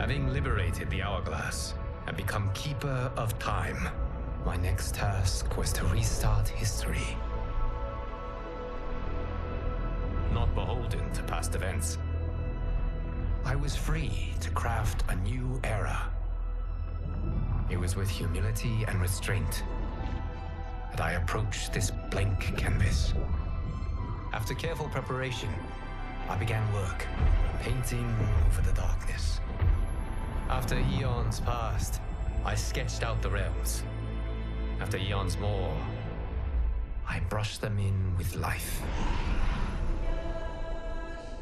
Having liberated the hourglass and become Keeper of Time, my next task was to restart history. Not beholden to past events, I was free to craft a new era. It was with humility and restraint that I approached this blank canvas. After careful preparation, I began work, painting over the darkness. After eons passed, I sketched out the realms. After eons more, I brushed them in with life.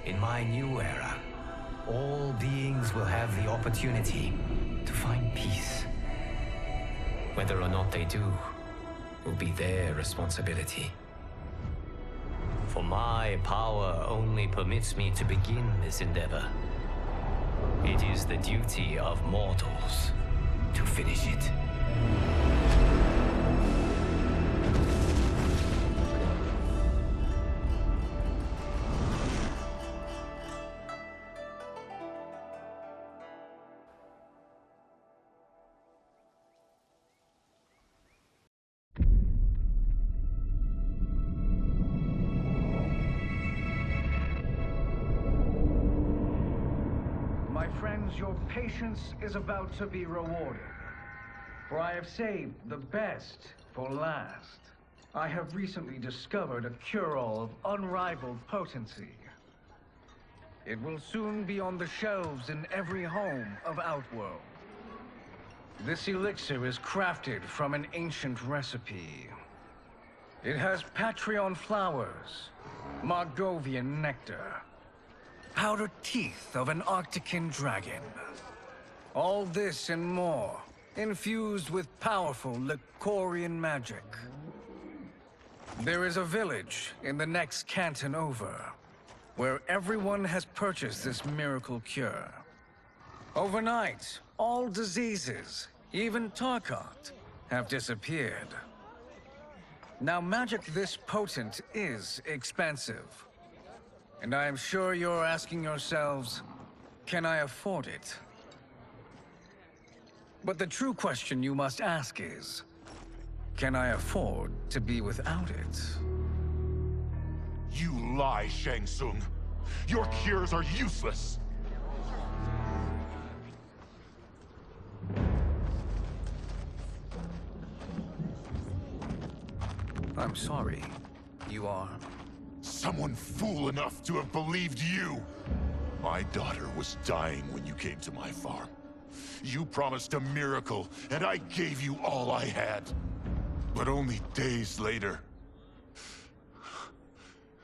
In my new era, all beings will have the opportunity to find peace. Whether or not they do will be their responsibility. For my power only permits me to begin this endeavor. It is the duty of mortals to finish it. My friends, your patience is about to be rewarded. For I have saved the best for last. I have recently discovered a cure-all of unrivaled potency. It will soon be on the shelves in every home of Outworld. This elixir is crafted from an ancient recipe. It has Patreon flowers, Margovian nectar, powdered teeth of an Arctican dragon. All this and more, infused with powerful Lycorian magic. There is a village in the next canton over, where everyone has purchased this miracle cure. Overnight, all diseases, even Tarkat, have disappeared. Now, magic this potent is expensive. And I am sure you're asking yourselves, can I afford it? But the true question you must ask is, can I afford to be without it? You lie, Shang Tsung. Your cures are useless. I'm sorry. You are? Someone fool enough to have believed you. My daughter was dying when you came to my farm. You promised a miracle, and I gave you all I had. But only days later,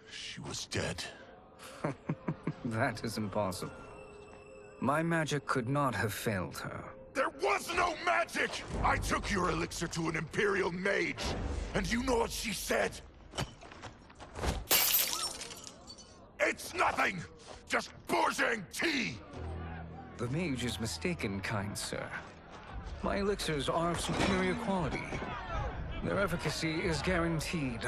she was dead. That is impossible. My magic could not have failed her. There was no magic! I took your elixir to an Imperial mage, and you know what she said? It's nothing! Just bourgeois tea! The mage is mistaken, kind sir. My elixirs are of superior quality. Their efficacy is guaranteed.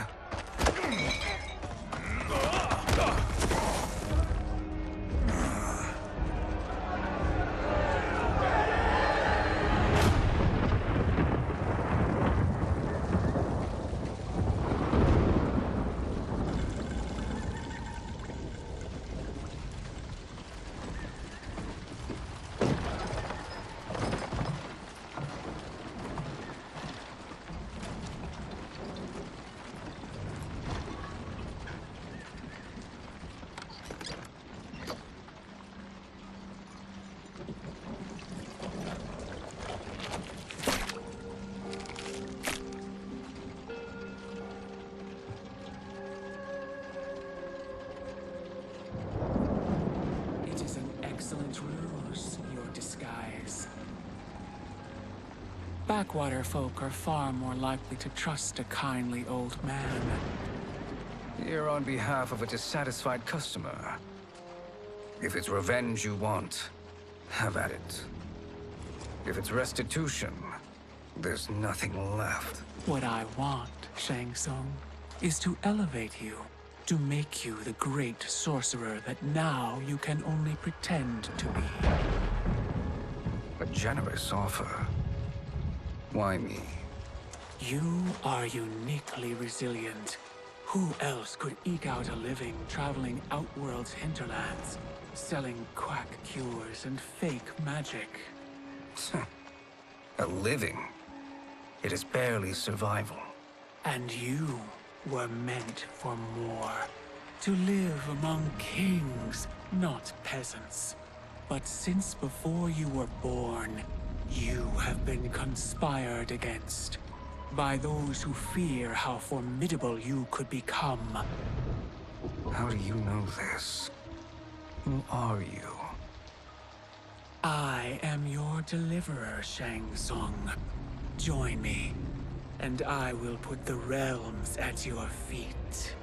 Backwater folk are far more likely to trust a kindly old man. Here on behalf of a dissatisfied customer. If it's revenge you want, have at it. If it's restitution, there's nothing left. What I want, Shang Tsung, is to elevate you, to make you the great sorcerer that now you can only pretend to be. generous offer. Why me? You are uniquely resilient. Who else could eke out a living traveling Outworld's hinterlands, selling quack cures and fake magic? A living? It is barely survival. And you were meant for more. To live among kings, not peasants. But since before you were born, you have been conspired against by those who fear how formidable you could become. How do you know this? Who are you? I am your deliverer, Shang Tsung. Join me, and I will put the realms at your feet.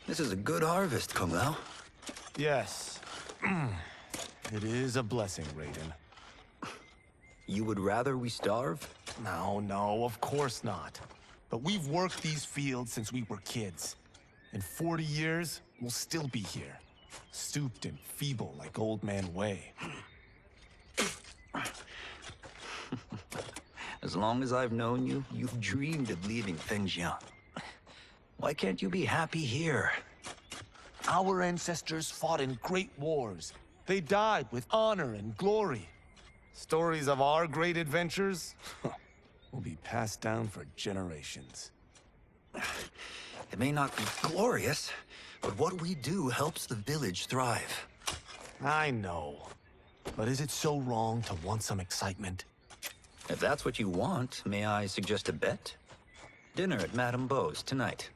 This is a good harvest, Kung Lao. Yes. It is a blessing, Raiden. You would rather we starve? No, of course not. But we've worked these fields since we were kids. In 40 years, we'll still be here. Stooped and feeble like Old Man Wei. As long as I've known you, you've dreamed of leaving Fengjian. Why can't you be happy here? Our ancestors fought in great wars. They died with honor and glory. Stories of our great adventures will be passed down for generations. It may not be glorious, but what we do helps the village thrive. I know. But is it so wrong to want some excitement? If that's what you want, may I suggest a bet? Dinner at Madame Beau's tonight.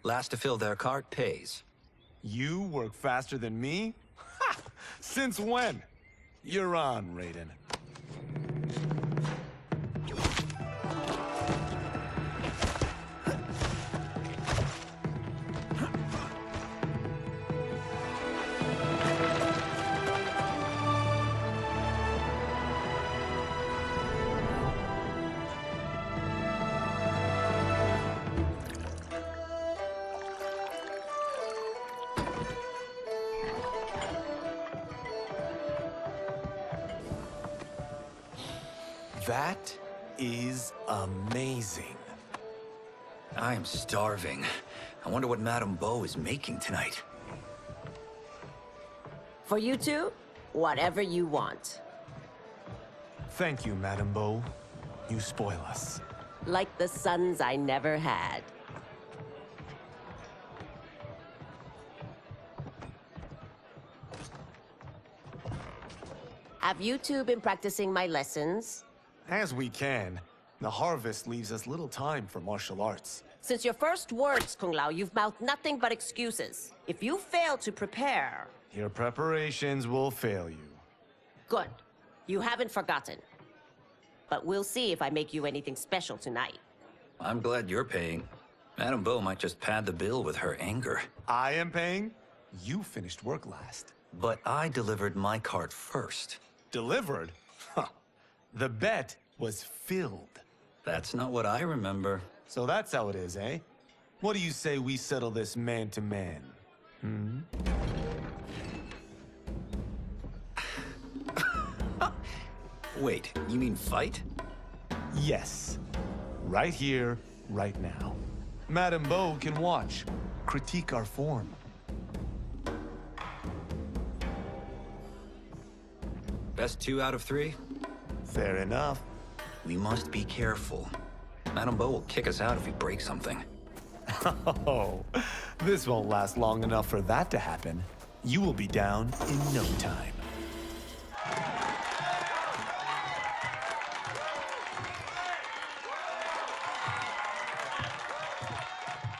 Last to fill their cart pays. You work faster than me? Ha! Since when? You're on, Raiden. That is amazing. I am starving. I wonder what Madame Beau is making tonight. For you two, whatever you want. Thank you, Madame Beau. You spoil us. Like the sons I never had. Have you two been practicing my lessons? As we can. The harvest leaves us little time for martial arts. Since your first words, Kung Lao, you've mouthed nothing but excuses. If you fail to prepare... Your preparations will fail you. Good. You haven't forgotten. But we'll see if I make you anything special tonight. I'm glad you're paying. Madame Beau might just pad the bill with her anger. I am paying? You finished work last. But I delivered my cart first. Delivered? Huh. The bet was filled. That's not what I remember. So that's how it is, eh? What do you say we settle this man-to-man? Wait, you mean fight? Yes. Right here, right now. Madame Beau can watch, critique our form. Best 2 out of 3? Fair enough. We must be careful. Madame Beau will kick us out if we break something. Oh, this won't last long enough for that to happen. You will be down in no time.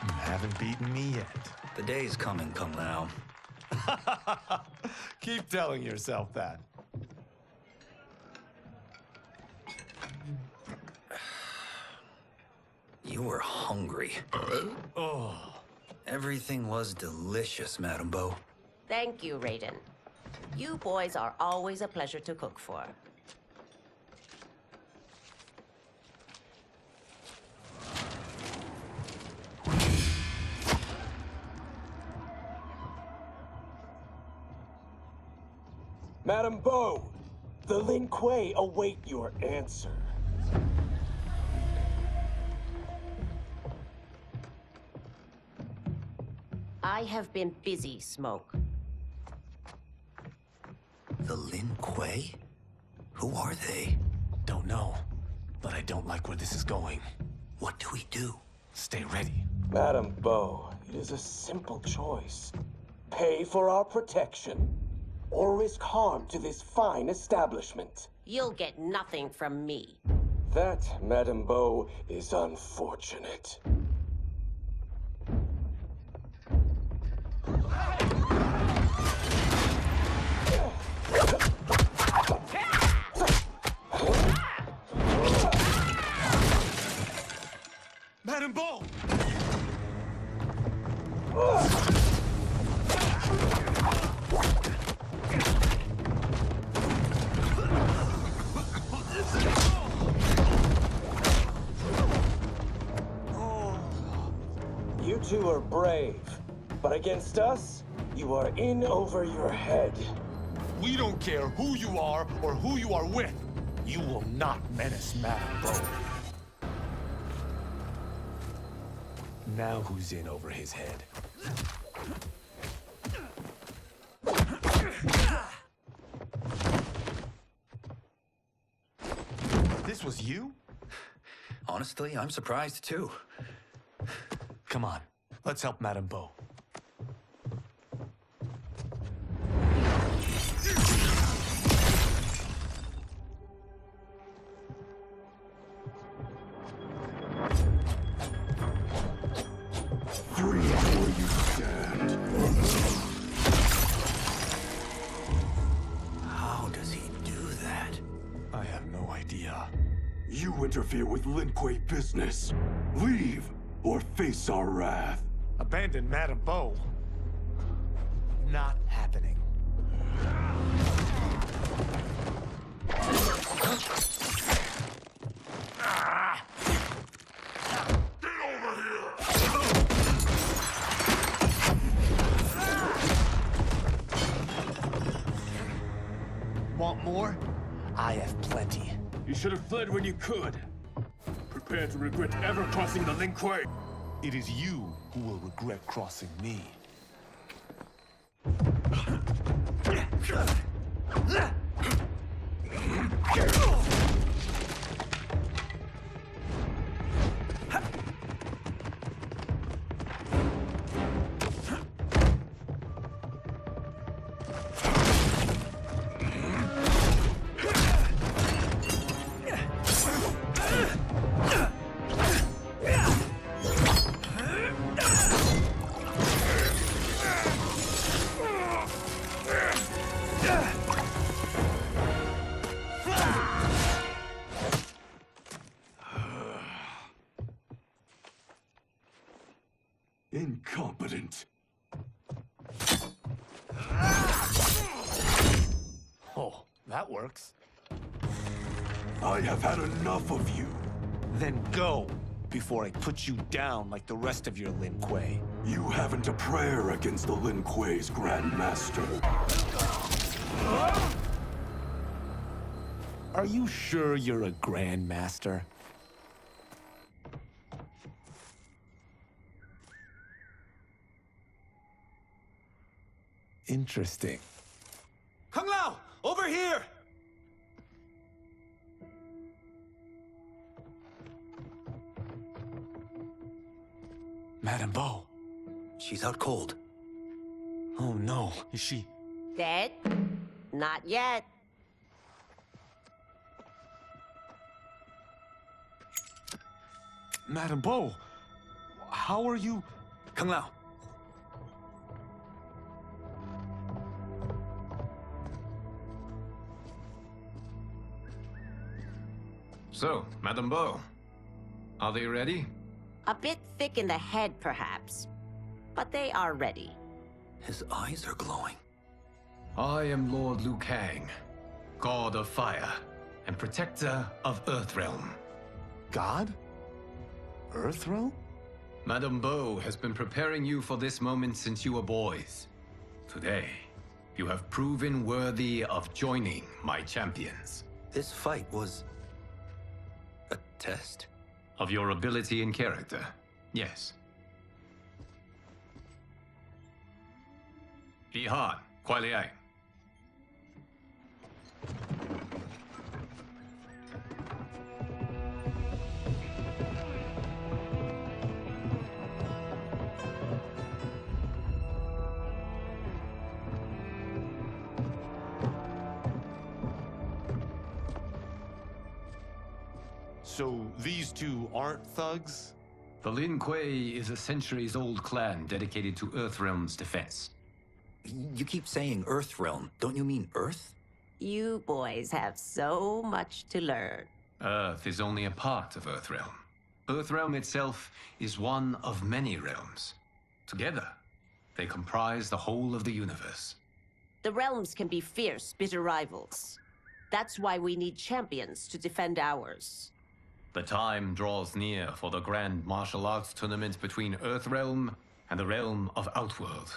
You haven't beaten me yet. The day's coming, Kung Lao. Keep telling yourself that. You were hungry. Oh. Everything was delicious, Madame Beau. Thank you, Raiden. You boys are always a pleasure to cook for. Madame Beau, the Lin Kuei await your answer. I have been busy, Smoke. The Lin Kuei? Who are they? Don't know, but I don't like where this is going. What do we do? Stay ready. Madame Beau, it is a simple choice. Pay for our protection, or risk harm to this fine establishment. You'll get nothing from me. That, Madame Beau, is unfortunate. Madame Beau! You two are brave, but against us, you are in over your head. We don't care who you are or who you are with. You will not menace Madame Beau. Now who's in over his head? This was you? Honestly, I'm surprised too. Come on, let's help Madame Beau. Free where you stand. How does he do that? I have no idea. You interfere with Lin Kuei business. Leave, or face our wrath. Abandon Madame Beau? Not happening. Want more? I have plenty. You should have fled when you could. Prepare to regret ever crossing the Lin Kuei. It is you who will regret crossing me. Incompetent. Oh, that works. I have had enough of you. Then go, before I put you down like the rest of your Lin Kuei. You haven't a prayer against the Lin Kuei's Grand Master. Are you sure you're a Grand Master? Interesting. Kung Lao! Over here! Madame Beau. She's out cold. Oh no, is she... Dead? Not yet. Madame Beau, how are you... Kung Lao. So, Madame Beau, are they ready? A bit thick in the head, perhaps. But they are ready. His eyes are glowing. I am Lord Liu Kang, God of Fire and Protector of Earthrealm. God? Earthrealm? Madame Bo has been preparing you for this moment since you were boys. Today, you have proven worthy of joining my champions. This fight was a test? Of your ability and character, yes. Jihan, Kuai Liang. So these two aren't thugs? The Lin Kuei is a centuries-old clan dedicated to Earthrealm's defense. You keep saying Earthrealm. Don't you mean Earth? You boys have so much to learn. Earth is only a part of Earthrealm. Earthrealm itself is one of many realms. Together, they comprise the whole of the universe. The realms can be fierce, bitter rivals. That's why we need champions to defend ours. The time draws near for the grand martial arts tournament between Earthrealm and the realm of Outworld.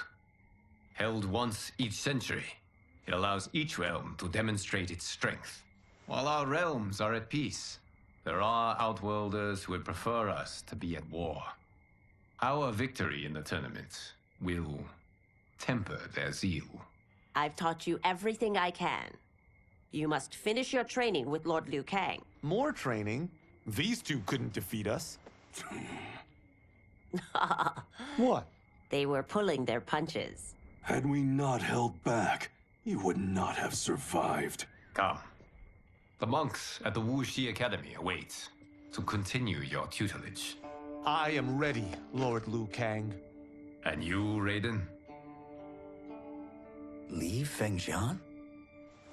Held once each century, it allows each realm to demonstrate its strength. While our realms are at peace, there are Outworlders who would prefer us to be at war. Our victory in the tournament will temper their zeal. I've taught you everything I can. You must finish your training with Lord Liu Kang. More training? These two couldn't defeat us. What? They were pulling their punches. Had we not held back, you would not have survived. Come. The monks at the Wuxi Academy await to continue your tutelage. I am ready, Lord Liu Kang. And you, Raiden? Leave Fengjian?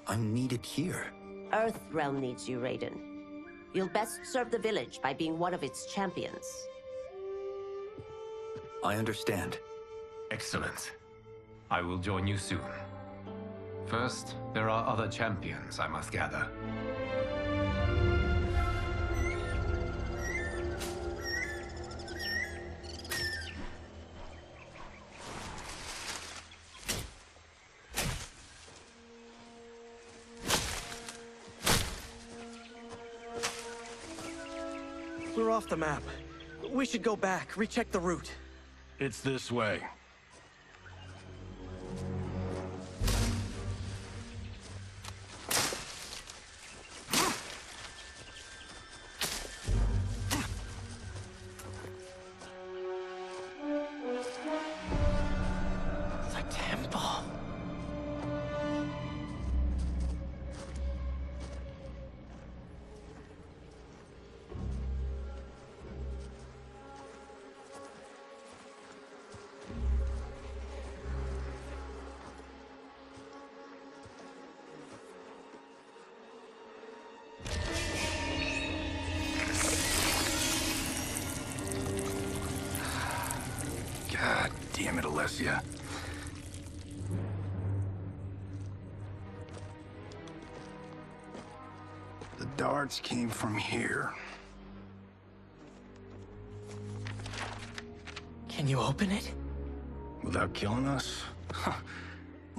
I'm needed here. Earthrealm needs you, Raiden. You'll best serve the village by being one of its champions. I understand. Excellent. I will join you soon. First, there are other champions I must gather. We're off the map. We should go back, recheck the route. It's this way. The temple. God damn it, Alessia. The darts came from here. Can you open it? Without killing us?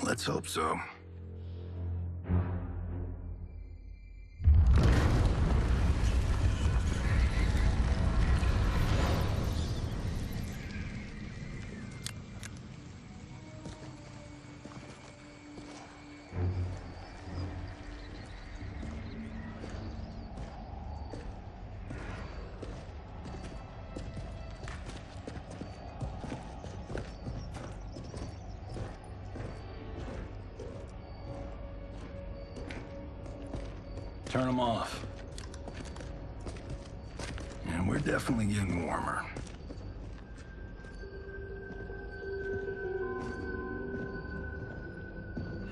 Let's hope so. Turn them off. And we're definitely getting warmer.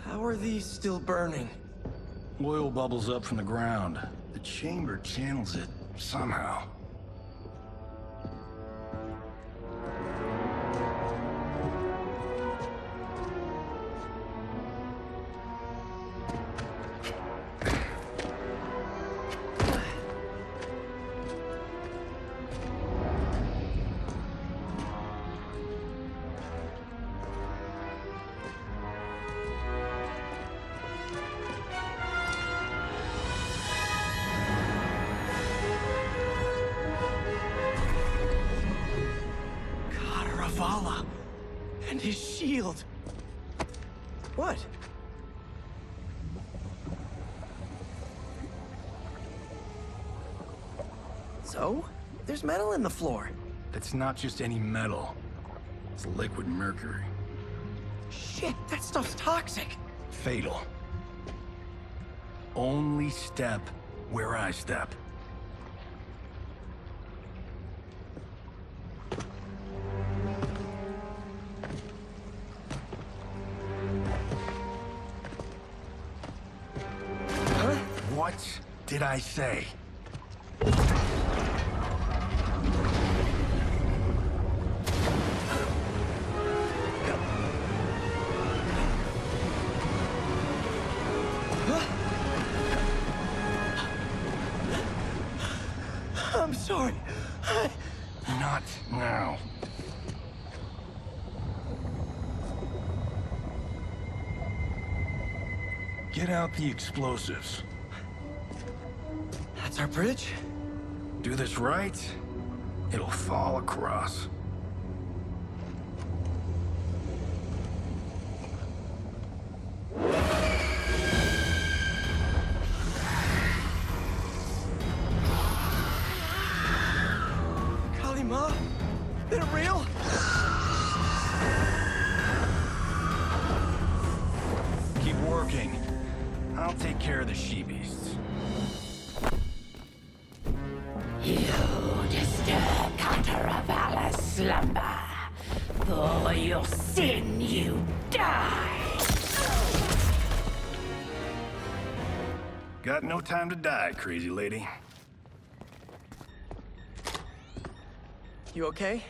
How are these still burning? Oil bubbles up from the ground. The chamber channels it somehow. And his shield. What? So? There's metal in the floor. It's not just any metal. It's liquid mercury. Shit, that stuff's toxic. Fatal. Only step where I step. Huh? What did I say? I'm sorry. Not now. Get out the explosives. That's our bridge? Do this right, it'll fall across. Kalima? They're real? Keep working. I'll take care of the she-beasts. You disturb Cataravalla's slumber. For your sin, you die. Got no time to die, crazy lady. You okay?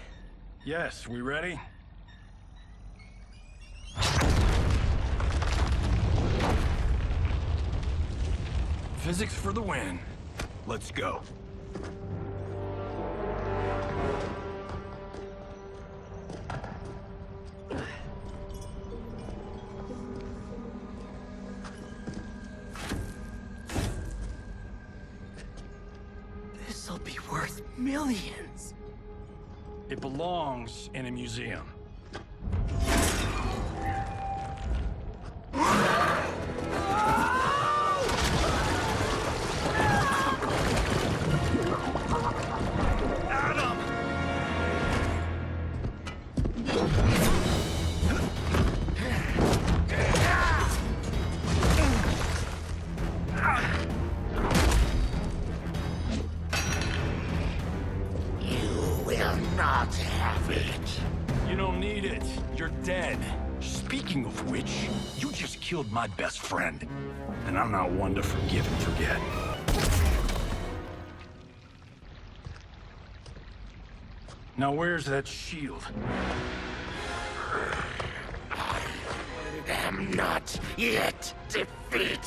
Yes, we ready? Physics for the win. Let's go. This'll be worth millions. It belongs in a museum. Adam! You will not have it. You don't need it. You're dead. Speaking of which, you just killed my best friend. And I'm not one to forgive and forget. Now where's that shield? I'm not yet defeated.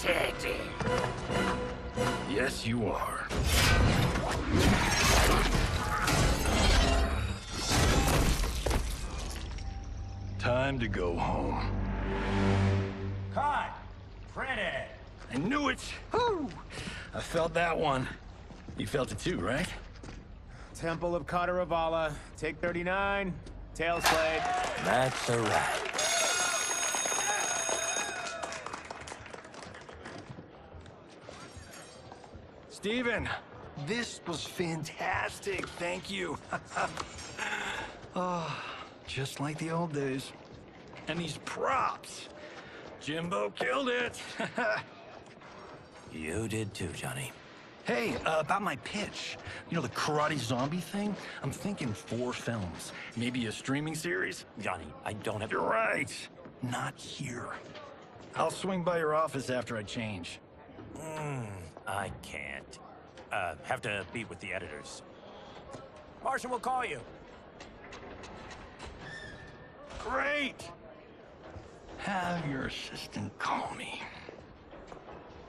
Yes, you are. Time to go home. Cut! Printed! I knew it! Woo! I felt that one. You felt it too, right? Temple of Kataravala, take 39, tail slade. That's a wrap. Steven, this was fantastic. Thank you. Oh, just like the old days. And these props. Jimbo killed it. You did too, Johnny. Hey, about my pitch. You know, the karate zombie thing? I'm thinking 4 films. Maybe a streaming series? Johnny, I don't have... You're right. Not here. I'll swing by your office after I change. I can't. Have to meet with the editors. Marshall will call you. Great! Have your assistant call me.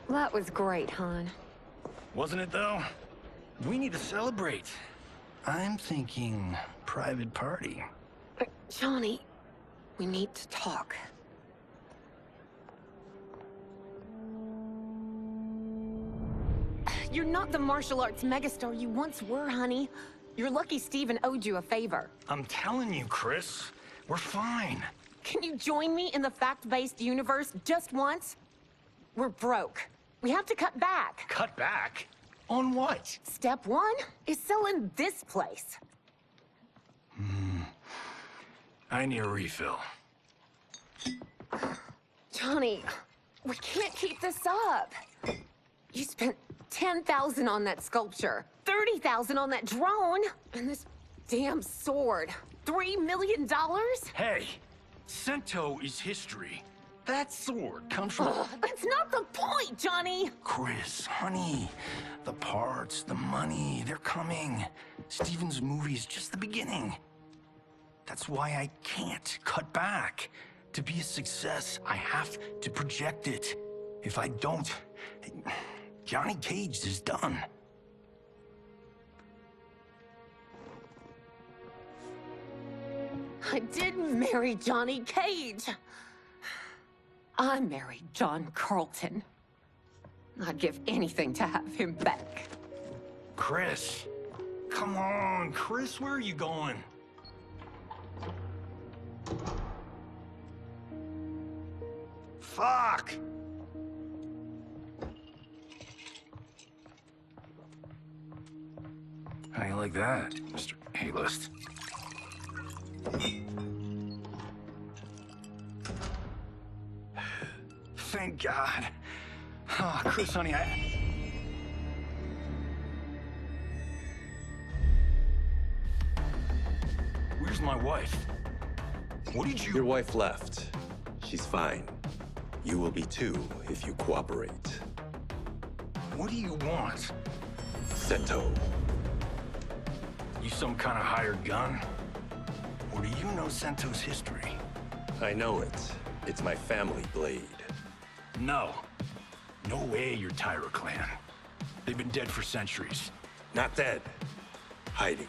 That was great, hon. Wasn't it, though? We need to celebrate. I'm thinking private party. Johnny, we need to talk. You're not the martial arts megastar you once were, honey. You're lucky Steven owed you a favor. I'm telling you, Chris. We're fine. Can you join me in the fact-based universe just once? We're broke. We have to cut back. Cut back? On what? Step one is selling this place. I need a refill. Johnny, we can't keep this up. You spent $10,000 on that sculpture, $30,000 on that drone, and this damn sword. $3 million? Hey, Sento is history. That sword comes from... That's not the point, Johnny! Chris, honey, the parts, the money, they're coming. Steven's movie is just the beginning. That's why I can't cut back. To be a success, I have to project it. If I don't, Johnny Cage is done. I didn't marry Johnny Cage. I married John Carlton. I'd give anything to have him back. Chris, come on, Chris, where are you going? Fuck! How you like that, Mr. A-list? Thank God. Oh, Chris, honey, Where's my wife? What did you... Your wife left. She's fine. You will be too, if you cooperate. What do you want? Sento. You some kind of hired gun? Or do you know Sento's history? I know it. It's my family blade. No. No way you're Tyra clan. They've been dead for centuries. Not dead. Hiding.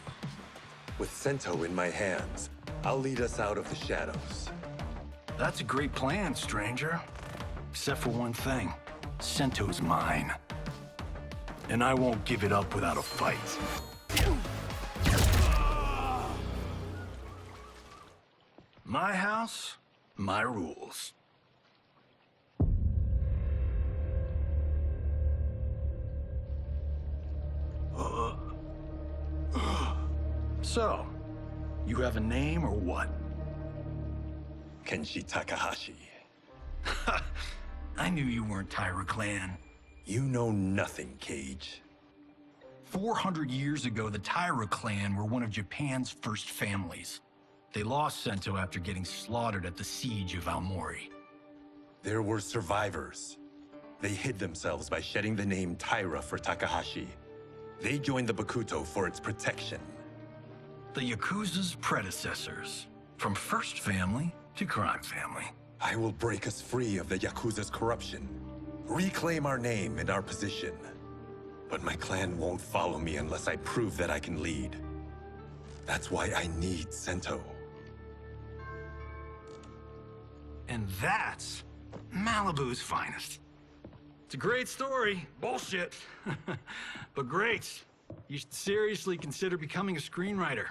With Sento in my hands, I'll lead us out of the shadows. That's a great plan, stranger. Except for one thing. Sento's mine. And I won't give it up without a fight. My house, my rules. So, you have a name or what? Kenshi Takahashi. I knew you weren't Tyra clan. You know nothing, Cage. 400 years ago, the Tyra clan were one of Japan's first families. They lost Sento after getting slaughtered at the siege of Aomori. There were survivors. They hid themselves by shedding the name Tyra for Takahashi. They joined the Bakuto for its protection. The Yakuza's predecessors. From first family to crime family. I will break us free of the Yakuza's corruption. Reclaim our name and our position. But my clan won't follow me unless I prove that I can lead. That's why I need Sento. And that's Malibu's finest. It's a great story. Bullshit. But great. You should seriously consider becoming a screenwriter.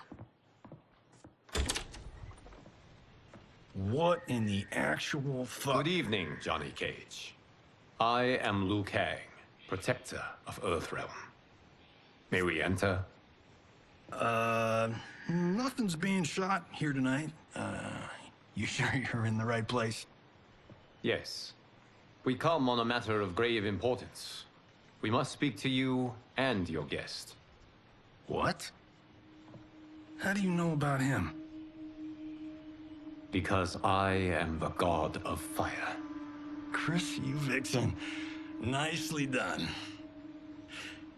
What in the actual fuck? Good evening, Johnny Cage. I am Liu Kang, protector of Earthrealm. May we enter? Nothing's being shot here tonight. You sure you're in the right place? Yes. We come on a matter of grave importance. We must speak to you and your guest. What? How do you know about him? Because I am the god of fire. Chris, you vixen. Nicely done.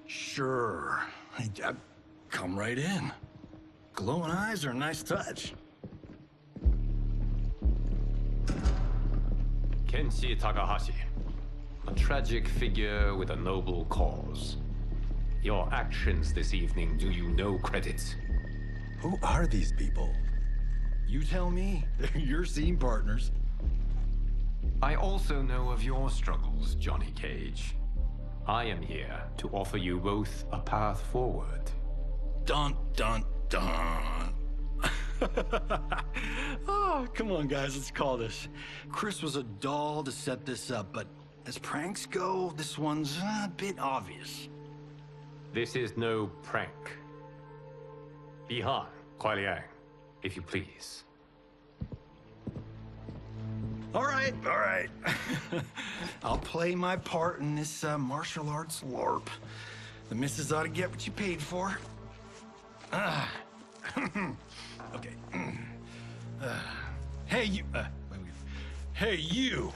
Sure. I come right in. Glowing eyes are a nice touch. Kenshi Takahashi. A tragic figure with a noble cause. Your actions this evening do you no credit. Who are these people? You tell me. They're your scene partners. I also know of your struggles, Johnny Cage. I am here to offer you both a path forward. Dun, dun, dun. Oh, Come on, guys, let's call this. Chris was a doll to set this up, but as pranks go, this one's a bit obvious. This is no prank. Ihan, Kuai Liang, if you please. All right. I'll play my part in this martial arts LARP. The missus ought to get what you paid for. Okay. Hey, you... Hey, you!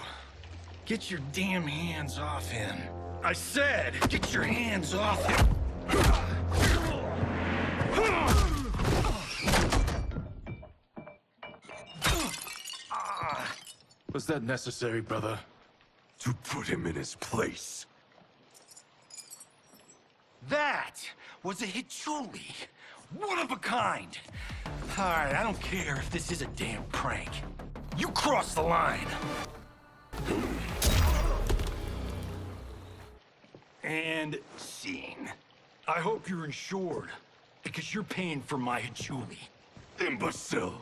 Get your damn hands off him. I said, get your hands off him! Was that necessary, brother? To put him in his place. That was a Hichuli. One of a kind. All right, I don't care if this is a damn prank. You crossed the line. And scene. I hope you're insured, because you're paying for my Hichuli. Imbecile!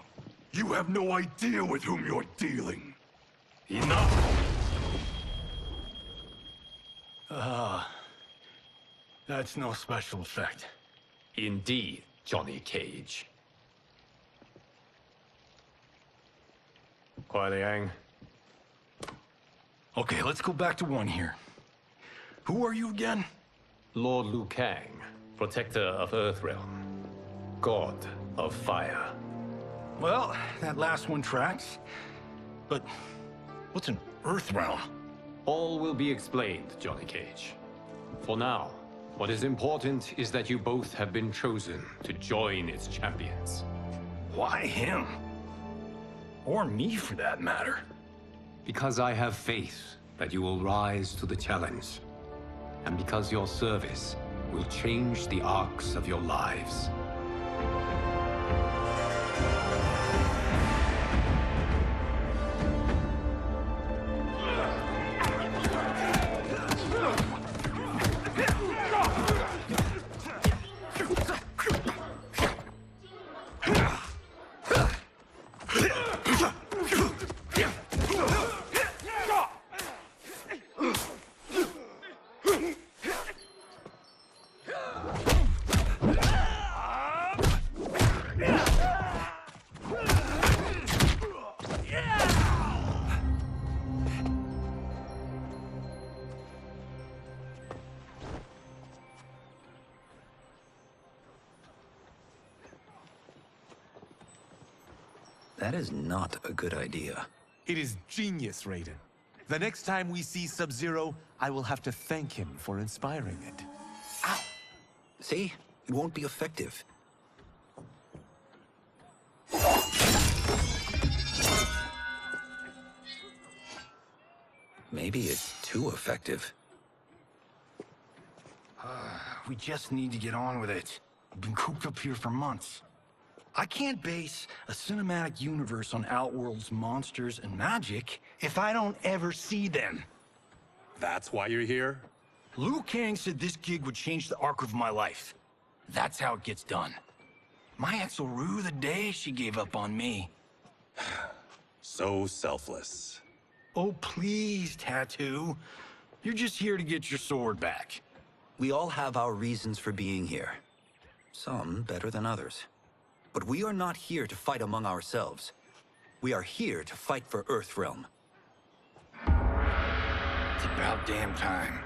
You have no idea with whom you're dealing. Enough! That's no special effect. Indeed, Johnny Cage. Kuai Liang. Okay, let's go back to one here. Who are you again? Lord Liu Kang, protector of Earthrealm, god of fire. Well, that last one tracks. But what's an Earthrealm? All will be explained, Johnny Cage. For now, what is important is that you both have been chosen to join its champions. Why him? Or me, for that matter. Because I have faith that you will rise to the challenge. And because your service will change the arcs of your lives. That is not a good idea. It is genius, Raiden. The next time we see Sub-Zero, I will have to thank him for inspiring it. Ow! See? It won't be effective. Maybe it's too effective. We just need to get on with it. We've been cooped up here for months. I can't base a cinematic universe on Outworld's monsters and magic if I don't ever see them. That's why you're here? Liu Kang said this gig would change the arc of my life. That's how it gets done. My ex will rue the day she gave up on me. So selfless. Oh, please, Tattoo. You're just here to get your sword back. We all have our reasons for being here. Some better than others. But we are not here to fight among ourselves. We are here to fight for Earthrealm. It's about damn time.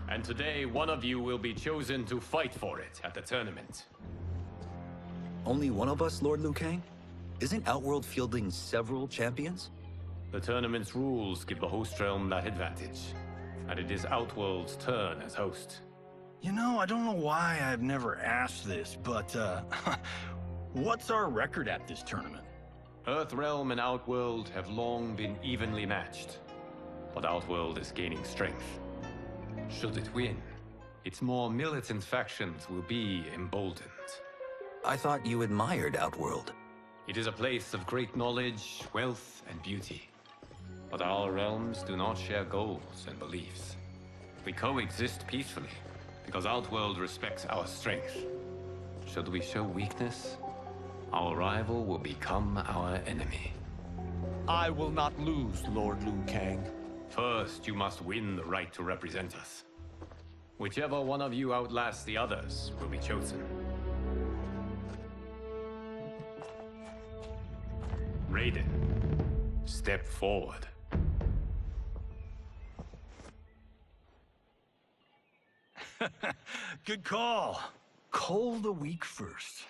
And today, one of you will be chosen to fight for it at the tournament. Only one of us, Lord Liu Kang? Isn't Outworld fielding several champions? The tournament's rules give the host realm that advantage. And it is Outworld's turn as host. You know, I don't know why I've never asked this, but, what's our record at this tournament? Earthrealm and Outworld have long been evenly matched. But Outworld is gaining strength. Should it win, its more militant factions will be emboldened. I thought you admired Outworld. It is a place of great knowledge, wealth, and beauty. But our realms do not share goals and beliefs. We coexist peacefully, because Outworld respects our strength. Should we show weakness, our rival will become our enemy. I will not lose, Lord Liu Kang. First, you must win the right to represent us. Whichever one of you outlasts the others will be chosen. Raiden, step forward. Good call. Cole the weak first.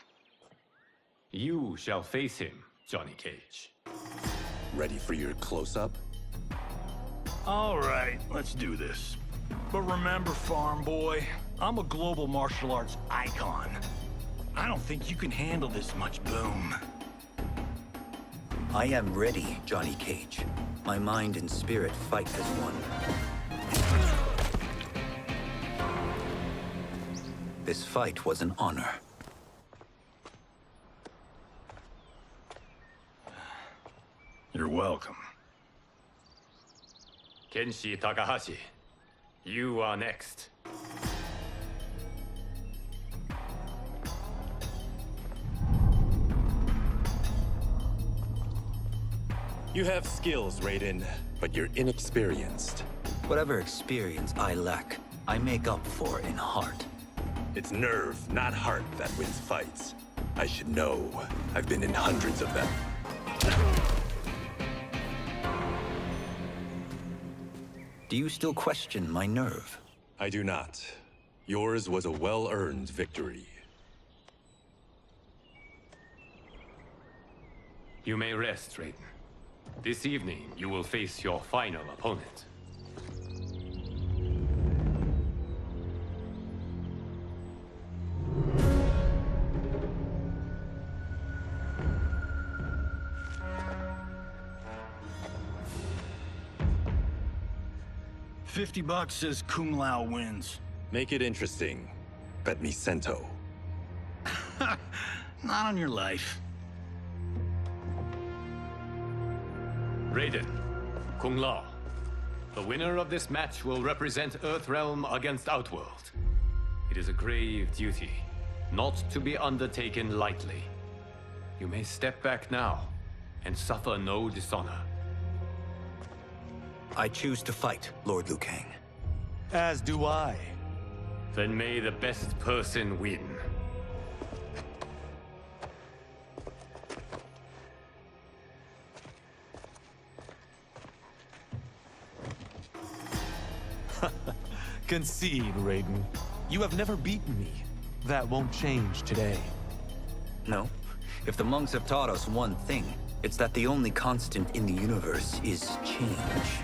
You shall face him, Johnny Cage. Ready for your close-up? All right, let's do this. But remember, farm boy, I'm a global martial arts icon. I don't think you can handle this much boom. I am ready, Johnny Cage. My mind and spirit fight as one. This fight was an honor. You're welcome. Kenshi Takahashi, you are next. You have skills, Raiden, but you're inexperienced. Whatever experience I lack, I make up for in heart. It's nerve, not heart, that wins fights. I should know. I've been in hundreds of them. Do you still question my nerve? I do not. Yours was a well-earned victory. You may rest, Raiden. This evening, you will face your final opponent. $50 says Kung Lao wins. Make it interesting. Bet me Sento. Not on your life. Raiden, Kung Lao. The winner of this match will represent Earthrealm against Outworld. It is a grave duty, not to be undertaken lightly. You may step back now and suffer no dishonor. I choose to fight, Lord Liu Kang. As do I. Then may the best person win. Concede, Raiden. You have never beaten me. That won't change today. No. If the monks have taught us one thing, it's that the only constant in the universe is change.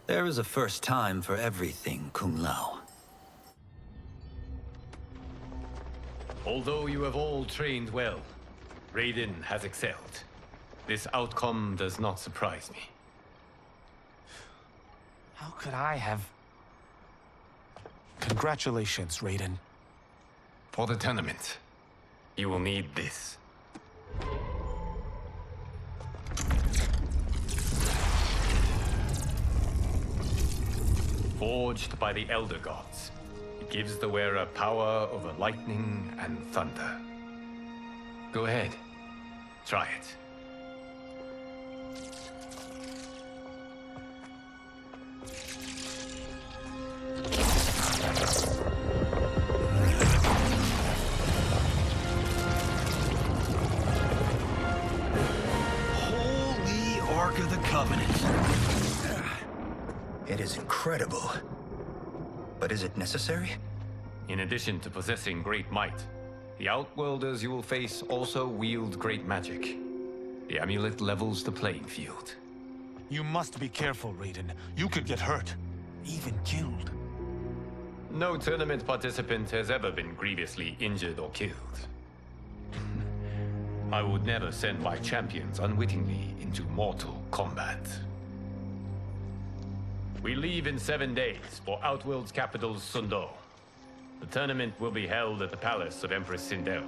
There is a first time for everything, Kung Lao. Although you have all trained well, Raiden has excelled. This outcome does not surprise me. How could I have... Congratulations, Raiden. For the tournament, you will need this. Forged by the Elder Gods, it gives the wearer power over lightning and thunder. Go ahead, try it. Holy Ark of the Covenant. It is incredible. But is it necessary? In addition to possessing great might, the Outworlders you will face also wield great magic. The amulet levels the playing field. You must be careful, Raiden. You could get hurt. Even killed. No tournament participant has ever been grievously injured or killed. I would never send my champions unwittingly into Mortal Kombat. We leave in 7 days for Outworld's capital, Sundo. The tournament will be held at the palace of Empress Sindel.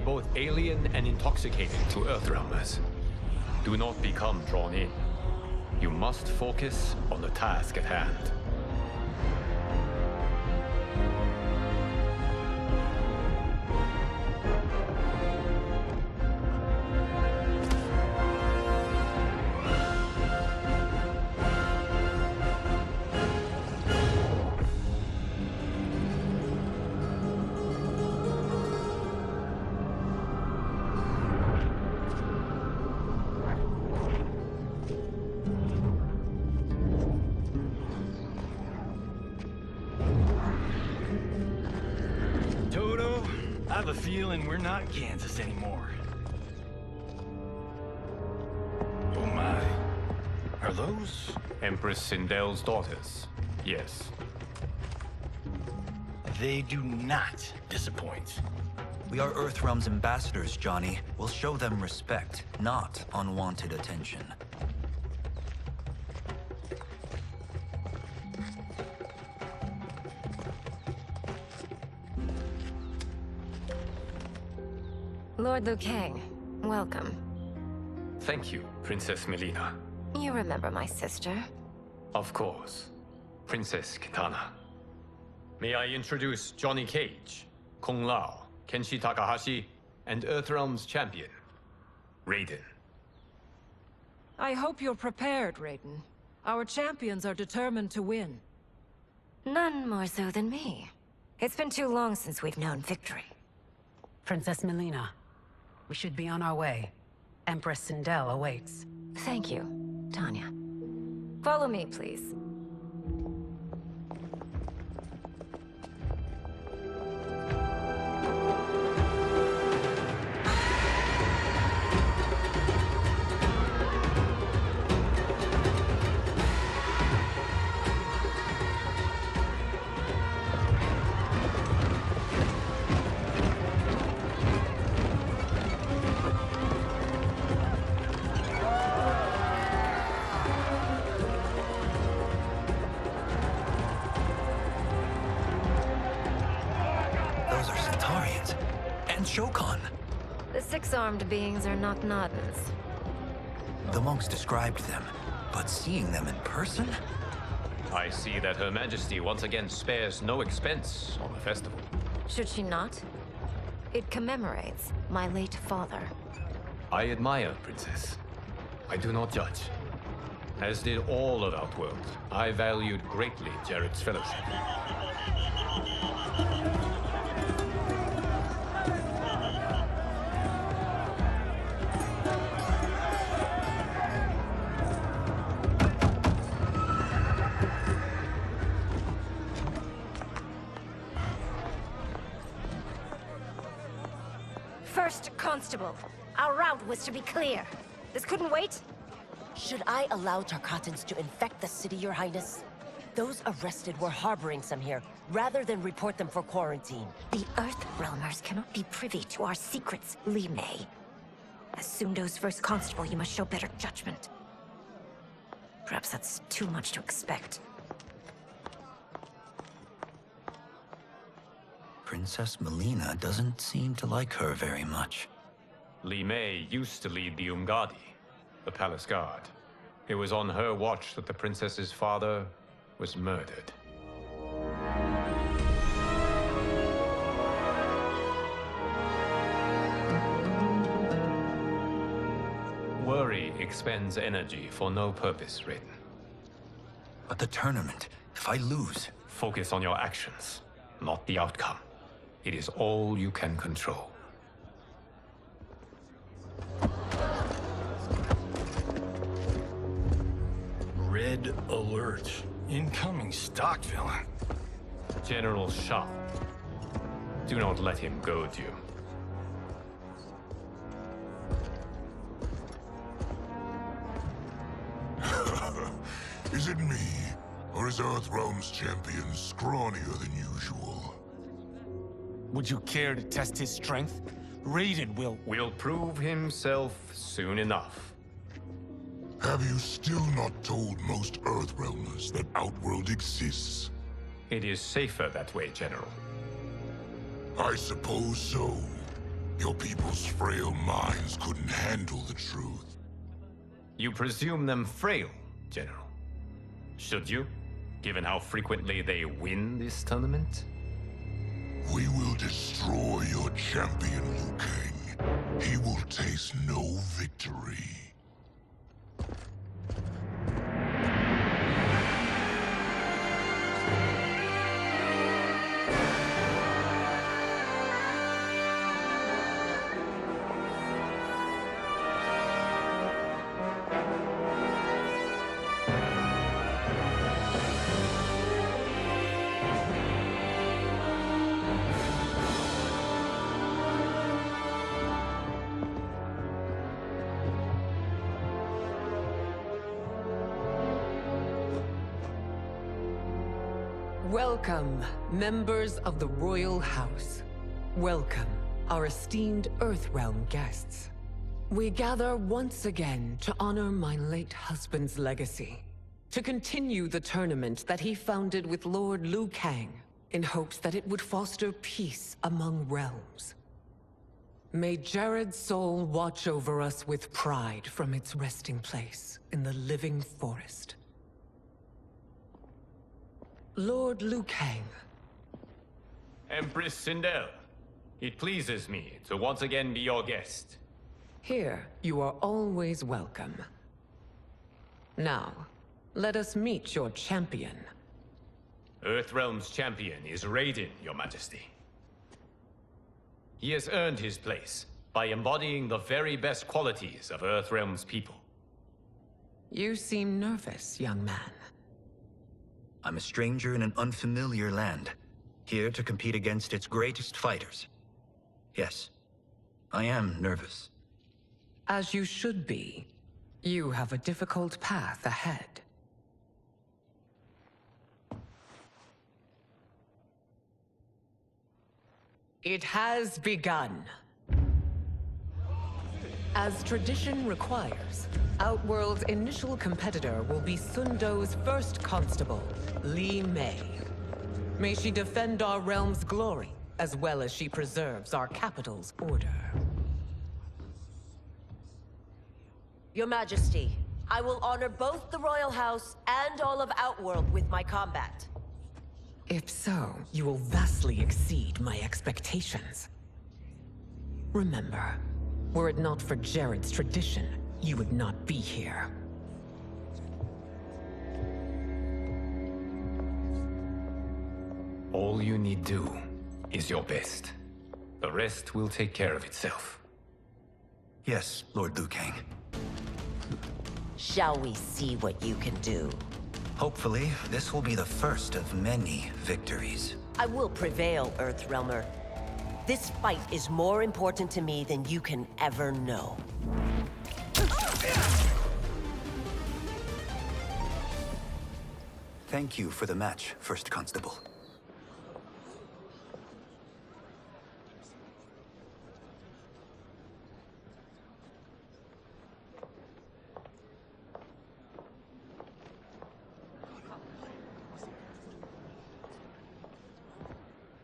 both alien and intoxicating to Earthrealmers. Do not become drawn in. You must focus on the task at hand. I have a feeling we're not Kansas anymore. Oh my. Are those? Empress Sindel's daughters. Yes. They do not disappoint. We are Earthrealm's ambassadors, Johnny. We'll show them respect, not unwanted attention. Lord Liu Kang, welcome. Thank you, Princess Melina. You remember my sister? Of course. Princess Kitana. May I introduce Johnny Cage, Kung Lao, Kenshi Takahashi, and Earthrealm's champion, Raiden. I hope you're prepared, Raiden. Our champions are determined to win. None more so than me. It's been too long since we've known victory. Princess Melina, we should be on our way. Empress Sindel awaits. Thank you, Tanya. Follow me, please. The six-armed beings are not Nodens. The monks described them, but seeing them in person? I see that Her Majesty once again spares no expense on the festival. Should she not? It commemorates my late father. I admire, Princess. I do not judge. As did all of Outworld, I valued greatly Jarrett's fellowship. First Constable, our route was to be clear. This couldn't wait? Should I allow Tarkatans to infect the city, Your Highness? Those arrested were harboring some here, rather than report them for quarantine. The Earthrealmers cannot be privy to our secrets, Li Mei. As Sundo's first constable, you must show better judgment. Perhaps that's too much to expect. Princess Melina doesn't seem to like her very much. Li Mei used to lead the Umgadi, the palace guard. It was on her watch that the princess's father was murdered. Worry expends energy for no purpose, Raiden. But the tournament, if I lose... Focus on your actions, not the outcome. It is all you can control. Red alert. Incoming stock villain. General Shao. Do not let him goad you. Is it me? Or is Earthrealm's champion scrawnier than usual? Would you care to test his strength? Raiden will prove himself soon enough. Have you still not told most Earthrealmers that Outworld exists? It is safer that way, General. I suppose so. Your people's frail minds couldn't handle the truth. You presume them frail, General. Should you, given how frequently they win this tournament? We will destroy your champion, Liu Kang. He will taste no victory. Welcome, members of the Royal House. Welcome, our esteemed Earthrealm guests. We gather once again to honor my late husband's legacy, to continue the tournament that he founded with Lord Liu Kang, in hopes that it would foster peace among realms. May Jared's soul watch over us with pride from its resting place in the living forest. Lord Liu Kang. Empress Sindel, it pleases me to once again be your guest. Here, you are always welcome. Now, let us meet your champion. Earthrealm's champion is Raiden, Your Majesty. He has earned his place by embodying the very best qualities of Earthrealm's people. You seem nervous, young man. I'm a stranger in an unfamiliar land, here to compete against its greatest fighters. Yes, I am nervous. As you should be. You have a difficult path ahead. It has begun. As tradition requires, Outworld's initial competitor will be Sundo's first constable, Li Mei. May she defend our realm's glory, as well as she preserves our capital's order. Your Majesty, I will honor both the Royal House and all of Outworld with my combat. If so, you will vastly exceed my expectations. Remember, were it not for Jared's tradition, you would not be here. All you need do is your best. The rest will take care of itself. Yes, Lord Liu Kang. Shall we see what you can do? Hopefully, this will be the first of many victories. I will prevail, Earthrealmer. This fight is more important to me than you can ever know. Thank you for the match, First Constable.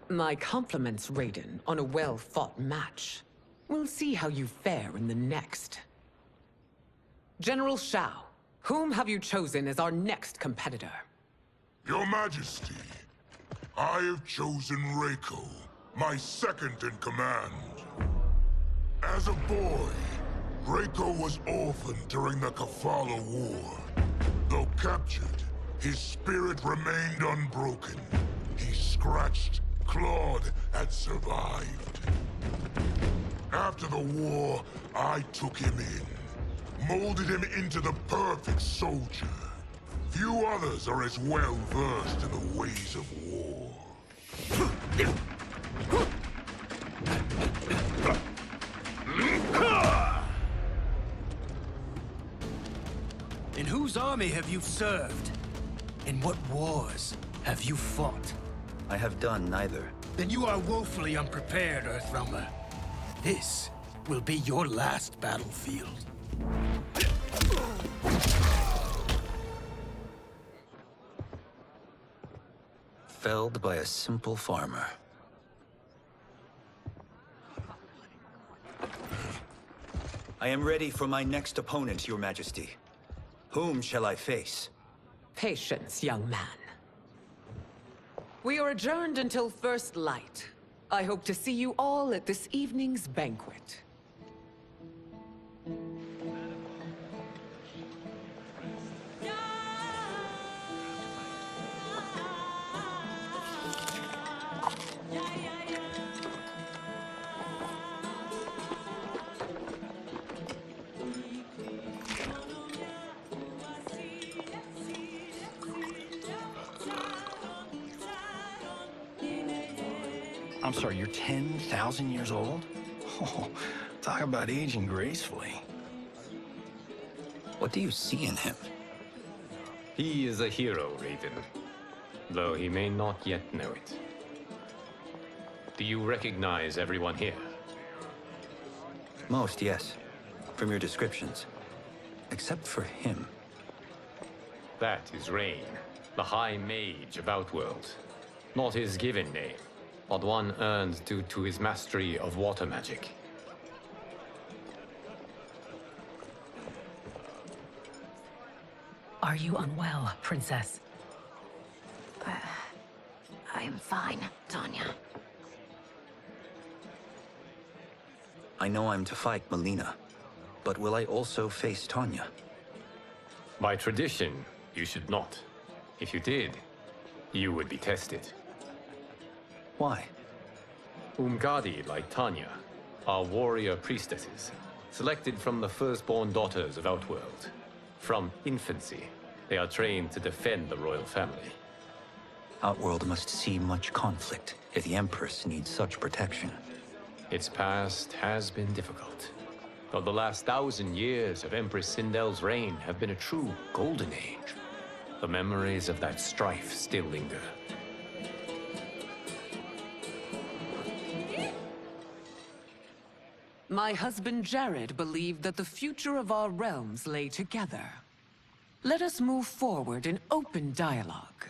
My compliments, Raiden, on a well-fought match. We'll see how you fare in the next. General Shao, whom have you chosen as our next competitor? Your Majesty, I have chosen Reiko, my second in command. As a boy, Reiko was orphaned during the Kafala War. Though captured, his spirit remained unbroken. He scratched, clawed, and survived. After the war, I took him in, molded him into the perfect soldier. Few others are as well versed in the ways of war. In whose army have you served? In what wars have you fought? I have done neither. Then you are woefully unprepared, Earthrealmer. This will be your last battlefield. Felled by a simple farmer. I am ready for my next opponent, Your Majesty. Whom shall I face? Patience, young man. We are adjourned until first light. I hope to see you all at this evening's banquet. I'm sorry, you're 10,000 years old? Oh, talk about aging gracefully. What do you see in him? He is a hero, Raiden, though he may not yet know it. Do you recognize everyone here? Most, yes. From your descriptions. Except for him. That is Rain, the High Mage of Outworld. Not his given name, but one earned due to his mastery of water magic. Are you unwell, Princess? I am fine, Tanya. I know I'm to fight Melina, but will I also face Tanya? By tradition, you should not. If you did, you would be tested. Why? Umgadi, like Tanya, are warrior priestesses, selected from the firstborn daughters of Outworld. From infancy, they are trained to defend the royal family. Outworld must see much conflict if the Empress needs such protection. Its past has been difficult, though the last 1,000 years of Empress Sindel's reign have been a true golden age. The memories of that strife still linger. My husband Jared believed that the future of our realms lay together. Let us move forward in open dialogue,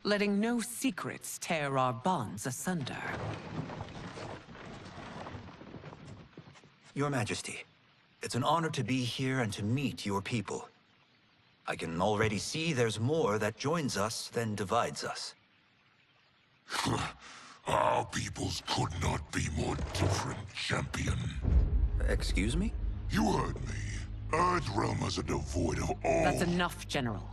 letting no secrets tear our bonds asunder. Your Majesty, it's an honor to be here and to meet your people. I can already see there's more that joins us than divides us. Our peoples could not be more different, champion. Excuse me? You heard me. Earthrealmers are devoid of all... That's enough, General.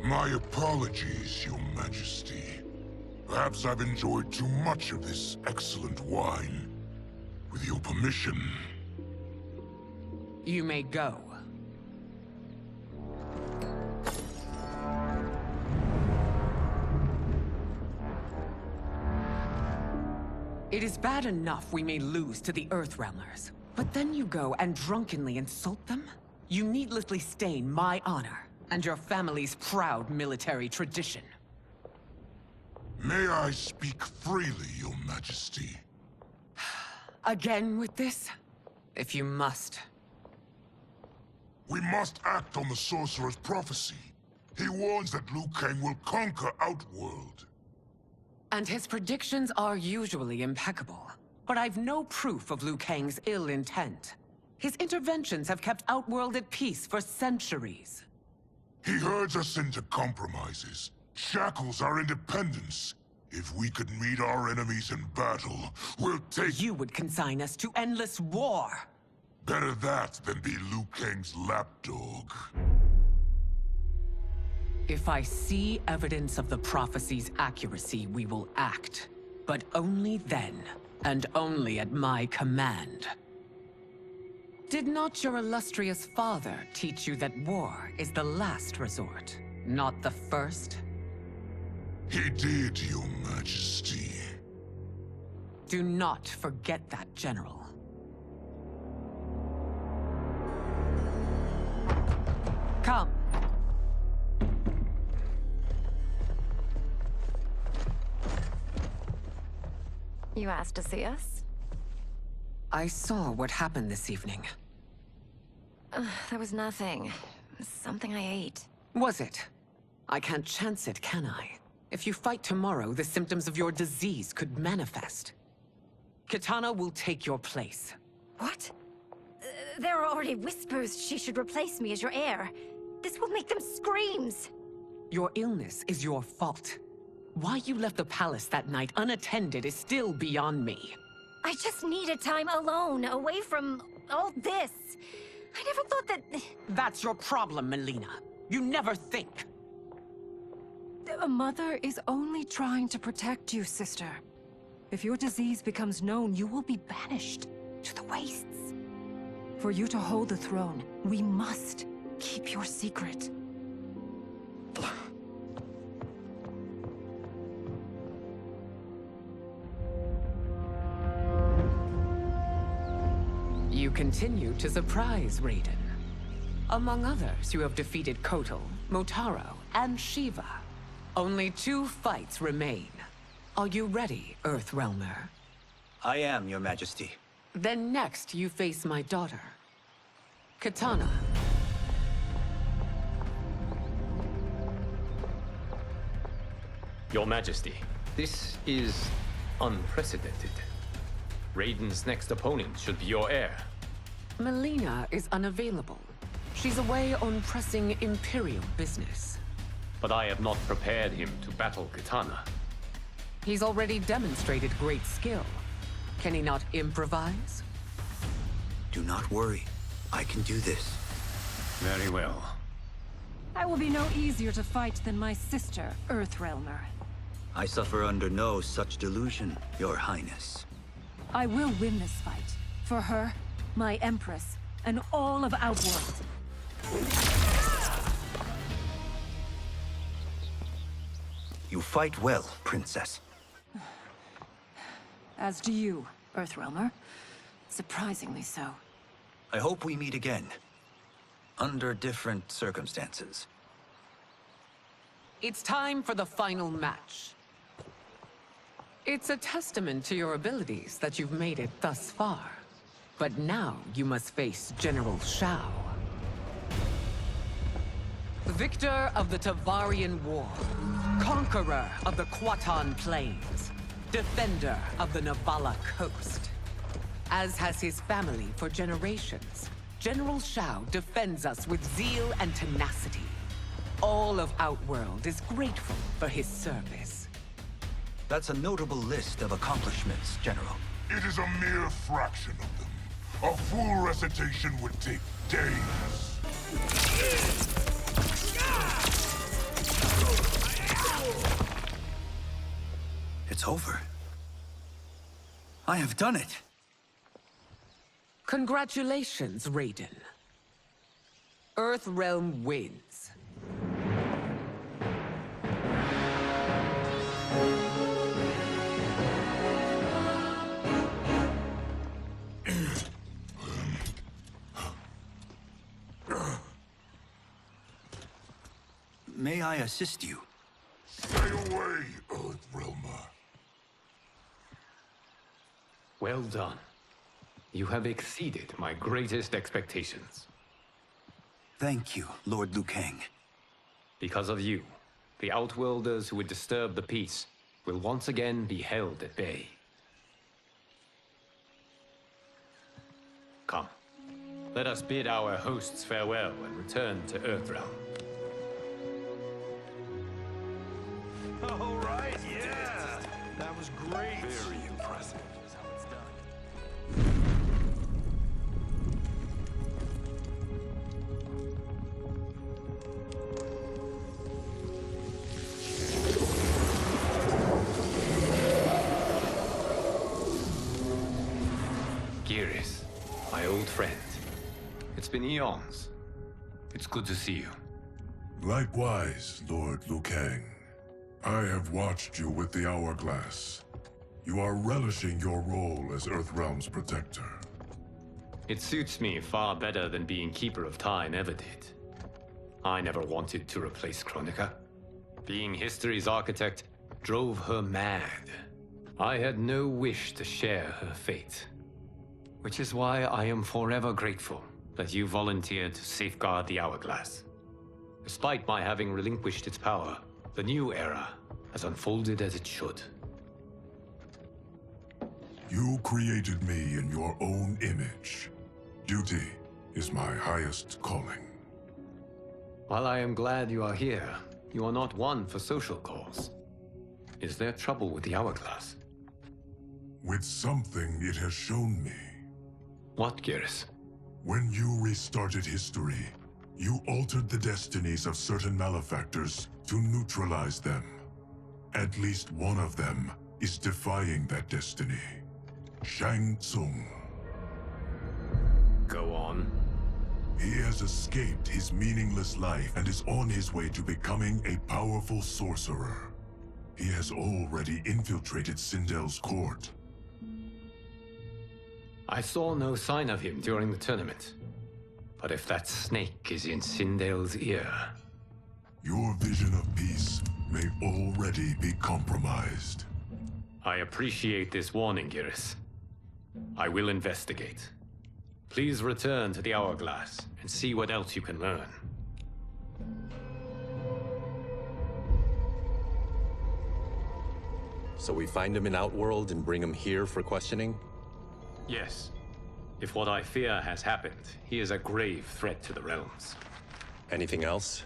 My apologies, Your Majesty. Perhaps I've enjoyed too much of this excellent wine. With your permission... You may go. It is bad enough we may lose to the Earthrealmers, but then you go and drunkenly insult them? You needlessly stain my honor and your family's proud military tradition. May I speak freely, Your Majesty? Again with this? If you must. We must act on the Sorcerer's prophecy. He warns that Liu Kang will conquer Outworld. And his predictions are usually impeccable. But I've no proof of Liu Kang's ill intent. His interventions have kept Outworld at peace for centuries. He herds us into compromises, shackles our independence. If we could meet our enemies in battle, we'll take... You would consign us to endless war! Better that than be Liu Kang's lapdog. If I see evidence of the prophecy's accuracy, we will act. But only then, and only at my command. Did not your illustrious father teach you that war is the last resort, not the first? He did, Your Majesty. Do not forget that, General. Come. You asked to see us? I saw what happened this evening. There was nothing. Something I ate. Was it? I can't chance it, can I? If you fight tomorrow, the symptoms of your disease could manifest. Kitana will take your place. What? There are already whispers she should replace me as your heir. This will make them screams! Your illness is your fault. Why you left the palace that night unattended is still beyond me. I just needed time alone, away from all this. I never thought that... That's your problem, Melina. You never think. A mother is only trying to protect you, sister. If your disease becomes known, you will be banished to the wastes. For you to hold the throne, we must keep your secret. You continue to surprise Raiden. Among others, you have defeated Kotal, Motaro, and Shiva. Only 2 fights remain. Are you ready, Earthrealmer? I am, Your Majesty. Then next, you face my daughter, Kitana. Your Majesty, this is unprecedented. Raiden's next opponent should be your heir. Melina is unavailable. She's away on pressing Imperial business. But I have not prepared him to battle Kitana. He's already demonstrated great skill. Can he not improvise? Do not worry. I can do this. Very well. I will be no easier to fight than my sister, Earthrealmer. I suffer under no such delusion, Your Highness. I will win this fight. For her, my Empress, and all of Outworld. You fight well, Princess. As do you, Earthrealmer. Surprisingly so. I hope we meet again. Under different circumstances. It's time for the final match. It's a testament to your abilities that you've made it thus far. But now you must face General Shao. Victor of the Tavarian War. Conqueror of the Kwatan Plains. Defender of the Navala Coast. As has his family for generations, General Shao defends us with zeal and tenacity. All of Outworld is grateful for his service. That's a notable list of accomplishments, General. It is a mere fraction of them. A full recitation would take days. It's over. I have done it. Congratulations, Raiden. Earthrealm wins. May I assist you? Stay away, Earthrealmer. Well done. You have exceeded my greatest expectations. Thank you, Lord Liu Kang. Because of you, the Outworlders who would disturb the peace will once again be held at bay. Come, let us bid our hosts farewell and return to Earthrealm. All right, yeah! That was great! Very impressive. Geras, my old friend. It's been eons. It's good to see you. Likewise, Lord Liu Kang. I have watched you with the Hourglass. You are relishing your role as Earthrealm's protector. It suits me far better than being Keeper of Time ever did. I never wanted to replace Kronika. Being history's architect drove her mad. I had no wish to share her fate. Which is why I am forever grateful that you volunteered to safeguard the Hourglass. Despite my having relinquished its power, the new era has unfolded as it should. You created me in your own image. Duty is my highest calling. While I am glad you are here, you are not one for social calls. Is there trouble with the hourglass? With something it has shown me. What, Geras? When you restarted history, you altered the destinies of certain malefactors to neutralize them. At least one of them is defying that destiny. Shang Tsung. Go on. He has escaped his meaningless life and is on his way to becoming a powerful sorcerer. He has already infiltrated Sindel's court. I saw no sign of him during the tournament. But if that snake is in Sindel's ear... Your vision of peace may already be compromised. I appreciate this warning, Geras. I will investigate. Please return to the Hourglass and see what else you can learn. So we find him in Outworld and bring him here for questioning? Yes. If what I fear has happened, he is a grave threat to the realms. Anything else?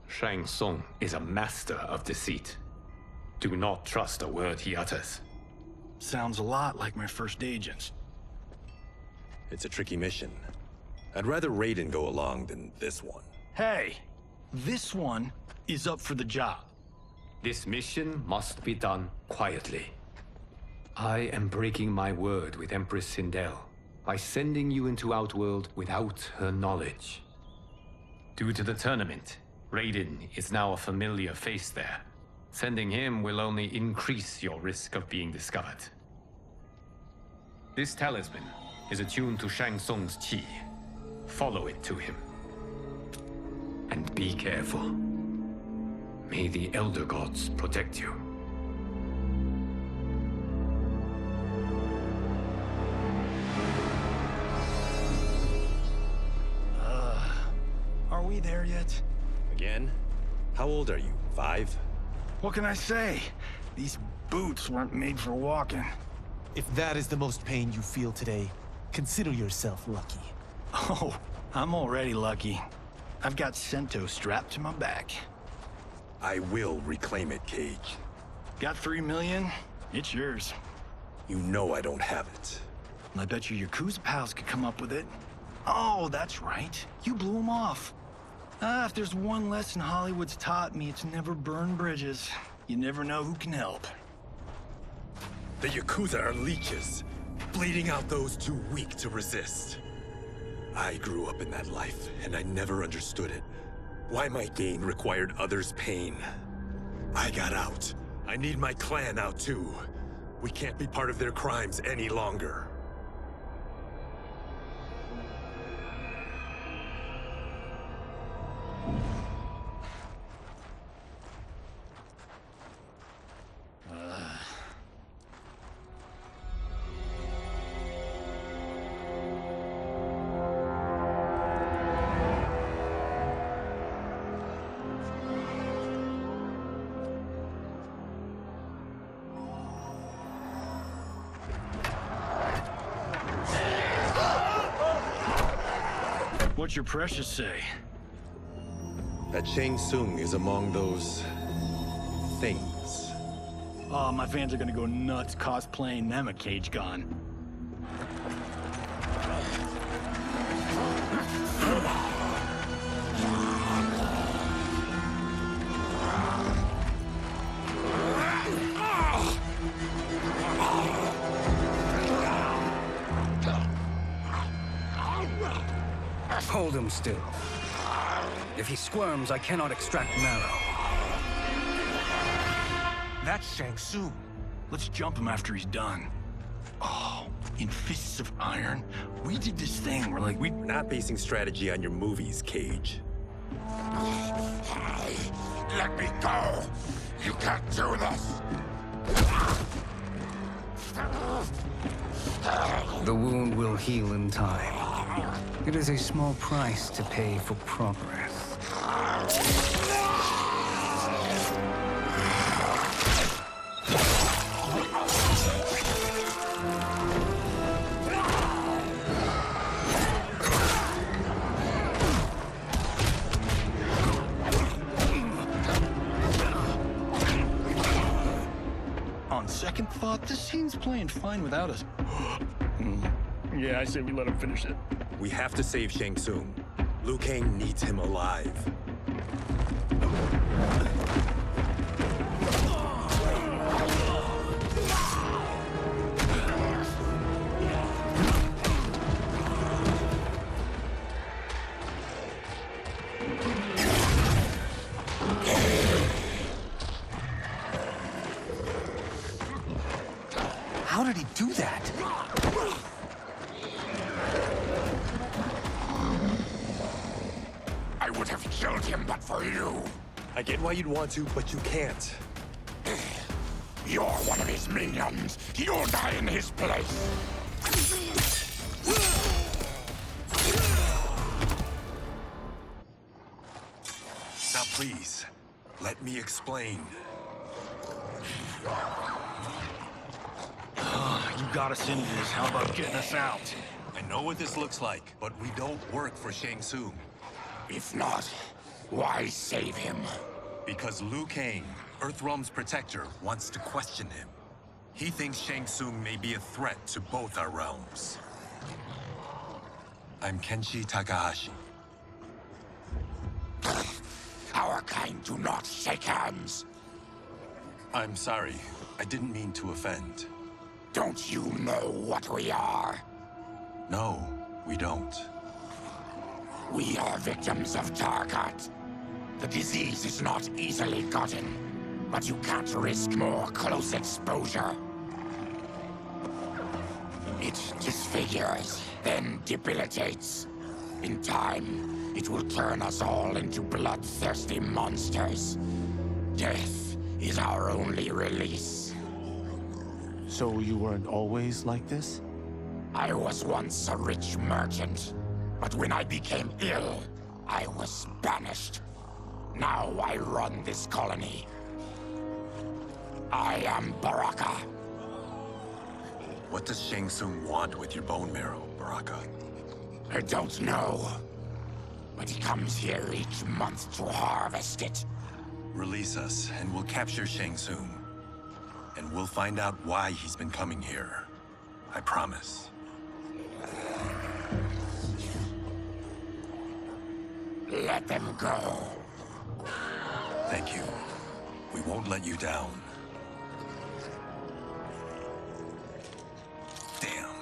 Shang Tsung is a master of deceit. Do not trust a word he utters. Sounds a lot like my first agents. It's a tricky mission. I'd rather Raiden go along than this one. Hey! This one is up for the job. This mission must be done quietly. I am breaking my word with Empress Sindel by sending you into Outworld without her knowledge. Due to the tournament, Raiden is now a familiar face there. Sending him will only increase your risk of being discovered. This talisman is attuned to Shang Tsung's chi. Follow it to him. And be careful. May the Elder Gods protect you. Are we there yet? Again? How old are you? 5? What can I say? These boots weren't made for walking. If that is the most pain you feel today, consider yourself lucky. Oh, I'm already lucky. I've got Sento strapped to my back. I will reclaim it, Cage. Got 3 million? It's yours. You know I don't have it. I bet your Yakuza pals could come up with it. Oh, that's right. You blew them off. If there's one lesson Hollywood's taught me, it's never burn bridges. You never know who can help. The Yakuza are leeches, bleeding out those too weak to resist. I grew up in that life, and I never understood it. Why my gain required others' pain. I got out. I need my clan out too. We can't be part of their crimes any longer. What's your precious say? That Shang Tsung is among those... things. Oh, my fans are gonna go nuts cosplaying them a Cage Gun. Hold him still. If he squirms, I cannot extract marrow. That's Shang Tsung. Let's jump him after he's done. Oh, in Fists of Iron, we did this thing where like We're not basing strategy on your movies, Cage. Let me go! You can't do this! The wound will heal in time. It is a small price to pay for progress. second thought, this scene's playing fine without us. Yeah, I say we let him finish it. We have to save Shang Tsung. Liu Kang needs him alive. How did he do that? I would have killed him but for you. I get why you'd want to, but you can't. You're one of his minions. You'll die in his place. Now please, let me explain. You got us into this. How about getting us out? I know what this looks like, but we don't work for Shang Tsung. If not, why save him? Because Liu Kang, Earthrealm's protector, wants to question him. He thinks Shang Tsung may be a threat to both our realms. I'm Kenshi Takahashi. Our kind do not shake hands. I'm sorry. I didn't mean to offend. Don't you know what we are? No, we don't. We are victims of Tarkat. The disease is not easily gotten, but you can't risk more close exposure. It disfigures, then debilitates. In time, it will turn us all into bloodthirsty monsters. Death is our only release. So you weren't always like this? I was once a rich merchant, but when I became ill, I was banished. Now I run this colony. I am Baraka. What does Shang Tsung want with your bone marrow, Baraka? I don't know, but he comes here each month to harvest it. Release us, and we'll capture Shang Tsung. And we'll find out why he's been coming here. I promise. Let them go. Thank you. We won't let you down. Damn.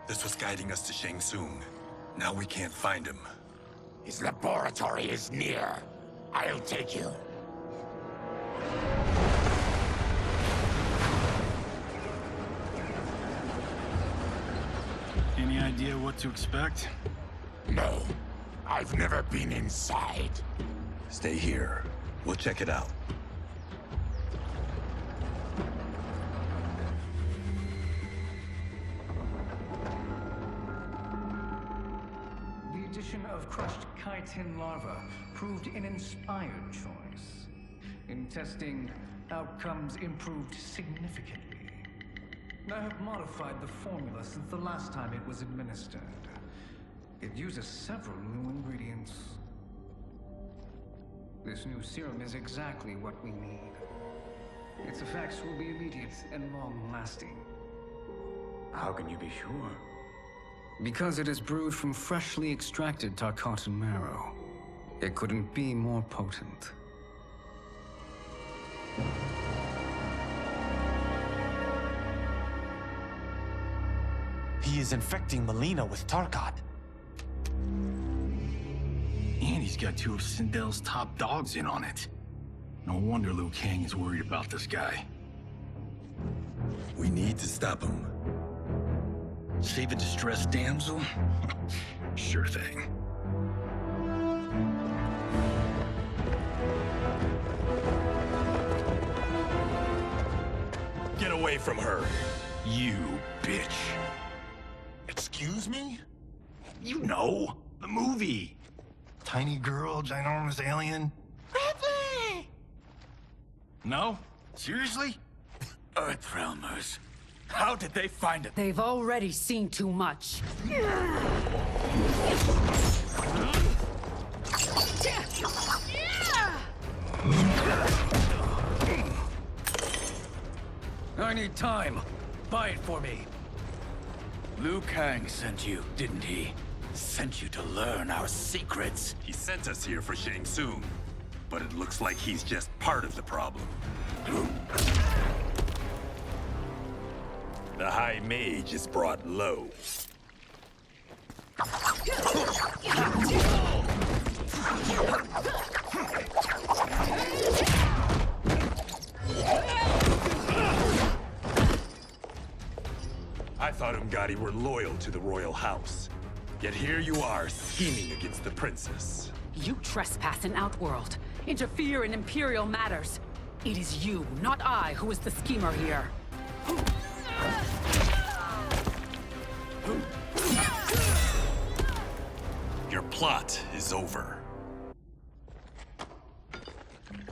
This was guiding us to Shang Tsung. Now we can't find him. His laboratory is near. I'll take you. Any idea what to expect? No. I've never been inside. Stay here. We'll check it out. The addition of crushed chitin larva proved an inspired choice. In testing, outcomes improved significantly. I have modified the formula since the last time it was administered. It uses several new ingredients. This new serum is exactly what we need. Its effects will be immediate and long-lasting. How can you be sure? Because it is brewed from freshly extracted Tarkatan marrow. It couldn't be more potent. He is infecting Melina with Tarkat. And he's got two of Sindel's top dogs in on it. No wonder Liu Kang is worried about this guy. We need to stop him. Save a distressed damsel? Sure thing. Get away from her! You bitch. Excuse me? You know, the movie. Tiny girl, ginormous alien. Ripley! No? Seriously? Earthrealmers. How did they find it? They've already seen too much. I need time. Buy it for me. Liu Kang sent you, didn't he? Sent you to learn our secrets. He sent us here for Shang Tsung, but it looks like he's just part of the problem. The High Mage is brought low. I thought Umgadi were loyal to the royal house. Yet here you are, scheming against the princess. You trespass in Outworld, interfere in Imperial matters. It is you, not I, who is the schemer here. Your plot is over.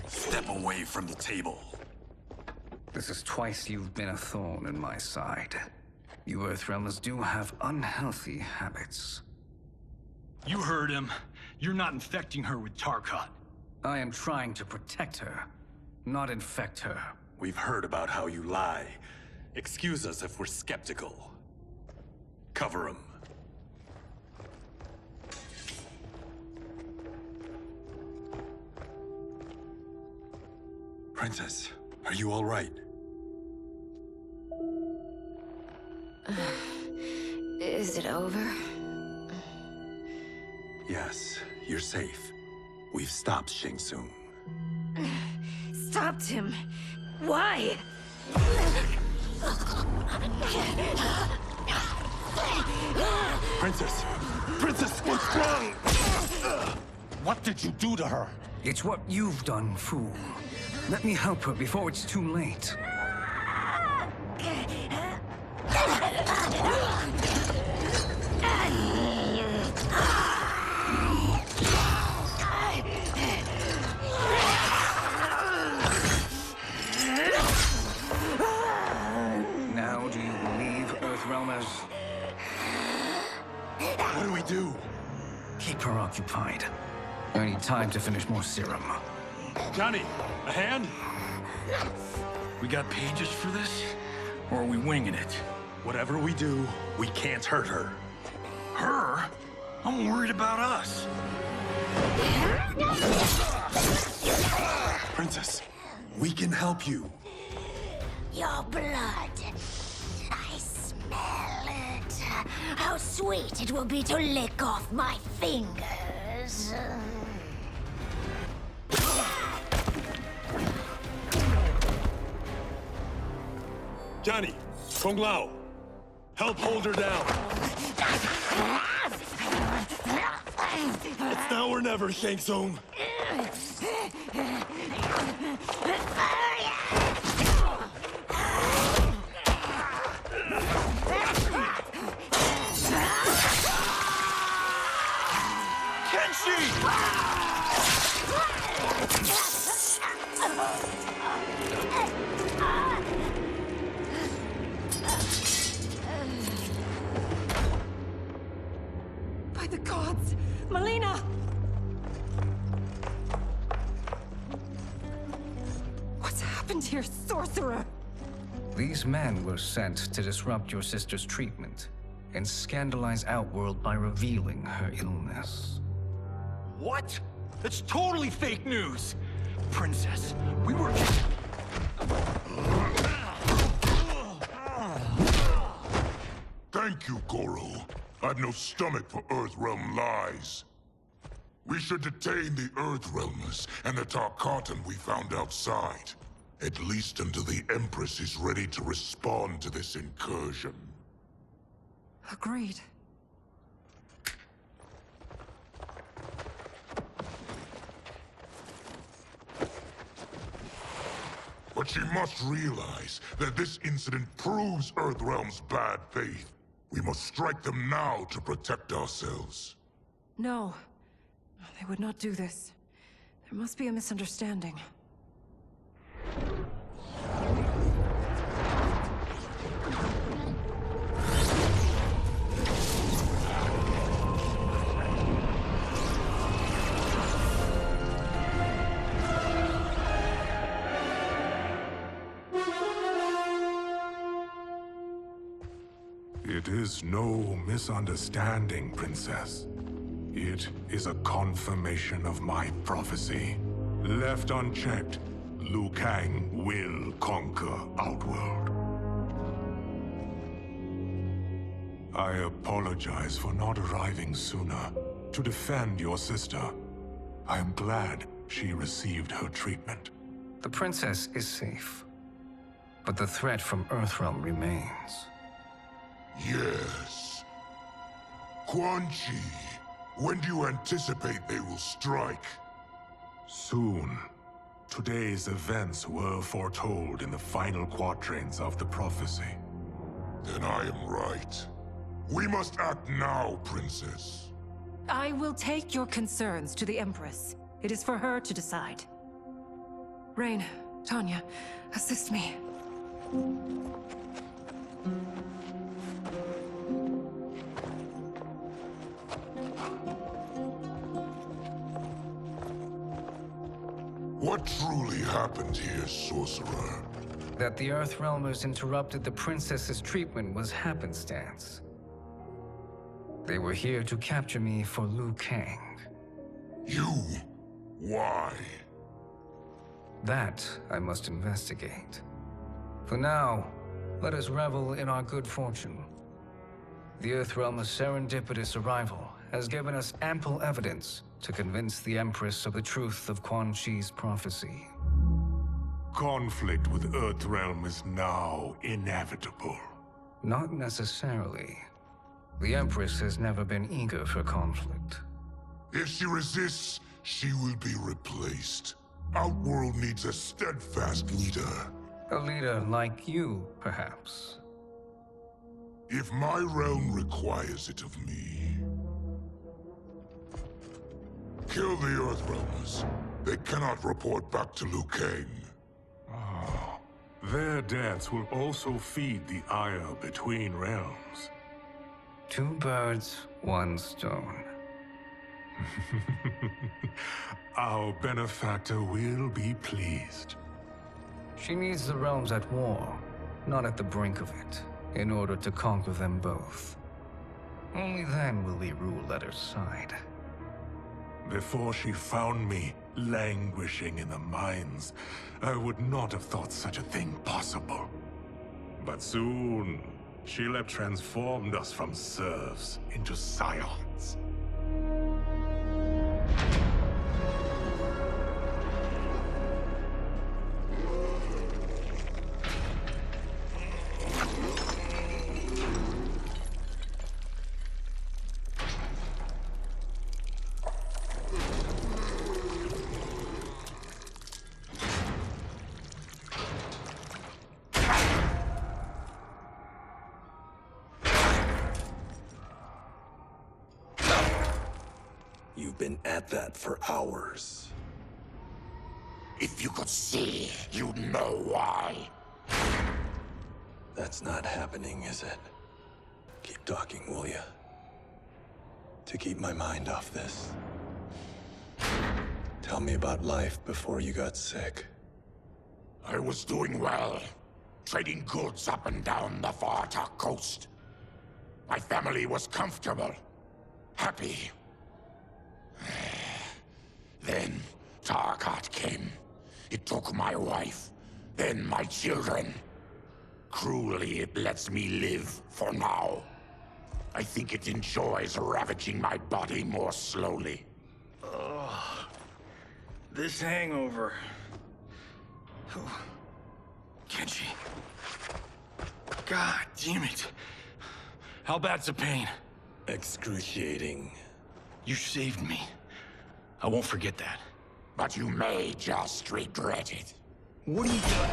Step away from the table. This is twice you've been a thorn in my side. You Earthrealmers do have unhealthy habits. You heard him. You're not infecting her with Tarkat. I am trying to protect her, not infect her. We've heard about how you lie. Excuse us if we're skeptical. Cover him. Princess, are you all right? Is it over? Yes, you're safe. We've stopped Shang Tsung. Stopped him? Why? Princess! Princess, what's wrong? What did you do to her? It's what you've done, fool. Let me help her before it's too late. Now do you believe, Earthrealmers? What do we do? Keep her occupied. I need time to finish more serum. Johnny, a hand? We got pages for this? Or are we winging it? Whatever we do, we can't hurt her. Her? I'm worried about us. Princess, we can help you. Your blood. I smell it. How sweet it will be to lick off my fingers. Johnny, Kung Lao, help hold her down. It's now or never, Shang Tsung. By the gods! Melina! What's happened here, sorcerer? These men were sent to disrupt your sister's treatment and scandalize Outworld by revealing her illness. What? That's totally fake news! Princess, we were... Thank you, Goro. I've no stomach for Earthrealm lies. We should detain the Earthrealmers and the Tarkatan we found outside. At least until the Empress is ready to respond to this incursion. Agreed. But she must realize that this incident proves Earthrealm's bad faith. We must strike them now to protect ourselves. No. They would not do this. There must be a misunderstanding. It is no misunderstanding, Princess. It is a confirmation of my prophecy. Left unchecked, Liu Kang will conquer Outworld. I apologize for not arriving sooner to defend your sister. I am glad she received her treatment. The princess is safe, but the threat from Earthrealm remains. Yes. Quan Chi, when do you anticipate they will strike? Soon. Today's events were foretold in the final quatrains of the prophecy. Then I am right. We must act now, Princess. I will take your concerns to the Empress. It is for her to decide. Rain, Tanya, assist me. What truly happened here, Sorcerer? That the Earthrealmers interrupted the princess's treatment was happenstance. They were here to capture me for Liu Kang. You? Why? That I must investigate. For now, let us revel in our good fortune. The Earthrealm's serendipitous arrival has given us ample evidence to convince the Empress of the truth of Quan Chi's prophecy. Conflict with Earthrealm is now inevitable. Not necessarily. The Empress has never been eager for conflict. If she resists, she will be replaced. Outworld needs a steadfast leader. A leader like you, perhaps. If my realm requires it of me. Kill the Earthrealmers. They cannot report back to Liu Kang. Oh, their deaths will also feed the ire between realms. Two birds, one stone. Our benefactor will be pleased. She needs the realms at war, not at the brink of it, in order to conquer them both. Only then will we rule at her side. Before she found me languishing in the mines, I would not have thought such a thing possible. But soon, she'll have transformed us from serfs into scions. You've been at that for hours. If you could see, you'd know why. That's not happening, is it? Keep talking, will ya? To keep my mind off this. Tell me about life before you got sick. I was doing well, trading goods up and down the Varta coast. My family was comfortable, happy. Then Tarkat came. It took my wife, then my children. Cruelly, it lets me live for now. I think it enjoys ravaging my body more slowly. Ugh. This hangover. Oh. Kenji. God damn it. How bad's the pain? Excruciating. You saved me. I won't forget that. But you may just regret it. What are you doing?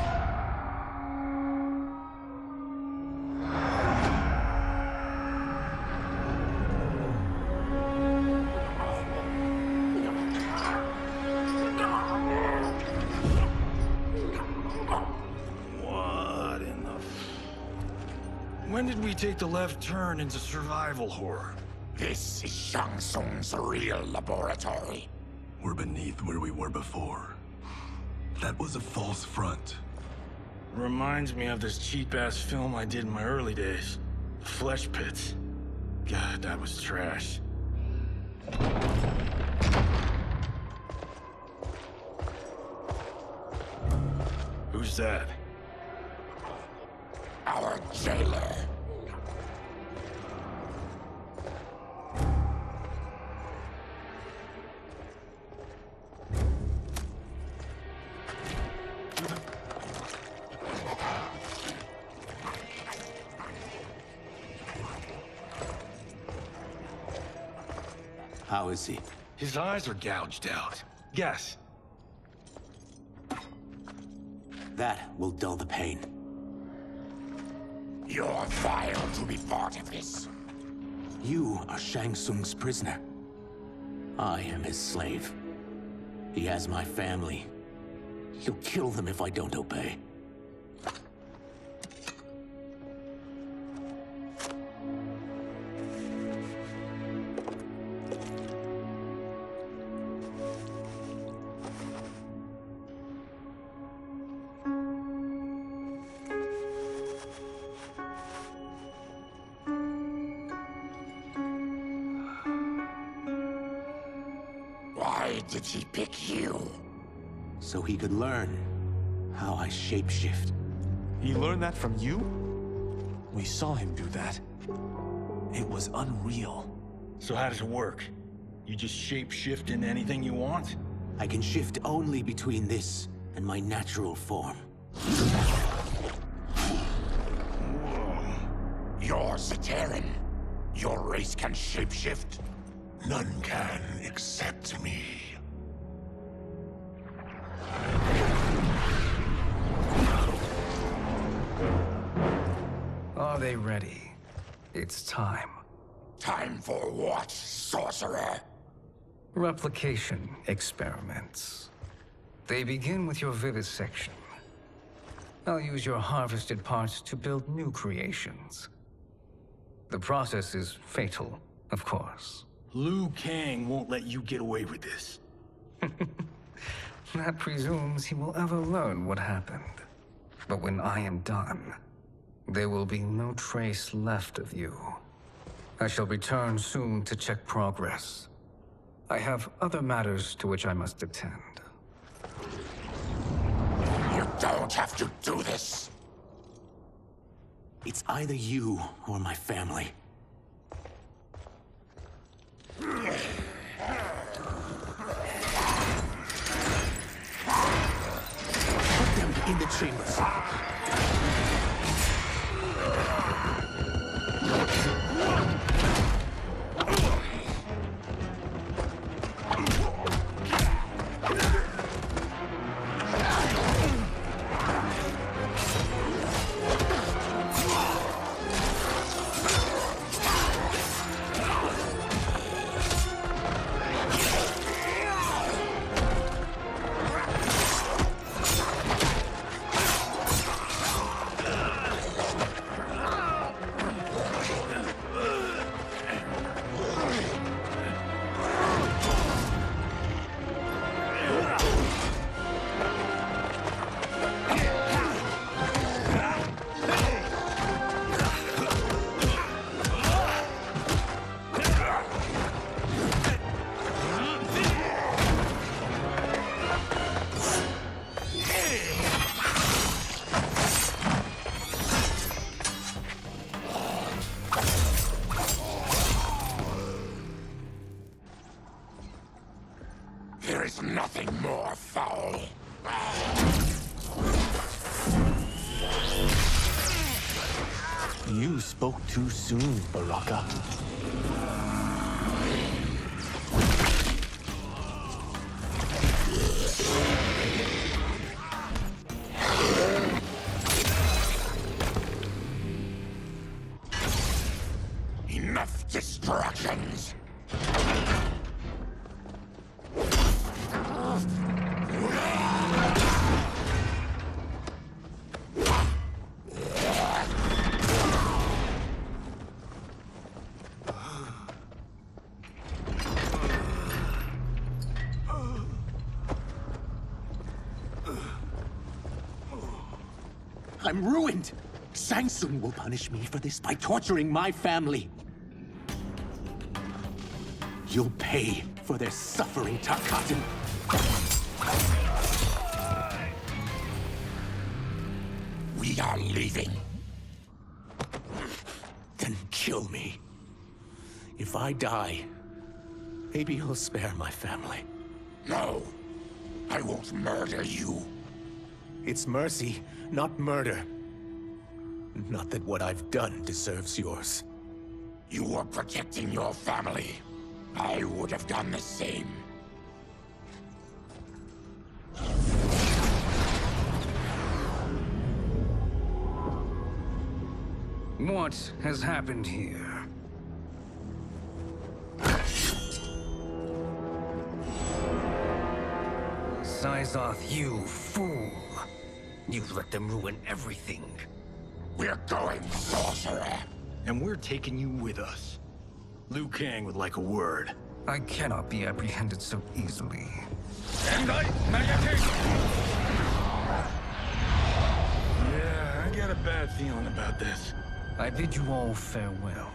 What in the... When did we take the left turn into survival horror? This is Shang Tsung's real laboratory. We're beneath where we were before. That was a false front. Reminds me of this cheap-ass film I did in my early days. Flesh pits. God, that was trash. Who's that? Our jailer. How is he? His eyes are gouged out. Guess. That will dull the pain. You're vile to be part of this. You are Shang Tsung's prisoner. I am his slave. He has my family. He'll kill them if I don't obey. Why did he pick you? So he could learn how I shapeshift. He learned that from you? We saw him do that. It was unreal. So how does it work? You just shape-shift into anything you want? I can shift only between this and my natural form. You're Zaterran. Your race can shapeshift. None can except me. Are they ready? It's time. Time for what, sorcerer? Replication experiments. They begin with your vivisection. I'll use your harvested parts to build new creations. The process is fatal, of course. Liu Kang won't let you get away with this. That presumes he will ever learn what happened. But when I am done, there will be no trace left of you. I shall return soon to check progress. I have other matters to which I must attend. You don't have to do this. It's either you or my family. Put them in the chambers. There is nothing more foul. You spoke too soon, Baraka. Enough distractions. I'm ruined! Shang Tsung will punish me for this by torturing my family. You'll pay for their suffering, Tarkatan. We are leaving. Then kill me. If I die, maybe you'll spare my family. No, I won't murder you. It's mercy, not murder. Not that what I've done deserves yours. You were protecting your family. I would have done the same. What has happened here? Syzoth, you fool. You let them ruin everything. We're going, sorcerer. And we're taking you with us. Liu Kang would like a word. I cannot be apprehended so easily. Yeah, I got a bad feeling about this. I bid you all farewell.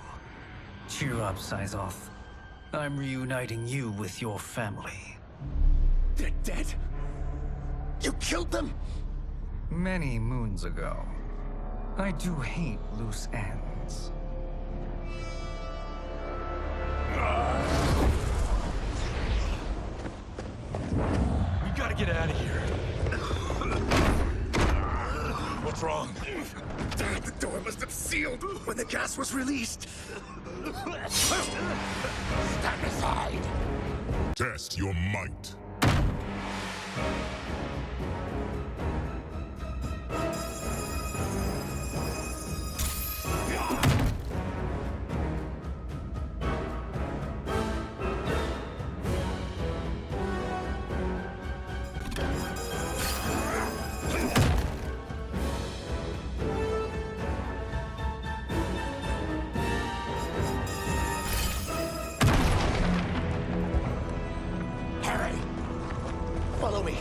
Cheer up, Syzoth. I'm reuniting you with your family. They're dead? You killed them? Many moons ago. I do hate loose ends. We gotta get out of here. What's wrong? The door must have sealed when the gas was released. Stand aside. Test your might. Follow me.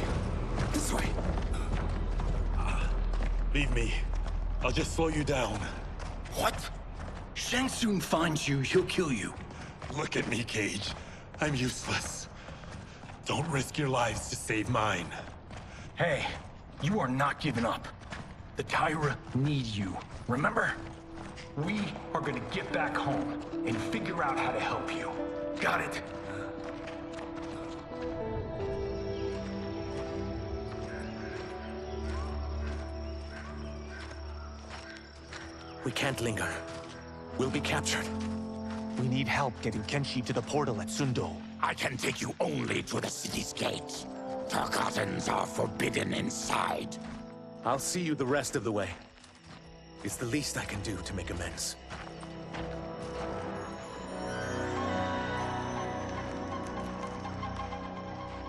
This way. Leave me. I'll just slow you down. What? Shang Tsung finds you, he'll kill you. Look at me, Cage. I'm useless. Don't risk your lives to save mine. Hey, you are not giving up. The Tyra need you, remember? We are gonna get back home and figure out how to help you. Got it? We can't linger. We'll be captured. We need help getting Kenshi to the portal at Sundo. I can take you only to the city's gate. Tarkatans are forbidden inside. I'll see you the rest of the way. It's the least I can do to make amends.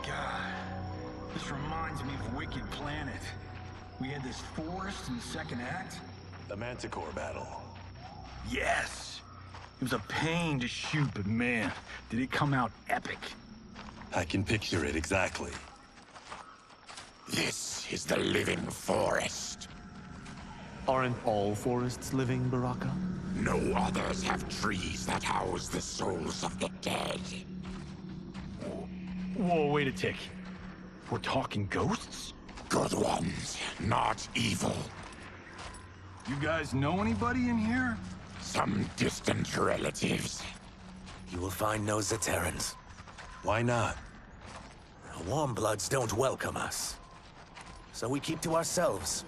God, this reminds me of Wicked Planet. We had this forest in the second act. The Manticore battle. Yes! It was a pain to shoot, but man, did it come out epic. I can picture it exactly. This is the living forest. Aren't all forests living, Baraka? No others have trees that house the souls of the dead. Whoa, wait a tick. We're talking ghosts? Good ones, not evil. You guys know anybody in here? Some distant relatives. You will find no Zaterrans. Why not? The Warmbloods don't welcome us. So we keep to ourselves,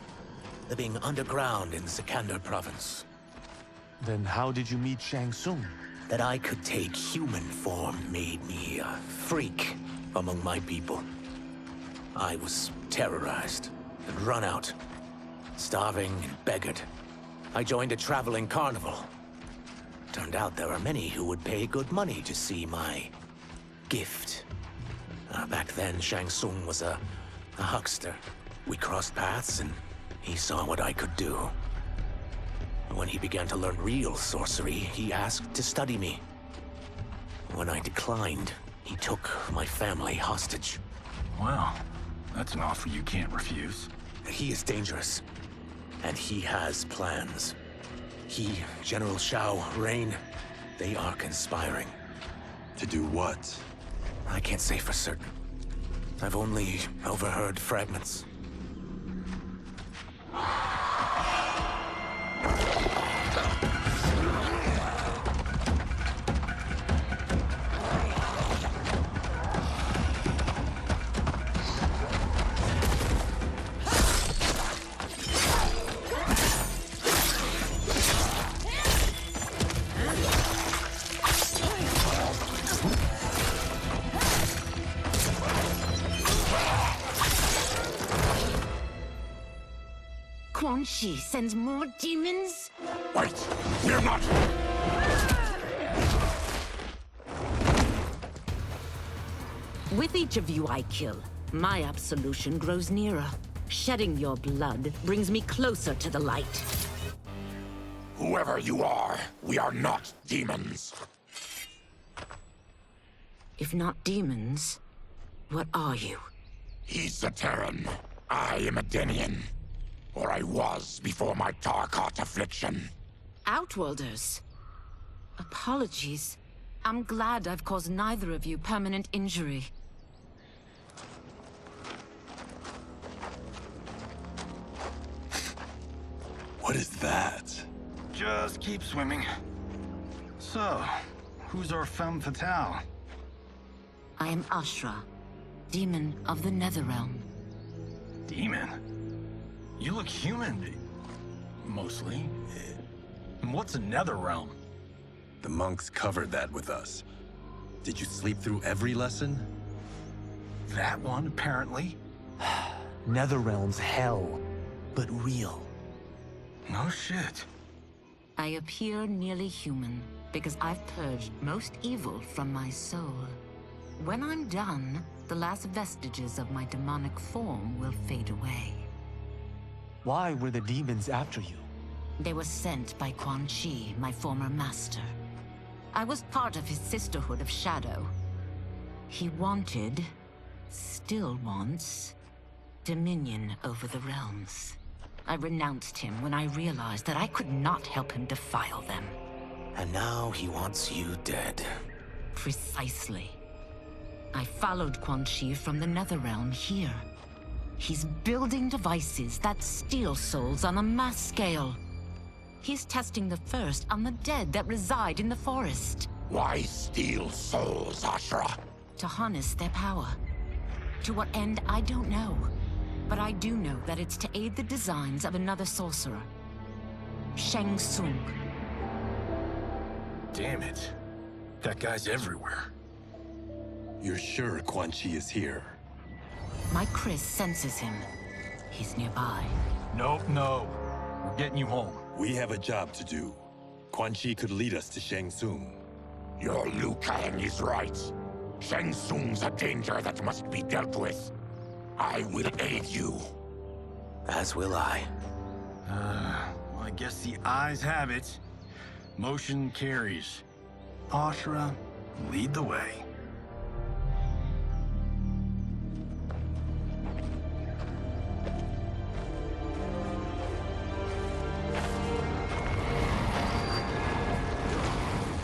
living underground in Sikander province. Then how did you meet Shang Tsung? That I could take human form made me a freak among my people. I was terrorized and run out, starving and beggared. I joined a traveling carnival. Turned out there are many who would pay good money to see my gift. Back then, Shang Tsung was a huckster. We crossed paths and he saw what I could do. When he began to learn real sorcery, he asked to study me. When I declined, he took my family hostage. Wow, that's an offer you can't refuse. He is dangerous. And he has plans. He, General Shao, Rain, they are conspiring. To do what? I can't say for certain. I've only overheard fragments. Quan Chi sends more demons? Wait, we're not... With each of you I kill, my absolution grows nearer. Shedding your blood brings me closer to the light. Whoever you are, we are not demons. If not demons, what are you? He's a Terran. I am a Denian. Or I was before my Tarkat affliction. Outworlders. Apologies. I'm glad I've caused neither of you permanent injury. What is that? Just keep swimming. So, who's our femme fatale? I am Ashra, demon of the Netherrealm. Demon? You look human. Mostly. And what's a Netherrealm? The monks covered that with us. Did you sleep through every lesson? That one, apparently. Netherrealm's hell, but real. No shit. I appear nearly human because I've purged most evil from my soul. When I'm done, the last vestiges of my demonic form will fade away. Why were the demons after you? They were sent by Quan Chi, my former master. I was part of his Sisterhood of Shadow. He wanted, still wants, dominion over the realms. I renounced him when I realized that I could not help him defile them. And now he wants you dead. Precisely. I followed Quan Chi from the Netherrealm here. He's building devices that steal souls on a mass scale. He's testing the first on the dead that reside in the forest. Why steal souls, Ashra? To harness their power. To what end, I don't know. But I do know that it's to aid the designs of another sorcerer. Shang Tsung. Damn it. That guy's everywhere. You're sure Quan Chi is here? My Chris senses him. He's nearby. Nope, no. We're getting you home. We have a job to do. Quan Chi could lead us to Shang Tsung. Your Liu Kang is right. Shang Tsung's a danger that must be dealt with. I will aid you. As will I. Well, I guess the eyes have it. Motion carries. Ashra, lead the way.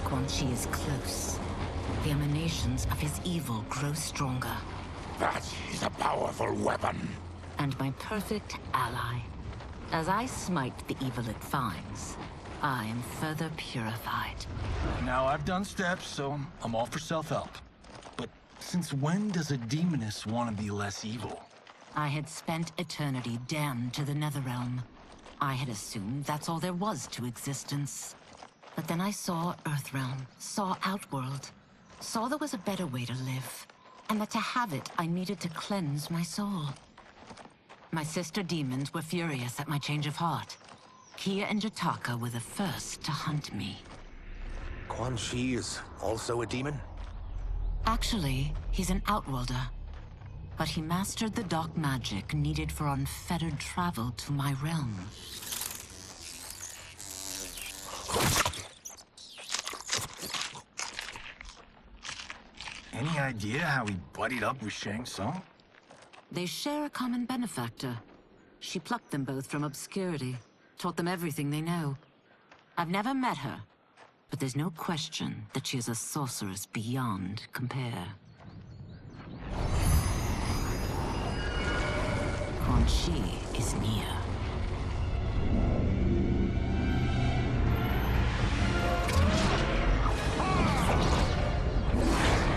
Quan Chi is close. The emanations of his evil grow stronger. That is a powerful weapon. And my perfect ally. As I smite the evil it finds, I am further purified. Now, I've done steps, so I'm all for self-help. But since when does a demoness want to be less evil? I had spent eternity damned to the Netherrealm. I had assumed that's all there was to existence. But then I saw Earthrealm, saw Outworld, saw there was a better way to live, and that to have it, I needed to cleanse my soul. My sister demons were furious at my change of heart. Kia and Jataka were the first to hunt me. Quan Chi is also a demon? Actually, he's an Outworlder. But he mastered the dark magic needed for unfettered travel to my realm. Any idea how he buddied up with Shang Tsung? They share a common benefactor, She plucked them both from obscurity, taught them everything they know. I've never met her, but there's no question that she is a sorceress beyond compare. Quan Chi is near.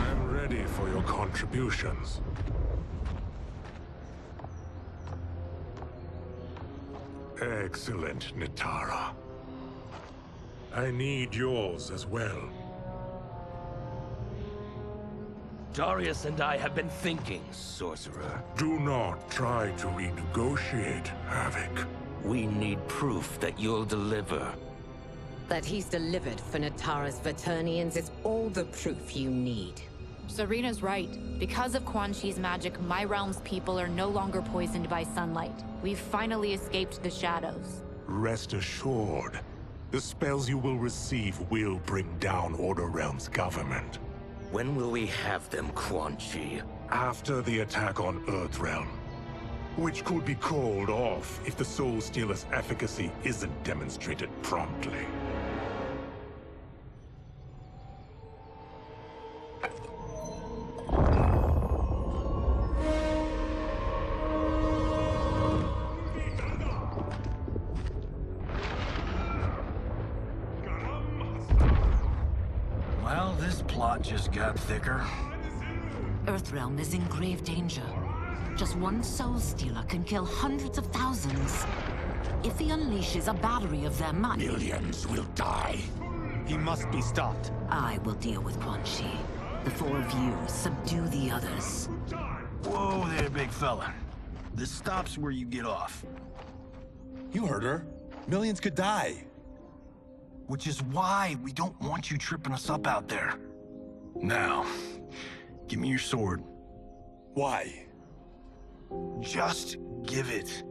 I'm ready for your contributions. Excellent, Nitara. I need yours as well. Darius and I have been thinking, Sorcerer. Do not try to renegotiate, Havoc. We need proof that you'll deliver. That he's delivered for Natara's Vaternians is all the proof you need. Serena's right. Because of Quan Chi's magic, my realm's people are no longer poisoned by sunlight. We've finally escaped the shadows. Rest assured, the spells you will receive will bring down Order Realm's government. When will we have them, Quan Chi? After the attack on Earthrealm, which could be called off if the Soul Stealer's efficacy isn't demonstrated promptly. Well, this plot just got thicker. Earthrealm is in grave danger. Just one Soul Stealer can kill hundreds of thousands. If he unleashes a battery of them, millions will die. He must be stopped. I will deal with Quan Chi. The four of you subdue the others. Whoa there, big fella. This stops where you get off. You heard her. Millions could die. Which is why we don't want you tripping us up out there. Now, give me your sword. Why? Just give it.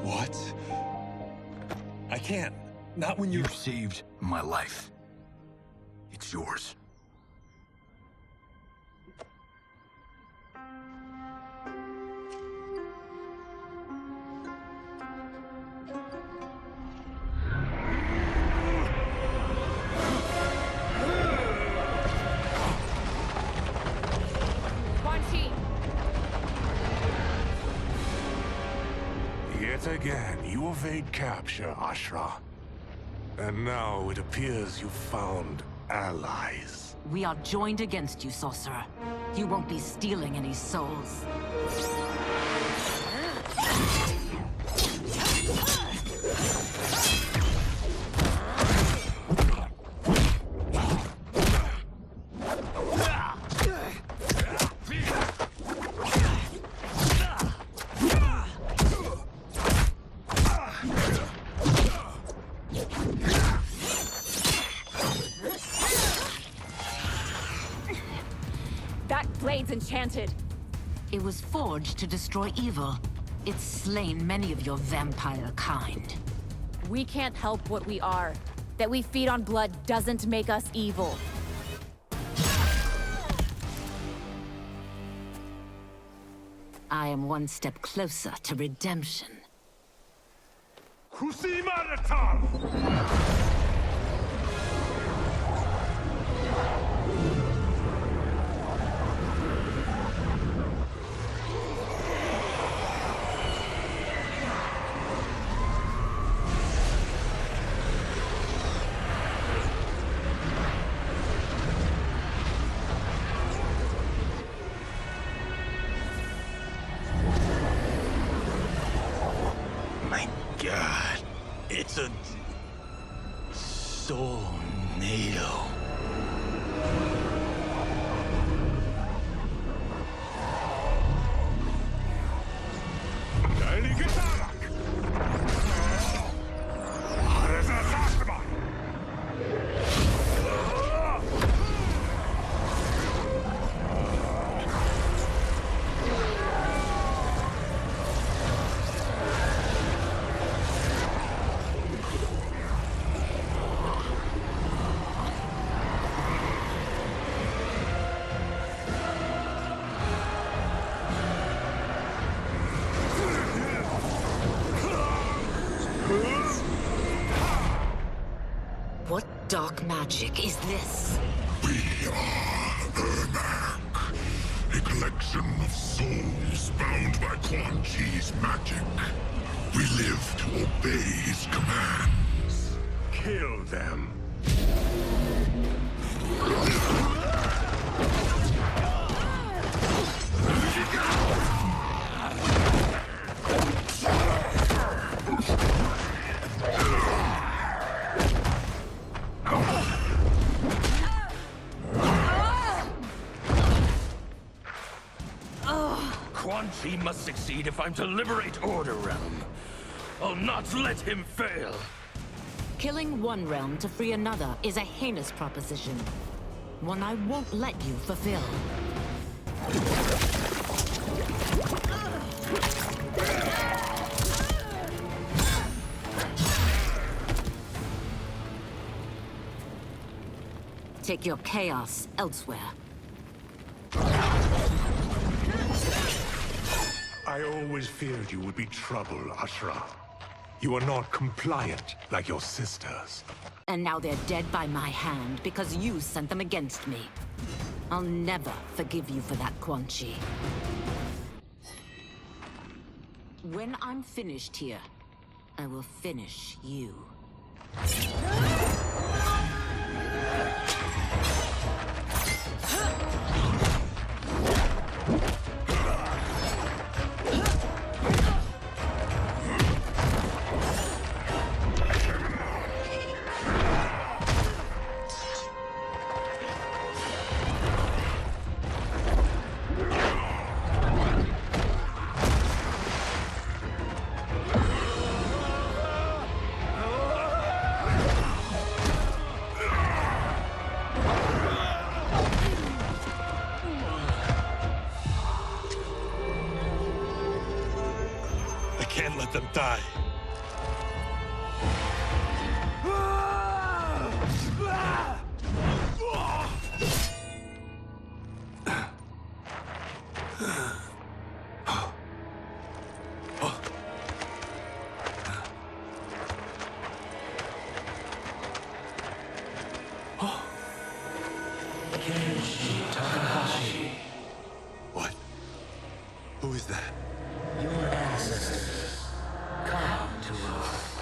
What? I can't. Not when you saved my life. It's yours. Quan Chi! Yet again, you evade capture, Ashra. And now it appears you've found allies. We are joined against you, Sorcerer. You won't be stealing any souls. Blade's enchanted. It was forged to destroy evil. It's slain many of your vampire kind. We can't help what we are. That we feed on blood doesn't make us evil. I am one step closer to redemption. God, it's a Soulnado. dark magic is this? We are Ermac, a collection of souls bound by Quan Chi's magic. We live to obey his commands. Kill them. Quan Chi must succeed if I'm to liberate Order Realm. I'll not let him fail. Killing one realm to free another is a heinous proposition. One I won't let you fulfill. Take your chaos elsewhere. I always feared you would be trouble, Ashra. You are not compliant like your sisters. And now they're dead by my hand because you sent them against me. I'll never forgive you for that, Quan Chi. When I'm finished here, I will finish you. Can't let them die. What? Who is that? Your ancestors. Come to us.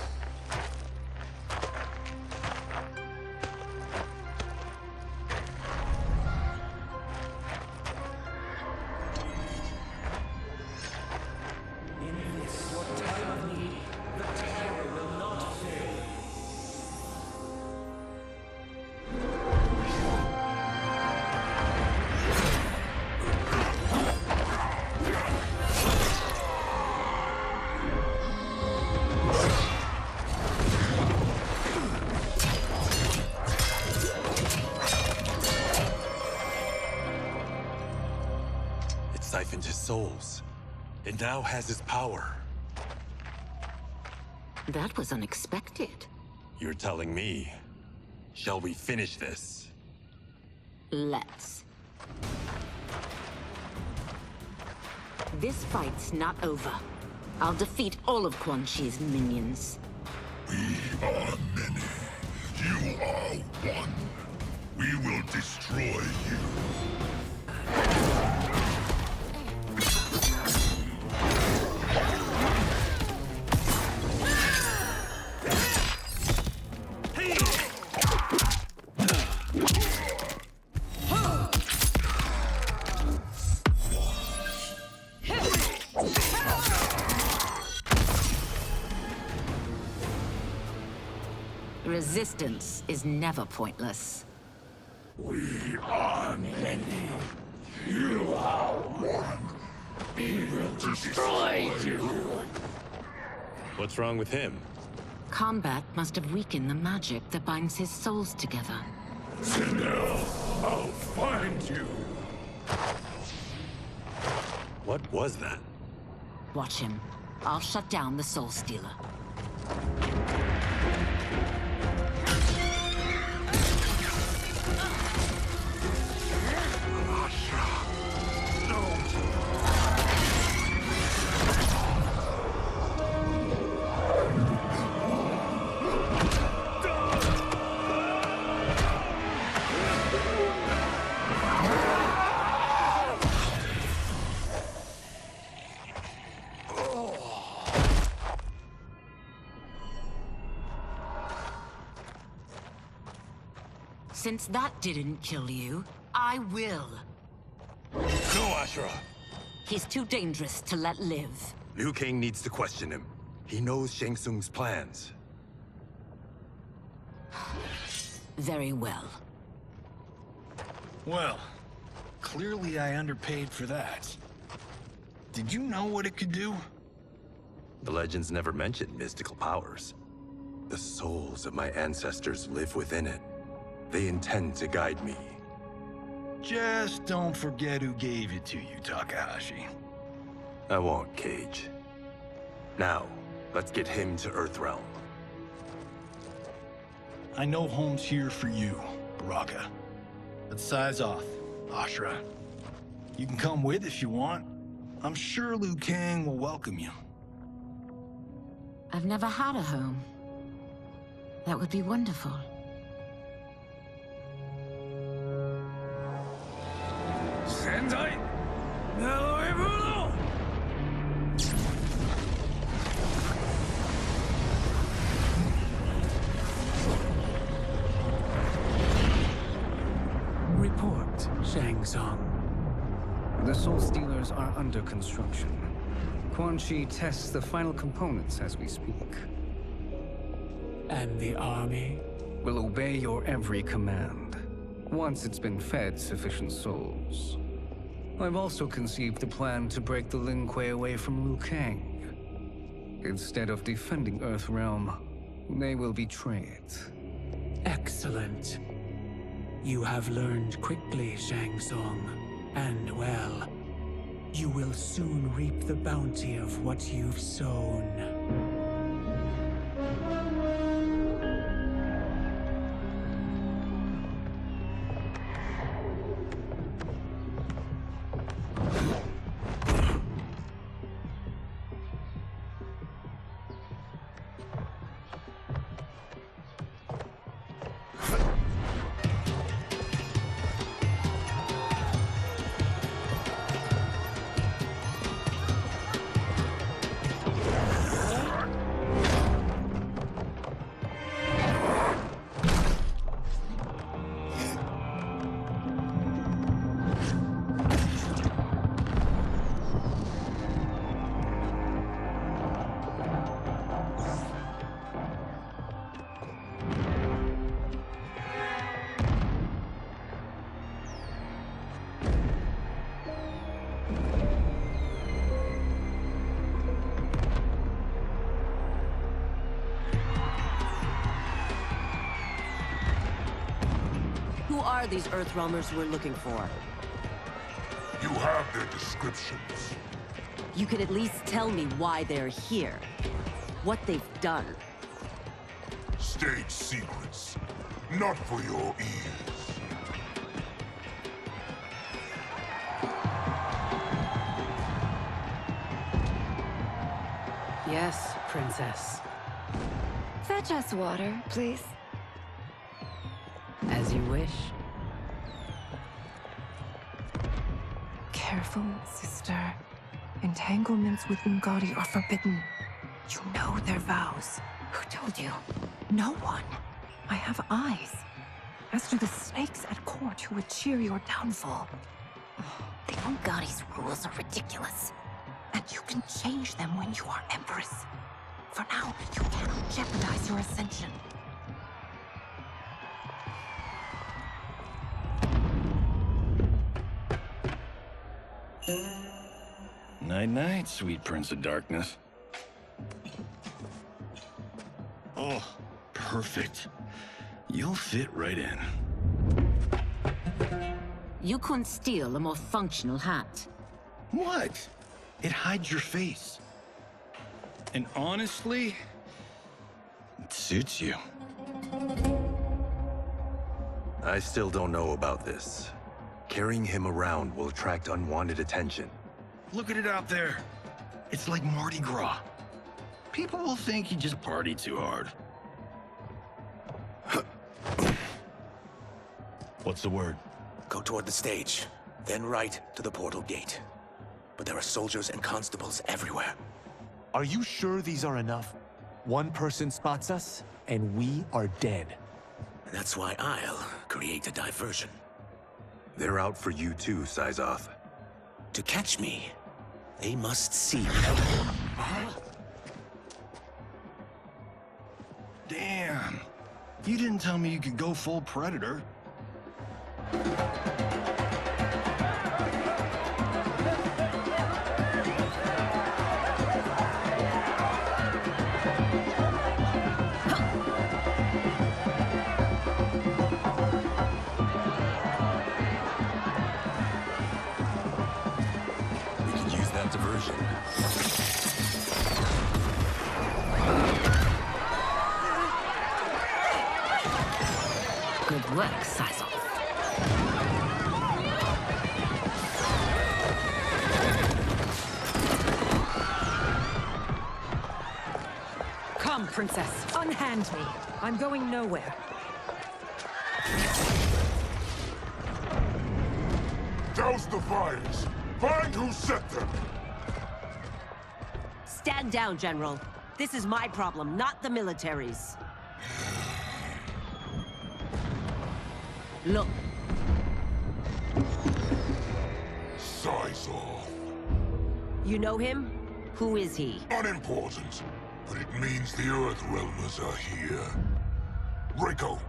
In this, your time of need, the terror will not fail. It siphoned his souls. It now has his power. That was unexpected. You're telling me. Shall we finish this? Let's. This fight's not over. I'll defeat all of Quan Chi's minions. We are many. You are one. We will destroy you. Resistance is never pointless. We are many. You are one. We will destroy you. What's wrong with him? Combat must have weakened the magic that binds his souls together. Sindel, I'll find you. What was that? Watch him. I'll shut down the Soul Stealer. Since that didn't kill you, I will. No, Ashura! He's too dangerous to let live. Liu Kang needs to question him. He knows Shang Tsung's plans. Very well. Well, clearly I underpaid for that. Did you know what it could do? The legends never mentioned mystical powers. The souls of my ancestors live within it. They intend to guide me. Just don't forget who gave it to you, Takahashi. I won't, Cage. Now, let's get him to Earthrealm. I know home's here for you, Baraka. But size off, Ashura. You can come with if you want. I'm sure Liu Kang will welcome you. I've never had a home. That would be wonderful. Sendai! Naloibuno! Report, Shang Tsung. The Soul Stealers are under construction. Quan Chi tests the final components as we speak. And the army? Will obey your every command, once it's been fed sufficient souls. I've also conceived a plan to break the Lin Kuei away from Liu Kang. Instead of defending Earthrealm, they will betray it. Excellent. You have learned quickly, Shang Tsung. And well, you will soon reap the bounty of what you've sown. Who are these Earthrealmers we're looking for? You have their descriptions. You can at least tell me why they're here. What they've done. State secrets. Not for your ears. Yes, Princess. Fetch us water, please. As you wish. Careful, sister. Entanglements with Ungadi are forbidden. You know their vows. Who told you? No one. I have eyes. As do the snakes at court who would cheer your downfall. The Ungadi's rules are ridiculous. And you can change them when you are Empress. For now, you cannot jeopardize your ascension. Night-night, sweet Prince of Darkness. Oh, perfect. You'll fit right in. You couldn't steal a more functional hat. What? It hides your face. And honestly, it suits you. I still don't know about this. Carrying him around will attract unwanted attention. Look at it out there. It's like Mardi Gras. People will think you just party too hard. What's the word? Go toward the stage, then right to the portal gate. But there are soldiers and constables everywhere. Are you sure these are enough? One person spots us, and we are dead. That's why I'll create a diversion. They're out for you too, Syzoth. To catch me, they must see me. Damn. You didn't tell me you could go full Predator. We can use that diversion. Good work, Syzoth. Come, Princess. Unhand me. I'm going nowhere. Douse the fires! Find who set them! Stand down, General. This is my problem, not the military's. Look. Syzoth. You know him? Who is he? Unimportant, but it means the Earthrealmers are here. Reiko.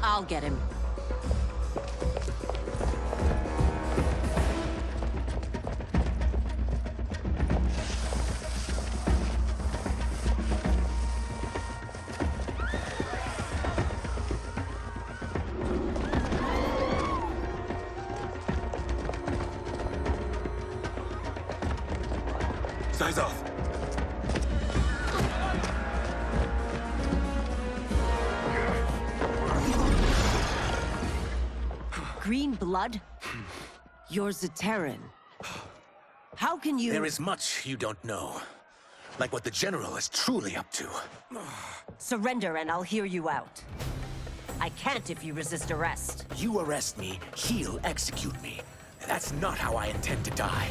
I'll get him. Syzoth! Green blood? You're Zaterran. How can you— There is much you don't know. Like what the General is truly up to. Surrender and I'll hear you out. I can't if you resist arrest. You arrest me, he'll execute me. That's not how I intend to die.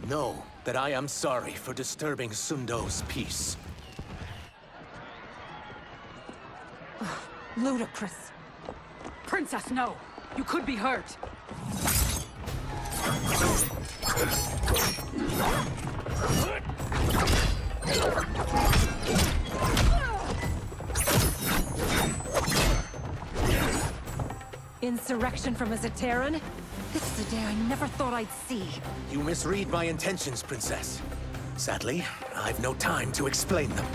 Know that I am sorry for disturbing Sundo's peace. Ludicrous. Princess, no! You could be hurt. Insurrection from a Zaterran? This is a day I never thought I'd see. You misread my intentions, Princess. Sadly, I've no time to explain them.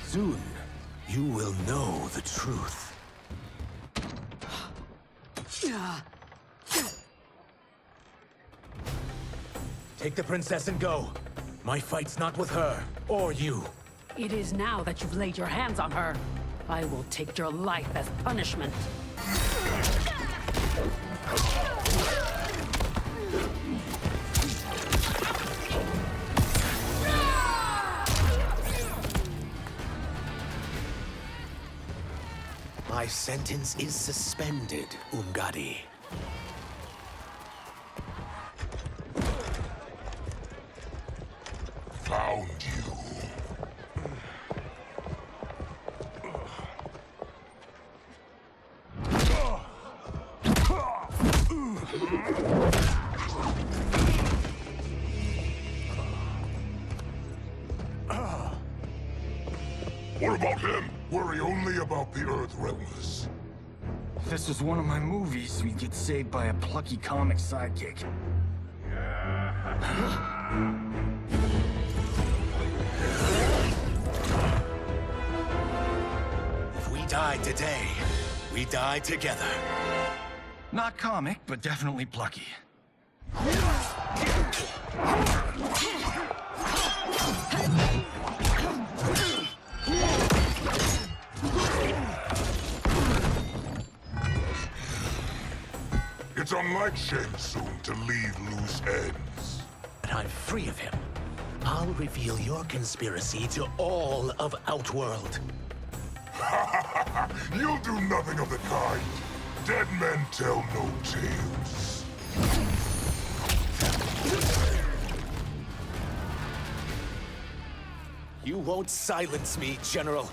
Soon, you will know the truth. Take the princess and go. My fight's not with her, or you. It is now that you've laid your hands on her. I will take your life as punishment. My sentence is suspended, Umgadi. Found you. What about him? Worry only about the Earthrealmers. If this was one of my movies, we'd get saved by a plucky comic sidekick. die today, we die together. Not comic, but definitely plucky. It's unlike Shang Tsung to leave loose ends. But I'm free of him. I'll reveal your conspiracy to all of Outworld. You'll do nothing of the kind. Dead men tell no tales. You won't silence me, General.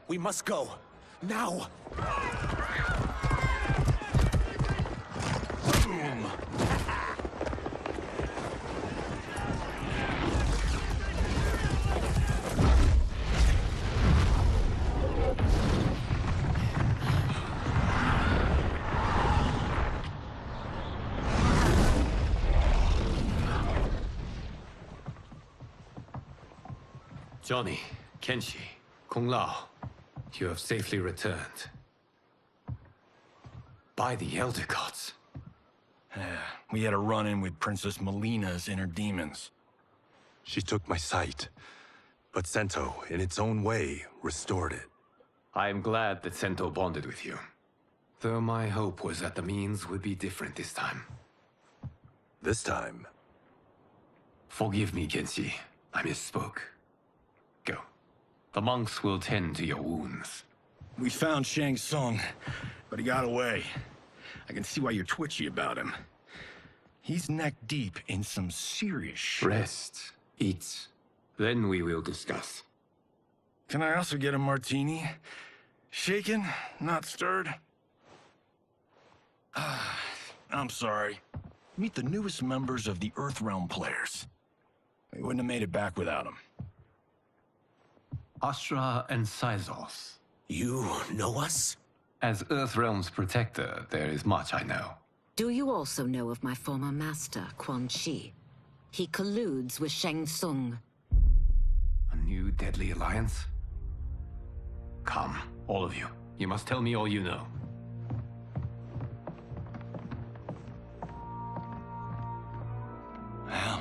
We must go. Now! Boom! Johnny, Kenshi, Kung Lao, you have safely returned. By the Elder Gods. We had a run-in with Princess Melina's inner demons. She took my sight, but Sento, in its own way, restored it. I am glad that Sento bonded with you. Though my hope was that the means would be different this time. This time? Forgive me, Kenshi. I misspoke. Go. The monks will tend to your wounds. We found Shang Tsung, but he got away. I can see why you're twitchy about him. He's neck deep in some serious shit. Rest. Eat. Then we will discuss. Can I also get a martini? Shaken, not stirred? I'm sorry. Meet the newest members of the Earthrealm players. We wouldn't have made it back without them. Astra and Sizos. You know us? As Earthrealm's protector, there is much I know. Do you also know of my former master, Quan Chi? He colludes with Shang Tsung. A new deadly alliance? Come, all of you. You must tell me all you know. Well,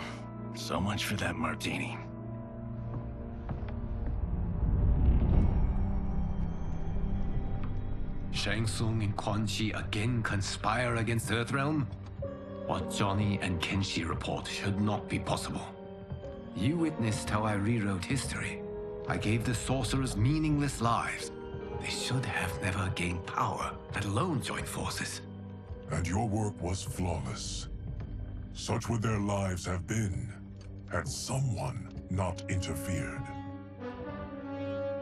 so much for that martini. Shang Tsung and Quan Chi again conspire against Earthrealm? What Johnny and Kenshi report should not be possible. You witnessed how I rewrote history. I gave the sorcerers meaningless lives. They should have never gained power, let alone join forces. And your work was flawless. Such would their lives have been, had someone not interfered.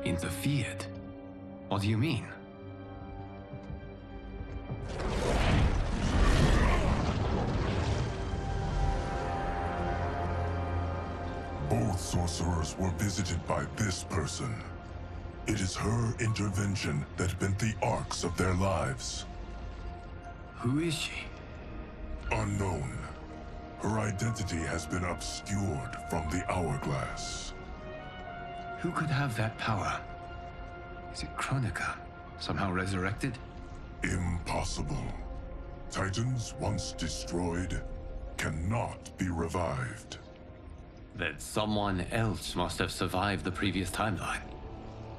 Interfered? What do you mean? Both sorcerers were visited by this person. It is her intervention that bent the arcs of their lives. Who is she? Unknown. Her identity has been obscured from the hourglass. Who could have that power? Is it Kronika? Somehow resurrected? Impossible. Titans, once destroyed, cannot be revived. Then someone else must have survived the previous timeline.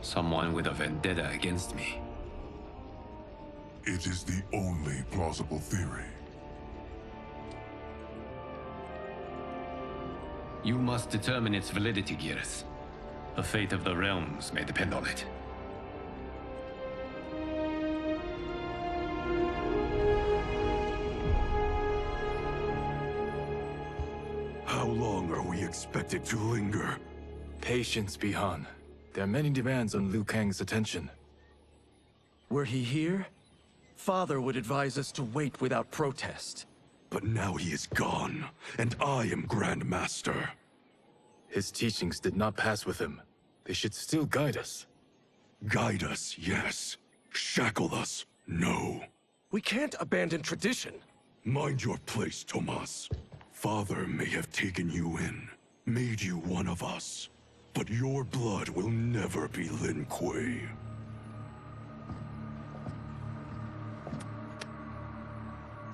Someone with a vendetta against me. It is the only plausible theory. You must determine its validity, Geras. The fate of the realms may depend on it. How long are we expected to linger? Patience, Bihan. There are many demands on Liu Kang's attention. Were he here, Father would advise us to wait without protest. But now he is gone, and I am Grand Master. His teachings did not pass with him. They should still guide us. Guide us, yes. Shackle us, no. We can't abandon tradition. Mind your place, Tomas. father may have taken you in, made you one of us, but your blood will never be Lin Kuei.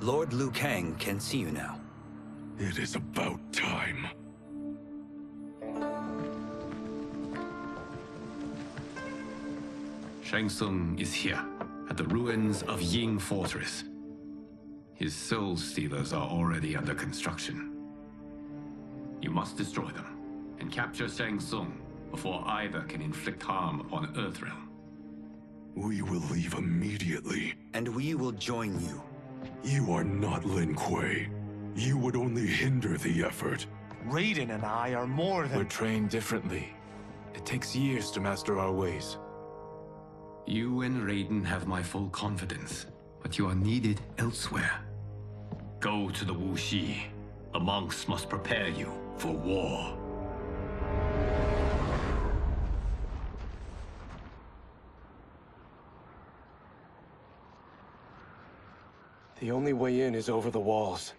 Lord Liu Kang can see you now. It is about time. Shang Tsung is here, at the ruins of Ying Fortress. His soul stealers are already under construction. You must destroy them, and capture Shang Tsung before either can inflict harm upon Earthrealm. We will leave immediately. And we will join you. You are not Lin Kuei. You would only hinder the effort. Raiden and I are more than... We're trained differently. It takes years to master our ways. You and Raiden have my full confidence, but you are needed elsewhere. Go to the Wuxi. The monks must prepare you for war. The only way in is over the walls.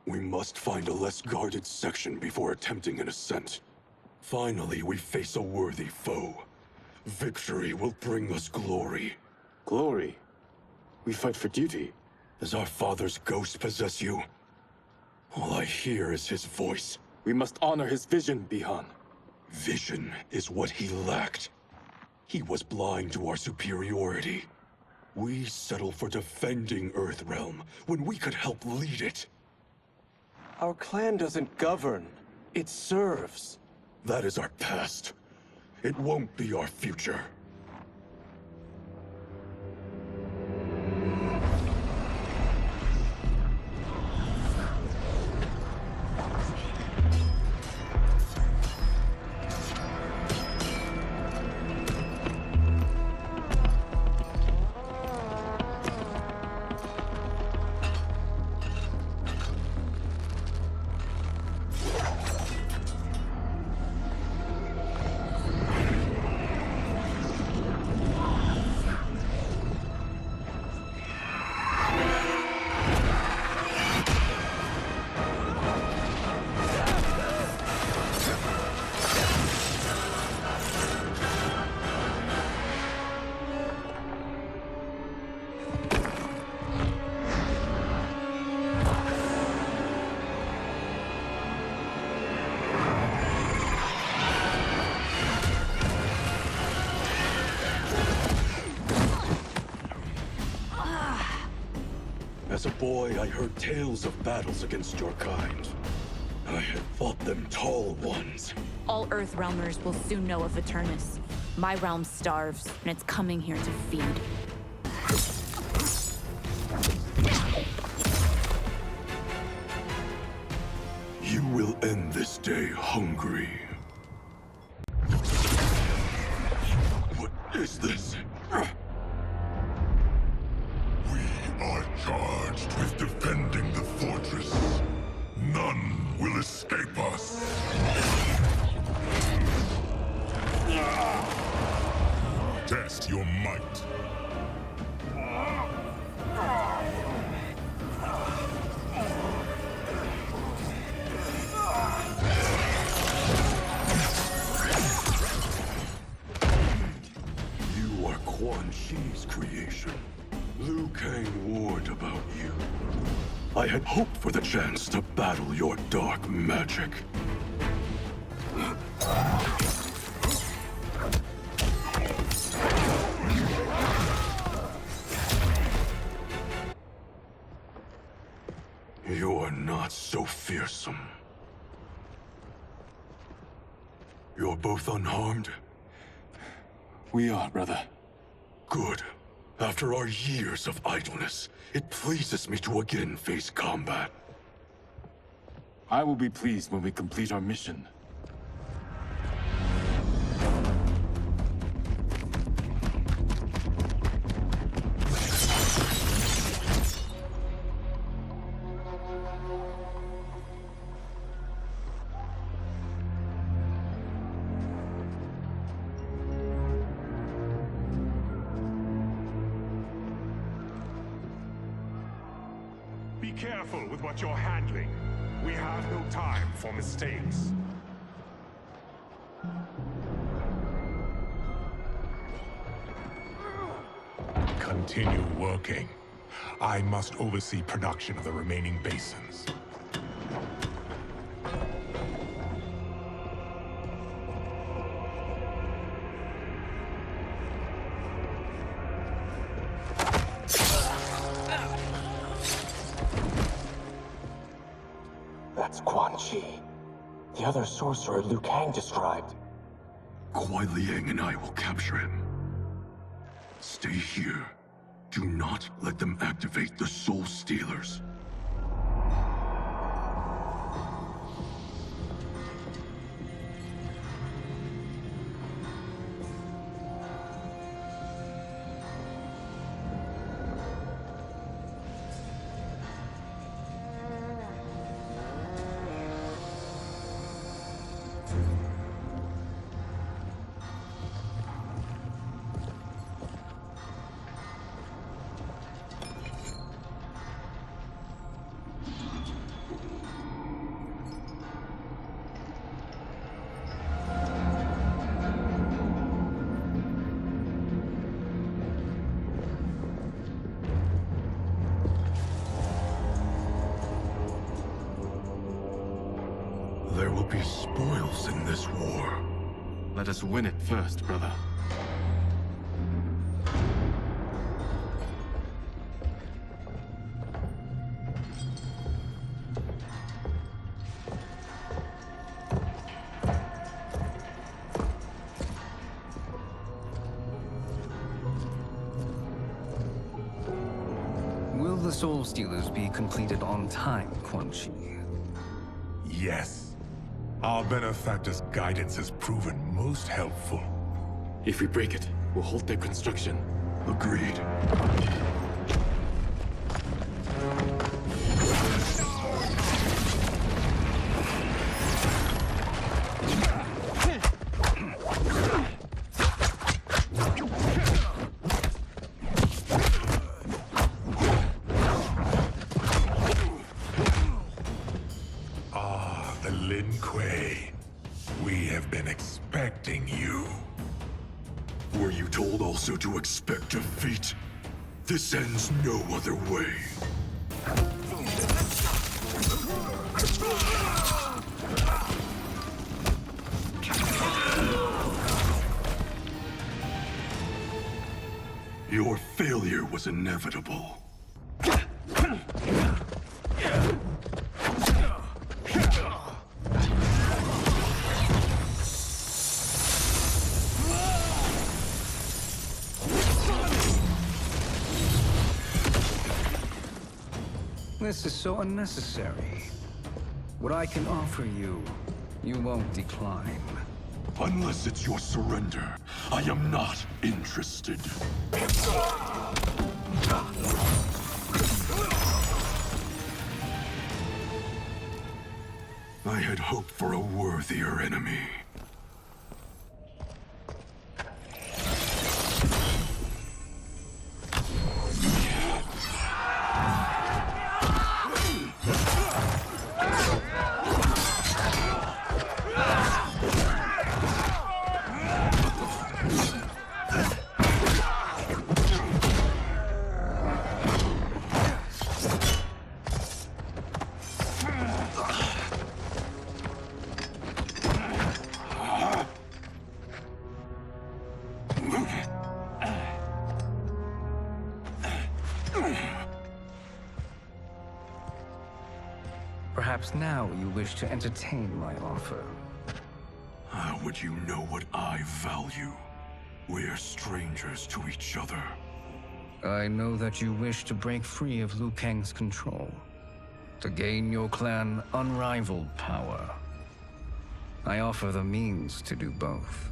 We must find a less guarded section before attempting an ascent. Finally, we face a worthy foe. Victory will bring us glory. Glory? We fight for duty. Does our father's ghost possess you? All I hear is his voice. We must honor his vision, Bihan. Vision is what he lacked. He was blind to our superiority. We settle for defending Earthrealm when we could help lead it. Our clan doesn't govern. It serves. That is our past. It won't be our future. As a boy, I heard tales of battles against your kind. I had fought them tall ones. All Earthrealmers will soon know of Eternus. My realm starves, and it's coming here to feed. You will end this day hungry. What is this? We are charged with defending the fortress. None will escape us. Test your might. You are Quan Chi's creation. Liu Kang warned about you. I had hoped for the chance to battle your dark magic. You're not so fearsome. You're both unharmed? We are, brother. Good. After our years of idleness, it pleases me to again face combat. I will be pleased when we complete our mission. Be careful with what you're handling. We have no time for mistakes. Continue working. I must oversee production of the remaining basins. That's Quan Chi. The other sorcerer Liu Kang described. Kuai Liang and I will capture him. Stay here. Do not let them activate the Soul Stealers. There will be spoils in this war. Let us win it first, brother. Will the Soul Stealers be completed on time, Quan Chi? Yes. Our benefactor's guidance has proven most helpful. If we break it, we'll halt their construction. Agreed. Lin Kuei, we have been expecting you. Were you told also to expect defeat? This ends no other way. Your failure was inevitable. This is so unnecessary. What I can offer you, you won't decline. Unless it's your surrender, I am not interested. I had hoped for a worthier enemy. Perhaps now you wish to entertain my offer. How would you know what I value? We're strangers to each other. I know that you wish to break free of Liu Kang's control, to gain your clan unrivaled power. I offer the means to do both.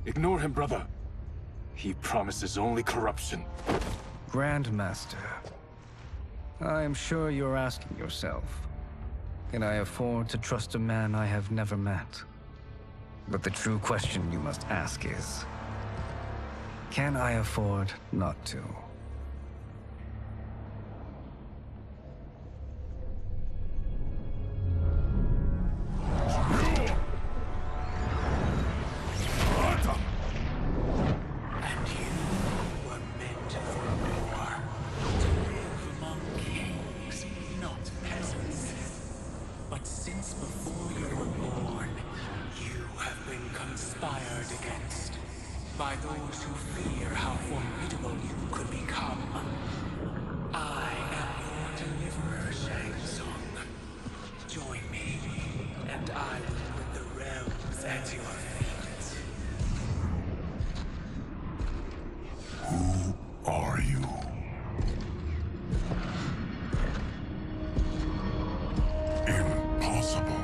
Ignore him, brother. He promises only corruption. Grandmaster, I am sure you're asking yourself, can I afford to trust a man I have never met? But the true question you must ask is, can I afford not to? are you? Impossible.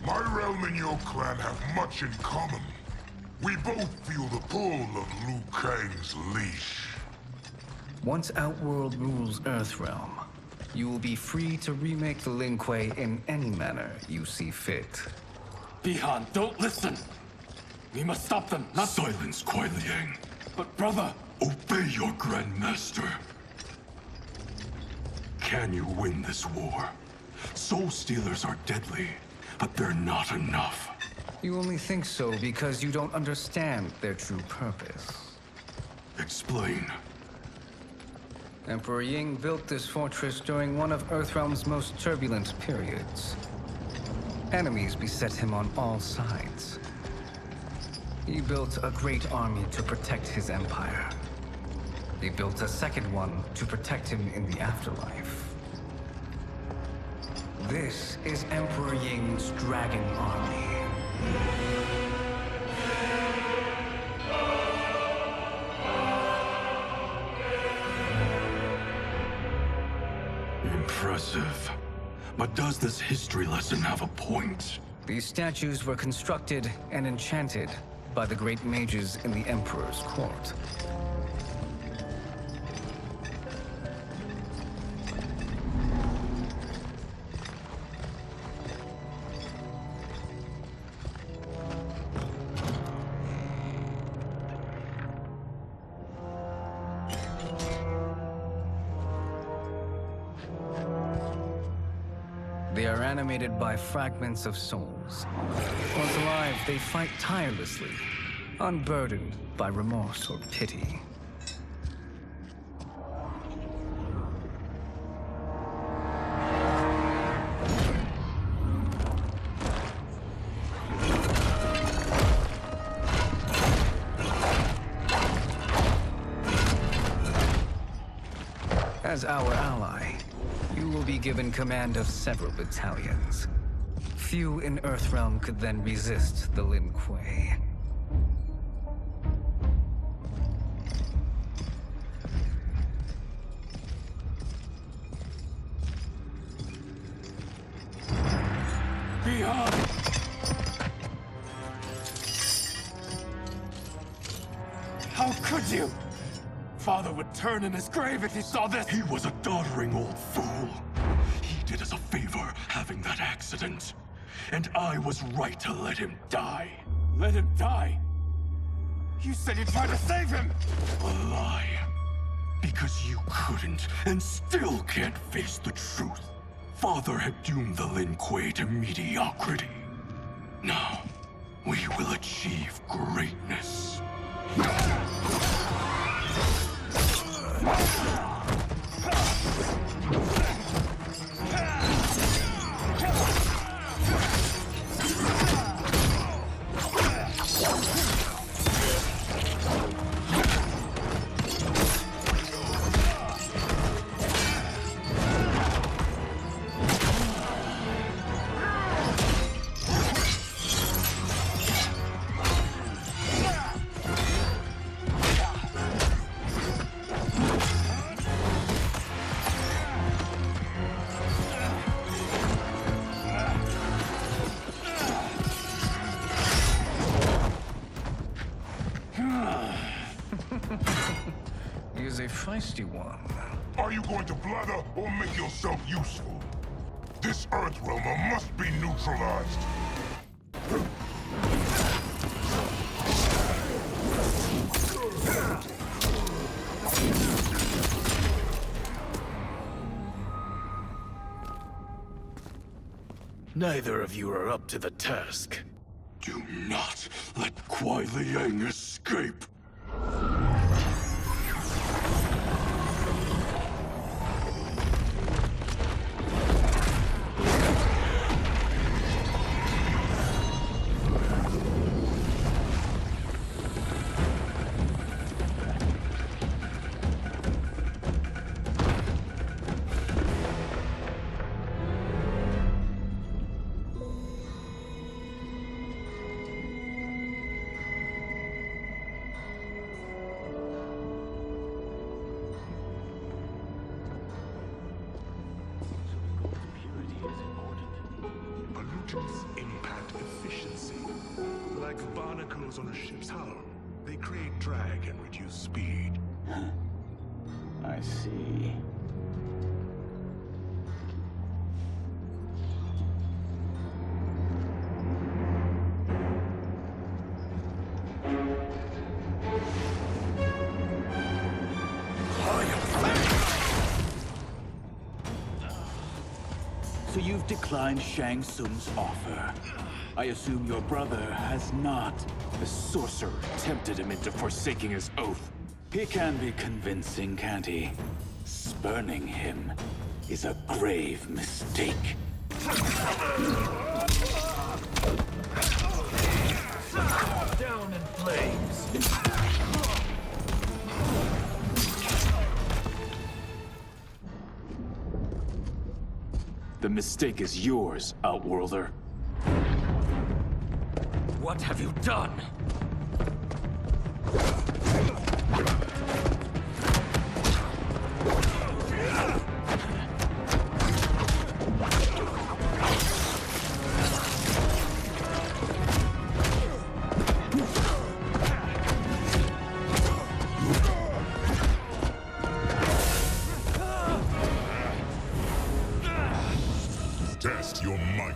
My realm and your clan have much in common. We both feel the pull of Liu Kang's leash. Once Outworld rules Earthrealm, you will be free to remake the Lin Kuei in any manner you see fit. Bihan, don't listen! We must stop them, not— Silence, Kuai Liang. But brother— Obey your Grandmaster. Can you win this war? Soul Stealers are deadly, but they're not enough. You only think so because you don't understand their true purpose. Explain. Emperor Ying built this fortress during one of Earthrealm's most turbulent periods. Enemies beset him on all sides. He built a great army to protect his empire. He built a second one to protect him in the afterlife. This is Emperor Ying's Dragon Army. Impressive. But does this history lesson have a point? These statues were constructed and enchanted by the great mages in the Emperor's court. They are animated by fragments of souls. Once alive, they fight tirelessly, unburdened by remorse or pity. As our ally, you will be given command of several battalions. Few in Earthrealm could then resist the Lin Kuei. Beyond! How could you? Father would turn in his grave if he saw this! He was a doddering old fool. He did us a favor having that accident. And I was right to let him die. Let him die? You said you tried to save him! A lie. Because you couldn't, and still can't face the truth. Father had doomed the Lin Kuei to mediocrity. Now, we will achieve greatness. He is a feisty one. Are you going to blather or make yourself useful? This Earthrealmer must be neutralized. Neither of you are up to the task. Do not let Kuai Liang escape! like barnacles on a ship's hull. They create drag and reduce speed. I see. So you've declined Shang Tsung's offer. I assume your brother has not. The sorcerer tempted him into forsaking his oath. He can be convincing, can't he? Spurning him is a grave mistake. Down in flames. The mistake is yours, Outworlder. What have you done? Test your might.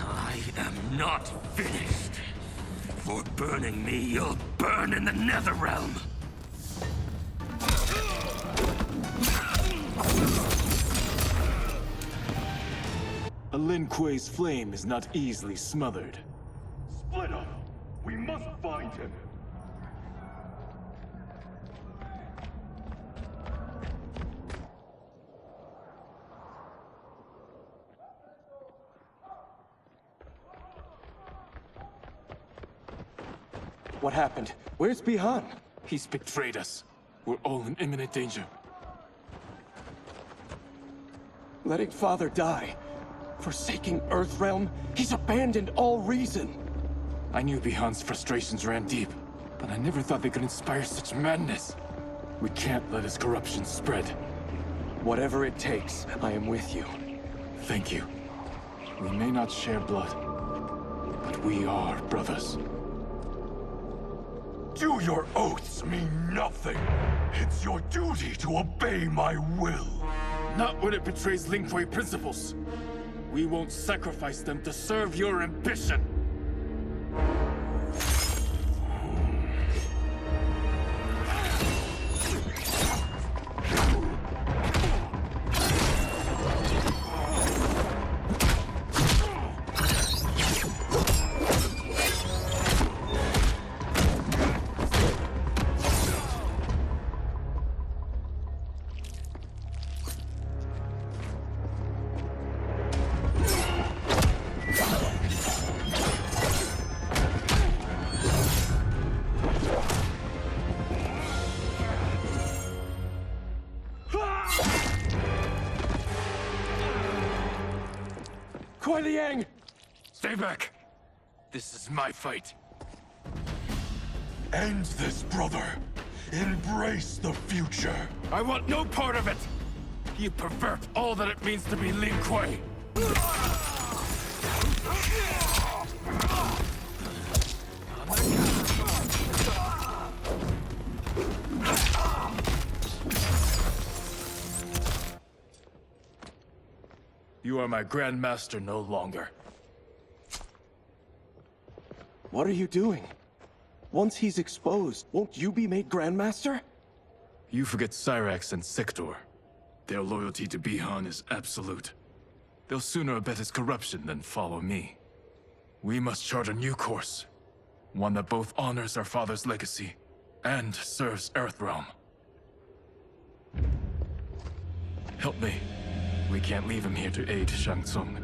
I am not finished. For burning me, you'll burn in the Netherrealm. A Lin Kuei's flame is not easily smothered. Split up! We must find him! What happened? Where's Bihan? He's betrayed us. We're all in imminent danger. Letting Father die. Forsaking Earthrealm. He's abandoned all reason. I knew Bihan's frustrations ran deep, but I never thought they could inspire such madness. We can't let his corruption spread. Whatever it takes, I am with you. Thank you. We may not share blood, but we are brothers. Do your oaths mean nothing? It's your duty to obey my will. Not when it betrays Lin Kuei principles. We won't sacrifice them to serve your ambition. Kuei Liang! Stay back! This is my fight. End this, brother. Embrace the future. I want no part of it! You pervert all that it means to be Lin Kuei! You are my Grand Master no longer. What are you doing? Once he's exposed, won't you be made Grandmaster? You forget Cyrax and Sector. Their loyalty to Bihan is absolute. They'll sooner abet his corruption than follow me. We must chart a new course. One that both honors our father's legacy and serves Earthrealm. Help me. We can't leave him here to aid Shang Tsung.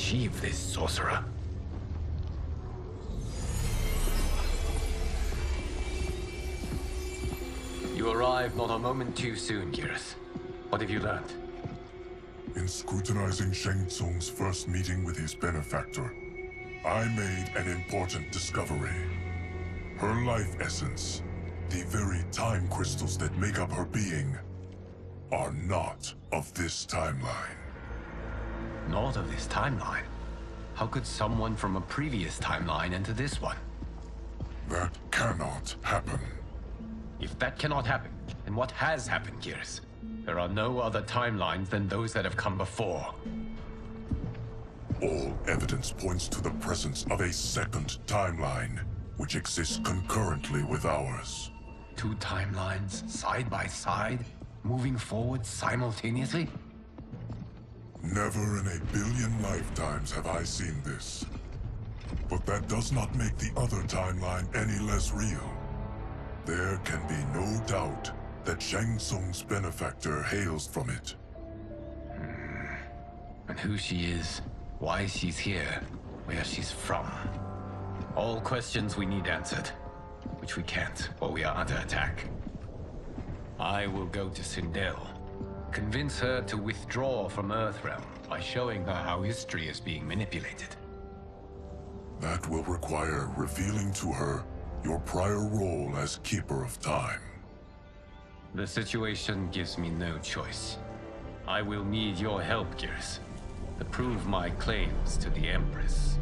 achieve this, sorcerer? You arrived not a moment too soon, Geras. What have you learned? In scrutinizing Shang Tsung's first meeting with his benefactor, I made an important discovery. Her life essence, the very time crystals that make up her being, are not of this timeline. Not of this timeline? How could someone from a previous timeline enter this one? That cannot happen. If that cannot happen, then what has happened, Geras? There are no other timelines than those that have come before. All evidence points to the presence of a second timeline, which exists concurrently with ours. Two timelines, side by side, moving forward simultaneously? Never in a billion lifetimes have I seen this. But that does not make the other timeline any less real. There can be no doubt that Shang Tsung's benefactor hails from it. And who she is, why she's here, where she's from. All questions we need answered, which we can't, or we are under attack. I will go to Sindel, convince her to withdraw from Earthrealm by showing her how history is being manipulated. That will require revealing to her your prior role as Keeper of Time. The situation gives me no choice. I will need your help, Geras, to prove my claims to the Empress.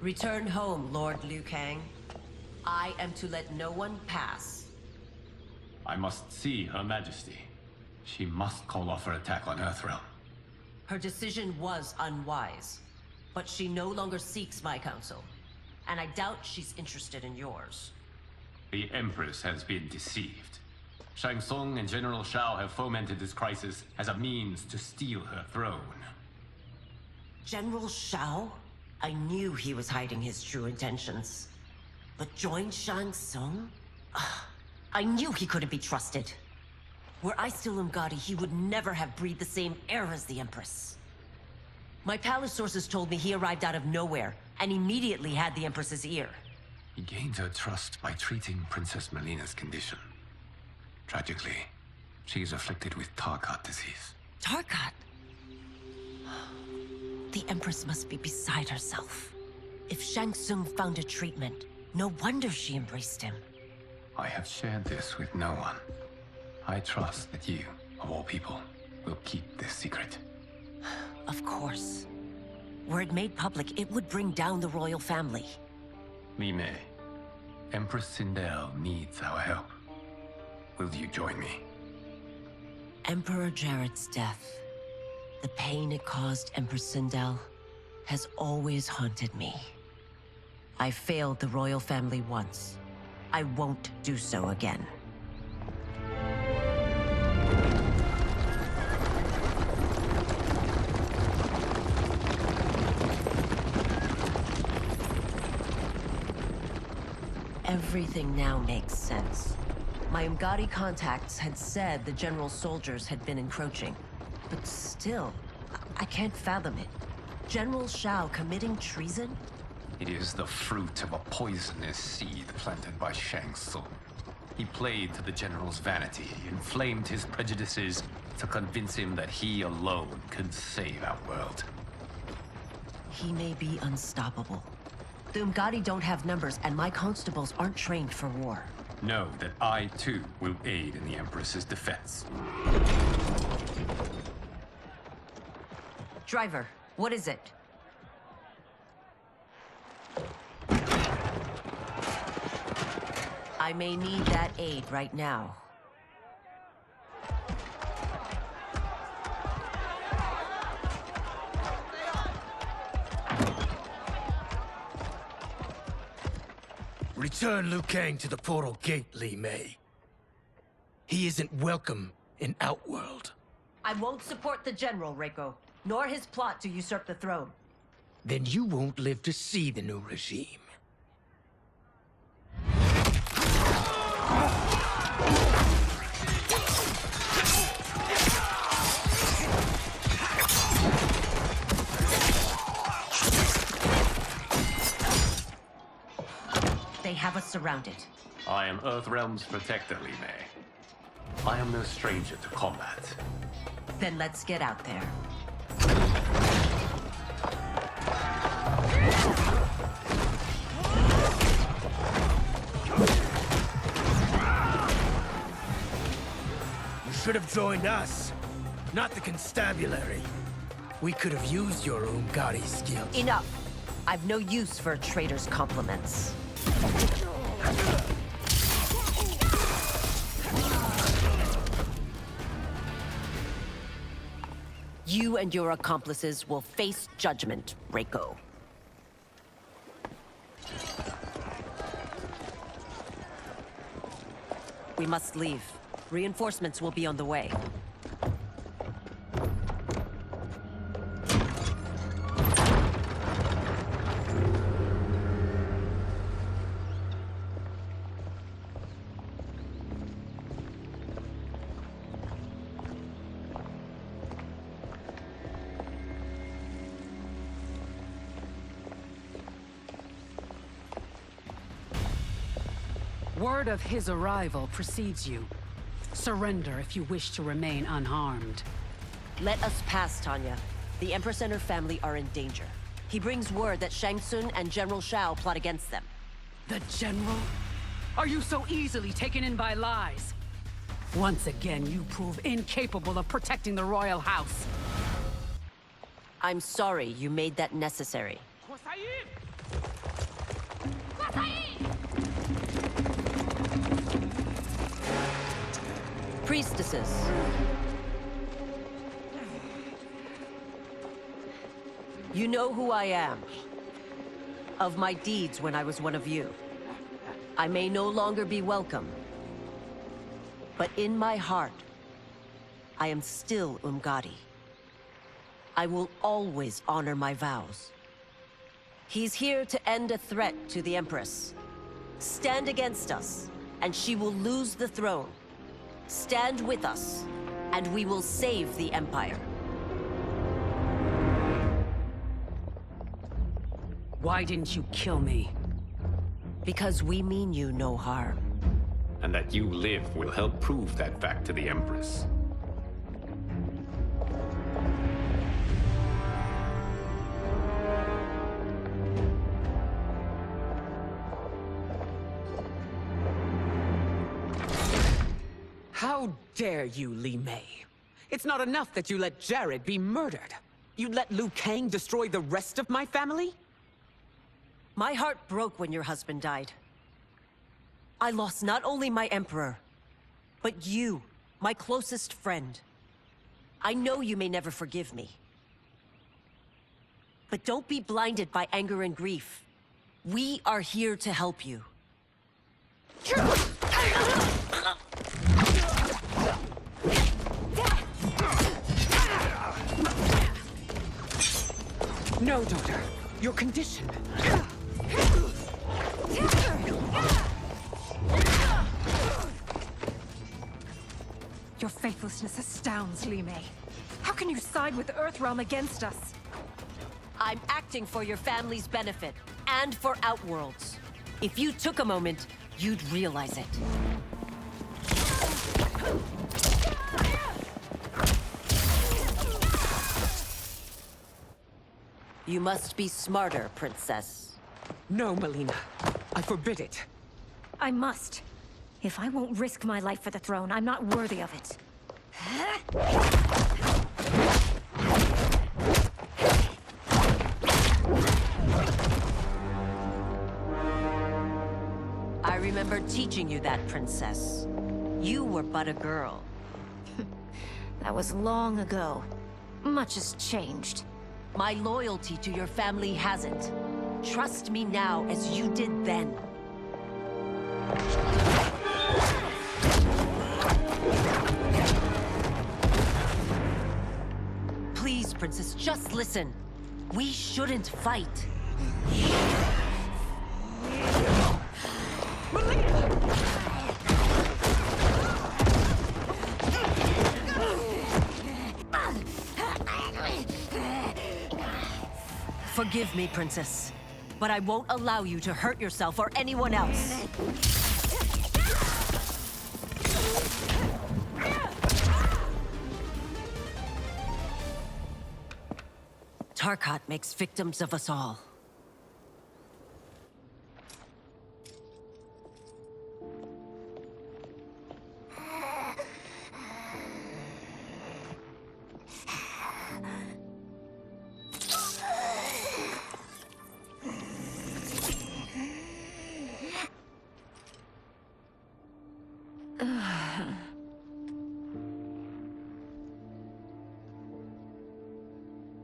Return home, Lord Liu Kang. I am to let no one pass. I must see Her Majesty. She must call off her attack on Earthrealm. Her decision was unwise, but she no longer seeks my counsel, and I doubt she's interested in yours. The Empress has been deceived. Shang Tsung and General Shao have fomented this crisis as a means to steal her throne. General Shao? I knew he was hiding his true intentions. But join Shang Tsung? I knew he couldn't be trusted. Were I still Umgadi, he would never have breathed the same air as the Empress. My palace sources told me he arrived out of nowhere, and immediately had the Empress's ear. He gained her trust by treating Princess Melina's condition. Tragically, she is afflicted with Tarkat disease. Tarkat? The Empress must be beside herself. If Shang Tsung found a treatment, no wonder she embraced him. I have shared this with no one. I trust that you, of all people, will keep this secret. Of course. Were it made public, it would bring down the royal family. Li Mei, Empress Sindel needs our help. Will you join me? Emperor Jarrett's death, the pain it caused Empress Sindel, has always haunted me. I failed the royal family once. I won't do so again. Everything now makes sense. My Umgadi contacts had said the general's soldiers had been encroaching. But still, I can't fathom it. General Shao committing treason? It is the fruit of a poisonous seed planted by Shang Tsung. He played to the general's vanity, inflamed his prejudices to convince him that he alone could save our world. He may be unstoppable. The Umgadi don't have numbers, and my constables aren't trained for war. Know that I, too, will aid in the Empress's defense. Driver, what is it? I may need that aid right now. Return Liu Kang to the portal gate, Li Mei. He isn't welcome in Outworld. I won't support the General, Reiko, nor his plot to usurp the throne. Then you won't live to see the new regime. They have us surrounded. I am Earthrealm's protector, Li Mei. I am no stranger to combat. Then let's get out there. You should have joined us, not the constabulary. We could have used your Umgari skills. Enough! I've no use for a traitor's compliments. You and your accomplices will face judgment, Reiko. We must leave. Reinforcements will be on the way. Word of his arrival precedes you. Surrender if you wish to remain unharmed. Let us pass, Tanya. The Empress and her family are in danger. He brings word that Shang Tsung and General Shao plot against them. The General? Are you so easily taken in by lies? Once again, you prove incapable of protecting the royal house. I'm sorry you made that necessary. Priestesses. You know who I am. Of my deeds when I was one of you. I may no longer be welcome. But in my heart, I am still Umgadi. I will always honor my vows. He's here to end a threat to the Empress. Stand against us, and she will lose the throne. Stand with us, and we will save the Empire. Why didn't you kill me? Because we mean you no harm. And that you live will help prove that fact to the Empress. How dare you, Li Mei? It's not enough that you let Jared be murdered. You'd let Liu Kang destroy the rest of my family? My heart broke when your husband died. I lost not only my Emperor, but you, my closest friend. I know you may never forgive me. But don't be blinded by anger and grief. We are here to help you. No, daughter. Your condition. Your faithlessness astounds, Li Mei. How can you side with Earthrealm against us? I'm acting for your family's benefit, and for Outworld's. If you took a moment, you'd realize it. You must be smarter, Princess. No, Melina. I forbid it. I must. If I won't risk my life for the throne, I'm not worthy of it. I remember teaching you that, Princess. You were but a girl. That was long ago. Much has changed. My loyalty to your family hasn't. Trust me now as you did then. Princess. Just listen. We shouldn't fight. Forgive me, Princess, but I won't allow you to hurt yourself or anyone else. Tarkat makes victims of us all.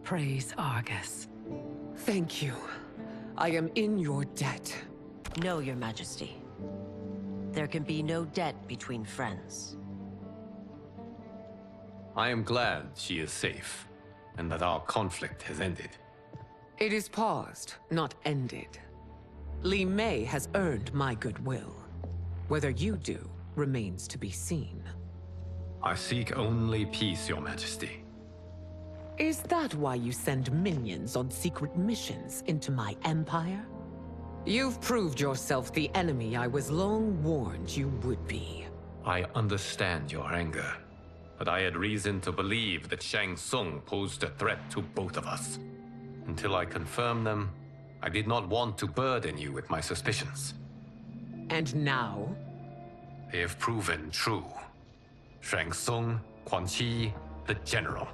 Praise Argus. Thank you. I am in your debt. No, Your Majesty. There can be no debt between friends. I am glad she is safe, and that our conflict has ended. It is paused, not ended. Li Mei has earned my goodwill. Whether you do remains to be seen. I seek only peace, Your Majesty. Is that why you send minions on secret missions into my empire? You've proved yourself the enemy I was long warned you would be. I understand your anger, but I had reason to believe that Shang Tsung posed a threat to both of us. Until I confirmed them, I did not want to burden you with my suspicions. And now? They have proven true. Shang Tsung, Quan Chi, the General.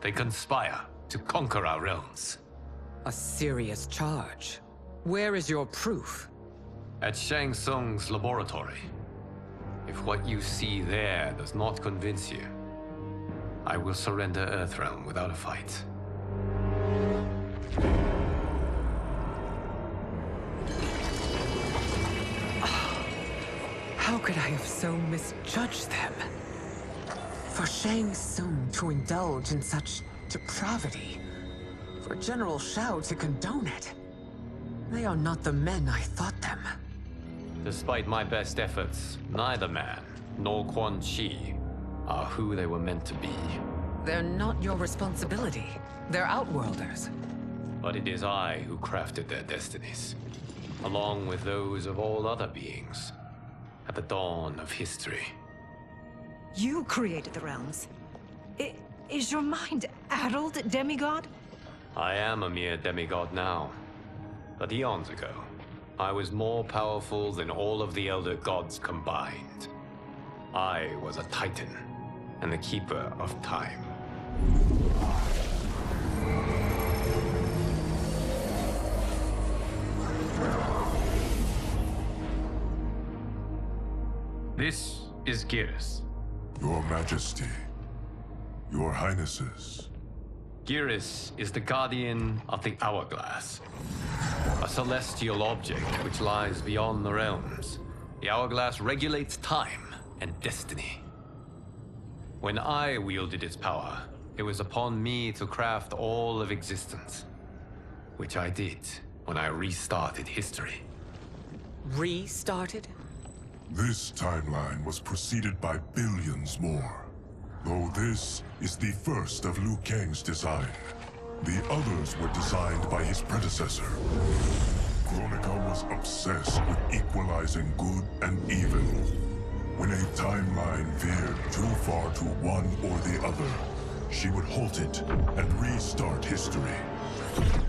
They conspire to conquer our realms. A serious charge. Where is your proof? At Shang Tsung's laboratory. If what you see there does not convince you, I will surrender Earthrealm without a fight. How could I have so misjudged them? For Shang Tsung to indulge in such depravity, for General Shao to condone it, they are not the men I thought them. Despite my best efforts, neither man nor Quan Chi are who they were meant to be. They're not your responsibility. They're Outworlders. But it is I who crafted their destinies, along with those of all other beings, at the dawn of history. You created the realms. Is your mind addled, demigod? I am a mere demigod now. But eons ago, I was more powerful than all of the Elder Gods combined. I was a Titan, and the Keeper of Time. This is Geras. Your Majesty. Your Highnesses. Geras is the guardian of the Hourglass. A celestial object which lies beyond the realms. The Hourglass regulates time and destiny. When I wielded its power, it was upon me to craft all of existence. Which I did when I restarted history. Restarted? This timeline was preceded by billions more. Though this is the first of Liu Kang's design. The others were designed by his predecessor. Kronika was obsessed with equalizing good and evil. When a timeline veered too far to one or the other, she would halt it and restart history,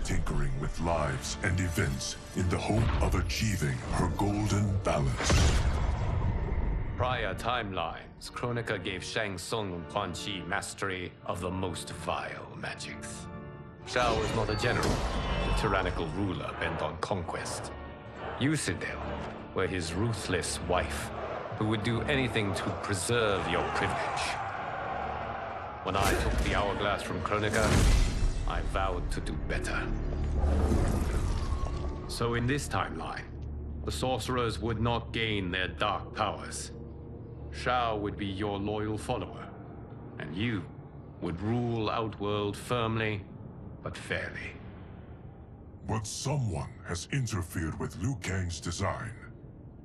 tinkering with lives and events in the hope of achieving her golden balance. Prior timelines, Kronika gave Shang Tsung and Quan Chi mastery of the most vile magics. Shao was not a general, a tyrannical ruler bent on conquest. Yusidel were his ruthless wife, who would do anything to preserve your privilege. When I took the Hourglass from Kronika, I vowed to do better. So in this timeline, the sorcerers would not gain their dark powers. Shao would be your loyal follower, and you would rule Outworld firmly, but fairly. But someone has interfered with Liu Kang's design.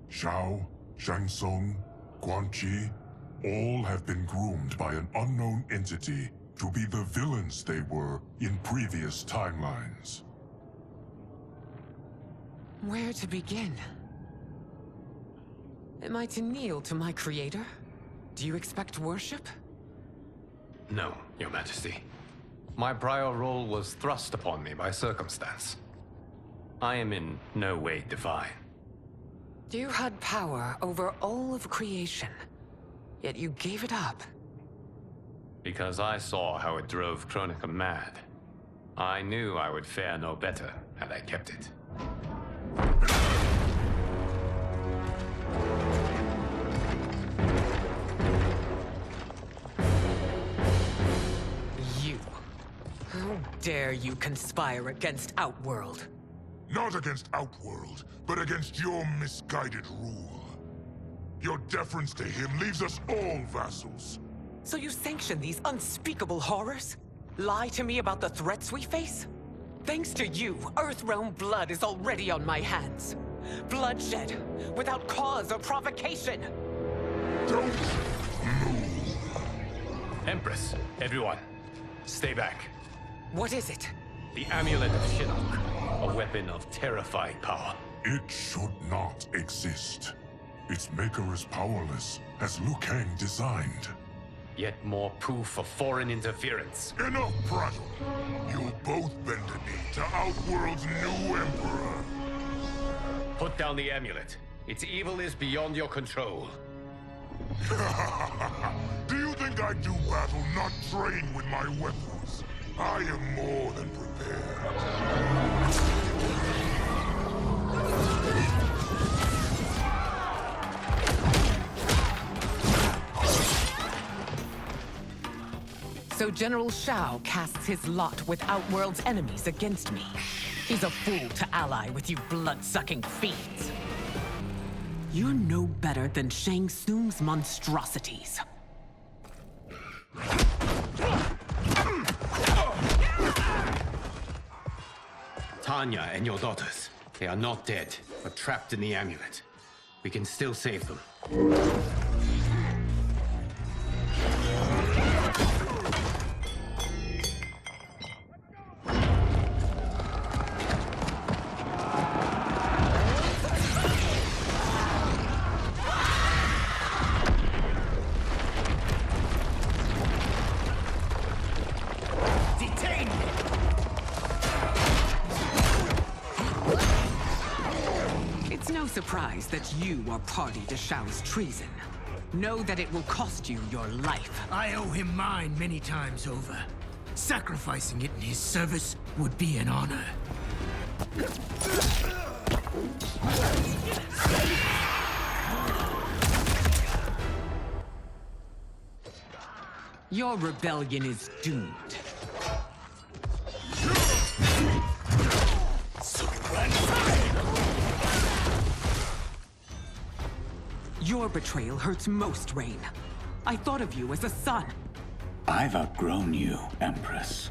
Shao, Shang Tsung, Quan Chi, all have been groomed by an unknown entity to be the villains they were in previous timelines. Where to begin? Am I to kneel to my creator? Do you expect worship? No, Your Majesty. My prior role was thrust upon me by circumstance. I am in no way divine. You had power over all of creation, yet you gave it up. Because I saw how it drove Kronika mad. I knew I would fare no better had I kept it. You. How dare you conspire against Outworld? Not against Outworld, but against your misguided rule. Your deference to him leaves us all vassals. So you sanction these unspeakable horrors? Lie to me about the threats we face? Thanks to you, Earthrealm blood is already on my hands. Bloodshed, without cause or provocation. Don't move. Empress, everyone, stay back. What is it? The Amulet of Shinnok, a weapon of terrifying power. It should not exist. Its maker is powerless, as Liu Kang designed. Yet more proof of foreign interference. Enough prattle. You'll both bend a knee to Outworld's new emperor. Put down the amulet. Its evil is beyond your control. Do you think I do battle not trained with my weapons? I am more than prepared. So General Shao casts his lot with Outworld's enemies against me. He's a fool to ally with you blood-sucking fiends. You're no better than Shang Tsung's monstrosities. Tanya and your daughters, they are not dead, but trapped in the amulet. We can still save them. Surprised that you are party to Shao's treason. Know that it will cost you your life. I owe him mine many times over. Sacrificing it in his service would be an honor. Your rebellion is doomed. Your betrayal hurts most, Rain. I thought of you as a son. I've outgrown you, Empress.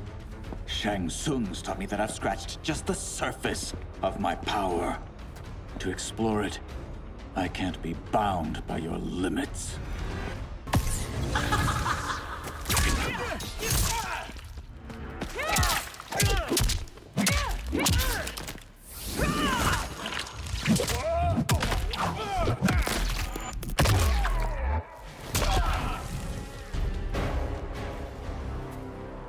Shang Tsung's taught me that I've scratched just the surface of my power. To explore it, I can't be bound by your limits.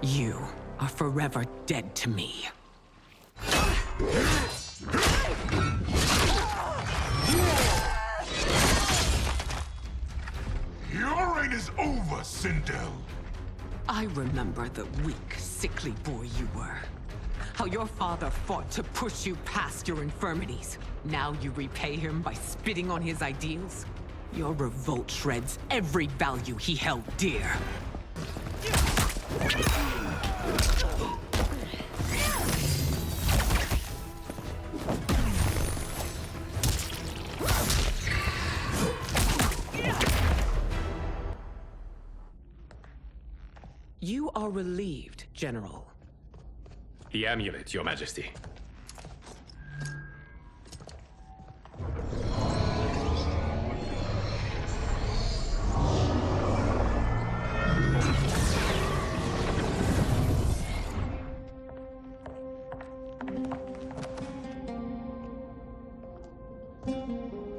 You are forever dead to me. Your reign is over, Sindel. I remember the weak, sickly boy you were. How your father fought to push you past your infirmities. Now you repay him by spitting on his ideals? Your revolt shreds every value he held dear. You You are relieved, General. The amulet, Your Majesty.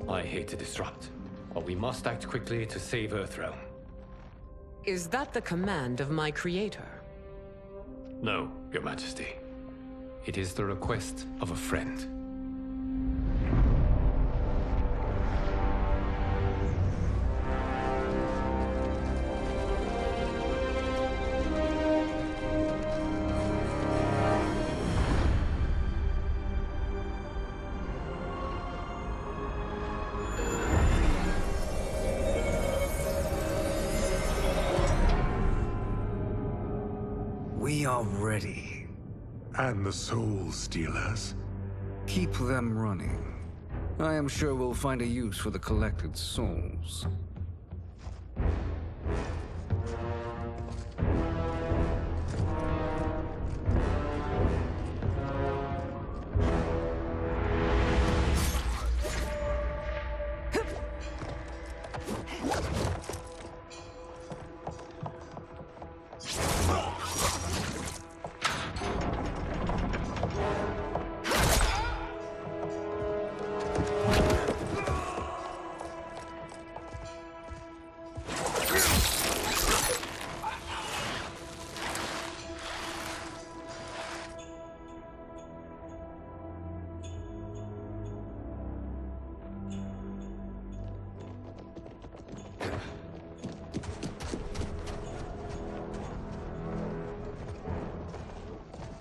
I hate to disrupt, but we must act quickly to save Earthrealm. Is that the command of my creator? No, Your Majesty. It is the request of a friend. We are ready. And the Soul Stealers? Keep them running. I am sure we'll find a use for the collected souls.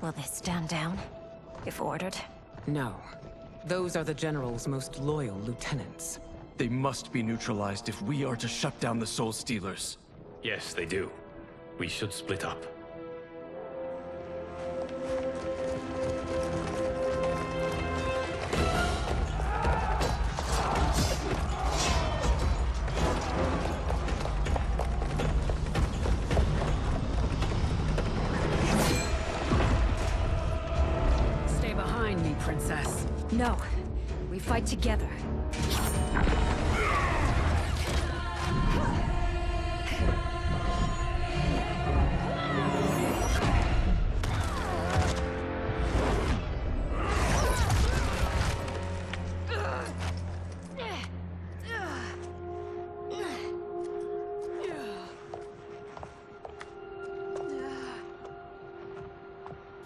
Will they stand down, if ordered? No. Those are the General's most loyal lieutenants. They must be neutralized if we are to shut down the Soul Stealers. Yes, they do. We should split up. Stay behind me, Princess. No. We fight together.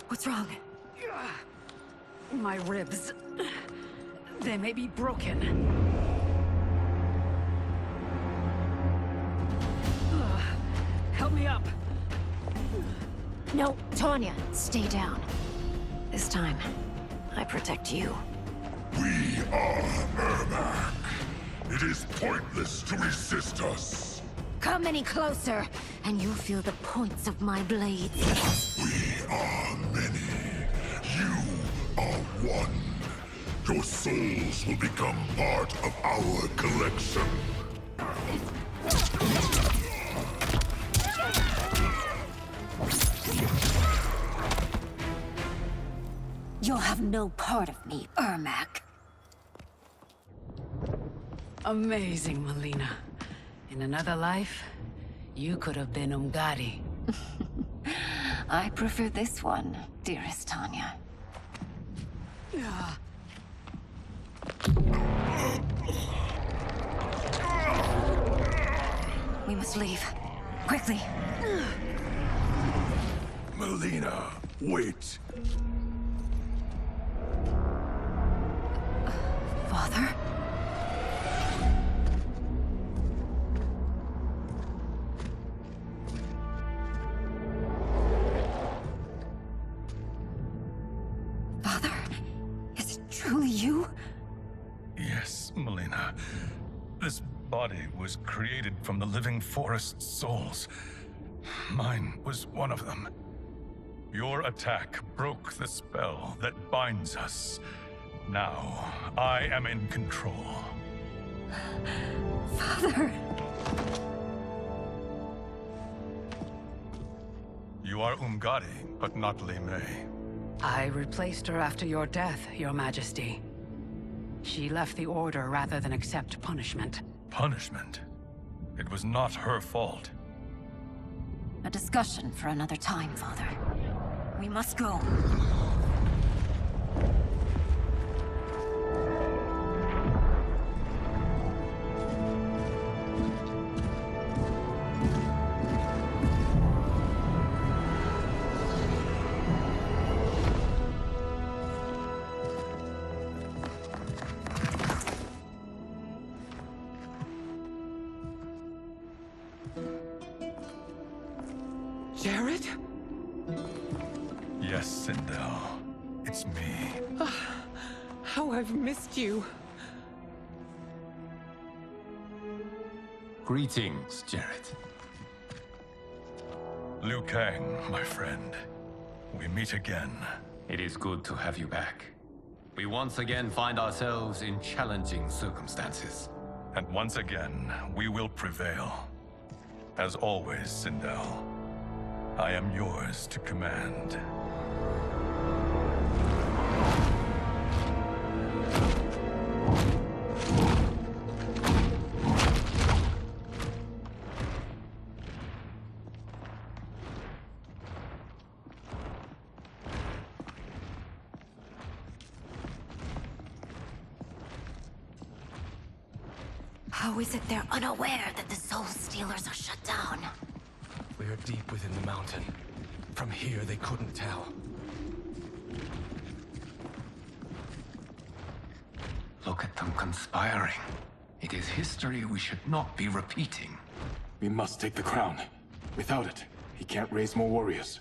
What's wrong? My ribs. They may be broken. Help me up. No, Tanya, stay down. This time, I protect you. We are Ermac. It is pointless to resist us. Come any closer, and you'll feel the points of my blades. We are many. You are one. Your souls will become part of our collection. You'll have no part of me, Ermac. Amazing, Melina. In another life, you could have been Umgadi. I prefer this one, dearest Tanya. We must leave. Quickly. Melina, wait. Father? Father? Is it truly you? Yes, Melina. This body was created from the living forest's souls. Mine was one of them. Your attack broke the spell that binds us. Now, I am in control. Father! You are Umgadi, but not Li Mei. I replaced her after your death, Your Majesty. She left the Order rather than accept punishment. Punishment? It was not her fault. A discussion for another time, Father. We must go. Jared? Yes, Sindel. It's me. How I've missed you. Greetings, Jared. Liu Kang, my friend. We meet again. It is good to have you back. We once again find ourselves in challenging circumstances. And once again, we will prevail. As always, Sindel, I am yours to command. How is it they're unaware that the Soul Stealers are shut down? We are deep within the mountain. From here, they couldn't tell. Look at them conspiring. It is history we should not be repeating. We must take the crown. Without it, he can't raise more warriors.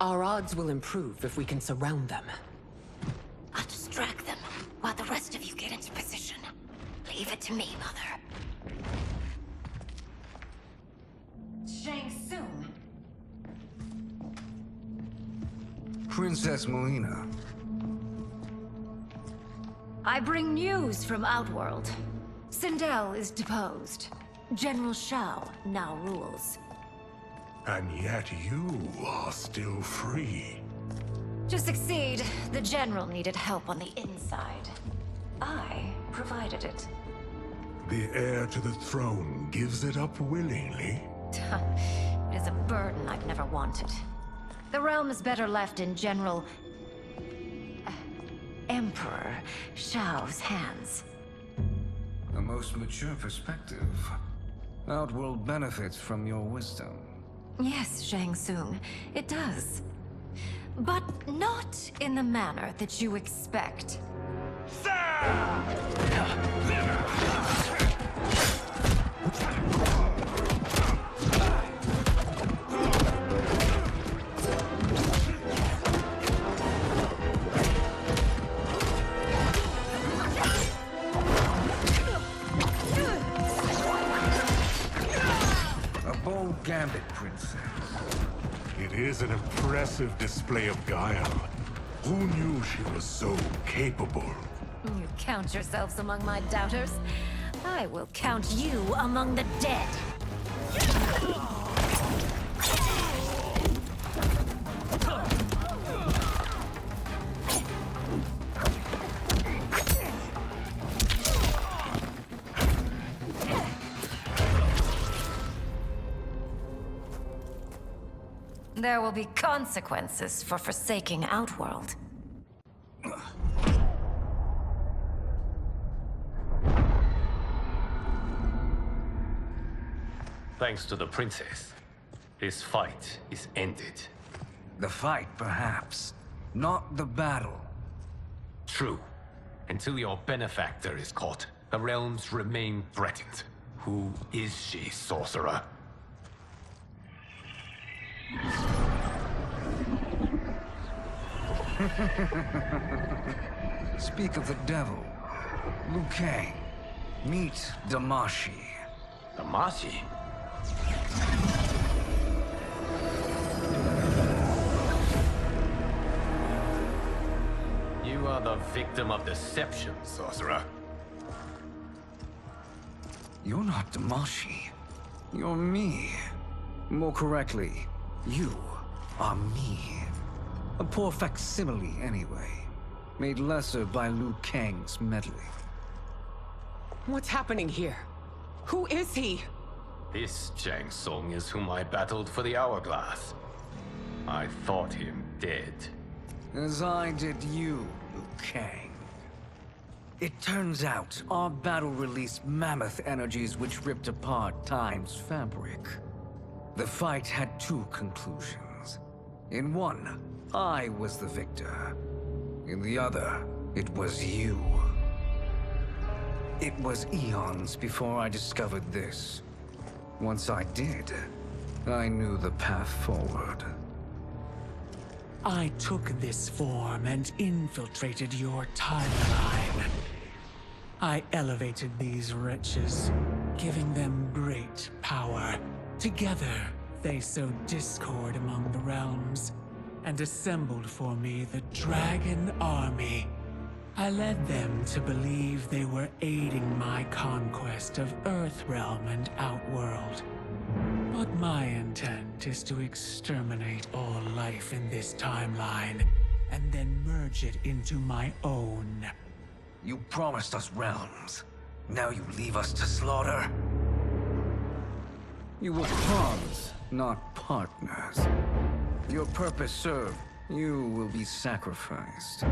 Our odds will improve if we can surround them. I'll distract them while the rest of you get into position. Leave it to me, Mother. Shang Tsung. Princess Melina. I bring news from Outworld. Sindel is deposed. General Shao now rules. And yet you are still free. To succeed, the General needed help on the inside. I provided it. The heir to the throne gives it up willingly. It is a burden I've never wanted. The realm is better left in General... Emperor Shao's hands. A most mature perspective. Outworld benefits from your wisdom. Yes, Shang Tsung, it does. But not in the manner that you expect. A bold gambit, Princess. It is an impressive display of guile. Who knew she was so capable? You count yourselves among my doubters. I will count you among the dead. There will be consequences for forsaking Outworld. Thanks to the princess, this fight is ended. The fight, perhaps. Not the battle. True. Until your benefactor is caught, the realms remain threatened. Who is she, sorcerer? Speak of the devil. Liu Kang. Meet Damashi. Damashi? You are the victim of deception, sorcerer. You're not Damashi. You're me. More correctly, you are me. A poor facsimile, anyway. Made lesser by Liu Kang's meddling. What's happening here? Who is he? This Shang Tsung is whom I battled for the Hourglass. I thought him dead. As I did you, Liu Kang. It turns out our battle released mammoth energies which ripped apart time's fabric. The fight had two conclusions. In one, I was the victor. In the other, it was you. It was eons before I discovered this. Once I did, I knew the path forward. I took this form and infiltrated your timeline. I elevated these wretches, giving them great power. Together, they sowed discord among the realms, and assembled for me the Dragon Army. I led them to believe they were aiding my conquest of Earthrealm and Outworld. But my intent is to exterminate all life in this timeline, and then merge it into my own. You promised us realms. Now you leave us to slaughter? You were pawns, not partners. Your purpose served. You will be sacrificed.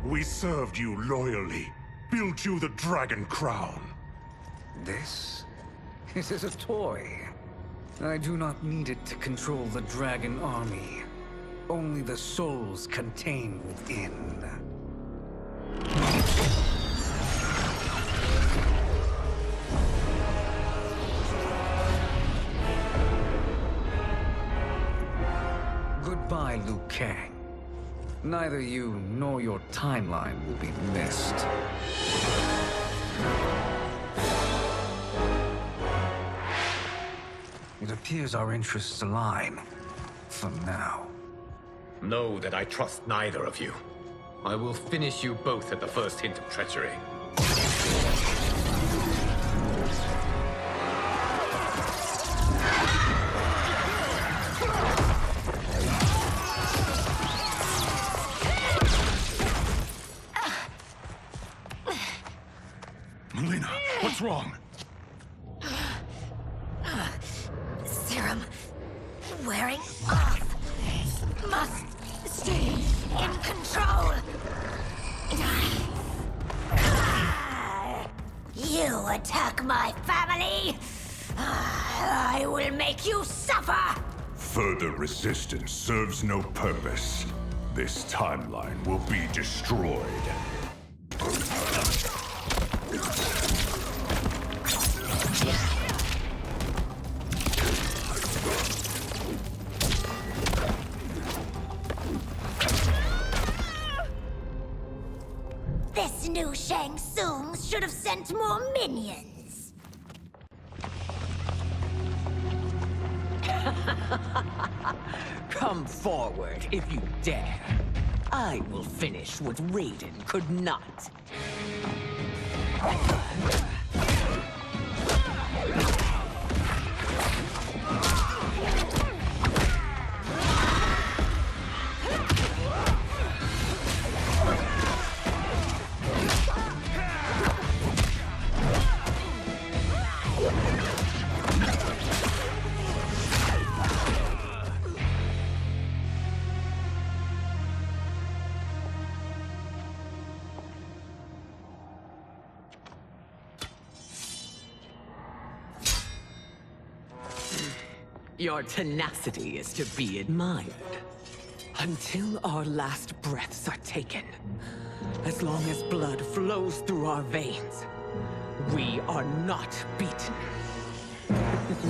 We served you loyally. Built you the Dragon Crown. This? It is a toy. I do not need it to control the Dragon Army. Only the souls contained within. Goodbye, Liu Kang. Neither you nor your timeline will be missed. It appears our interests align. For now. Know that I trust neither of you. I will finish you both at the first hint of treachery. Melina, what's wrong? Serum wearing off. Must stay in control. You attack my family. I will make you suffer. Further resistance serves no purpose. This timeline will be destroyed. This new Shang Tsung should have sent more minions. Come forward if you dare. I will finish what Raiden could not. Your tenacity is to be admired. Until our last breaths are taken. As long as blood flows through our veins, we are not beaten.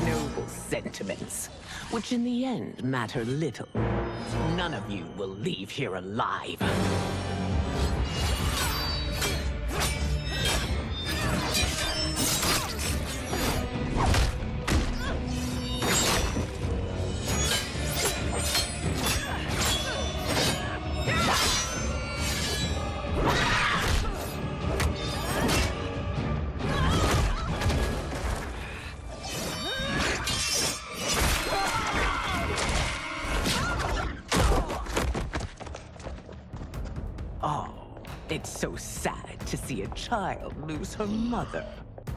Noble sentiments, which in the end matter little. None of you will leave here alive. Oh, it's so sad to see a child lose her mother.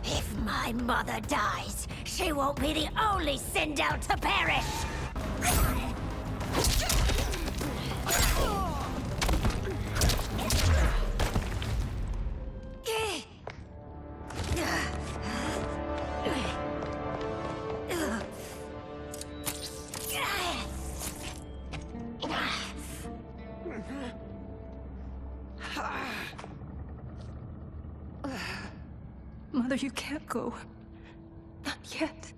If my mother dies, she won't be the only Sindel to perish! Mother, you can't go. Not yet.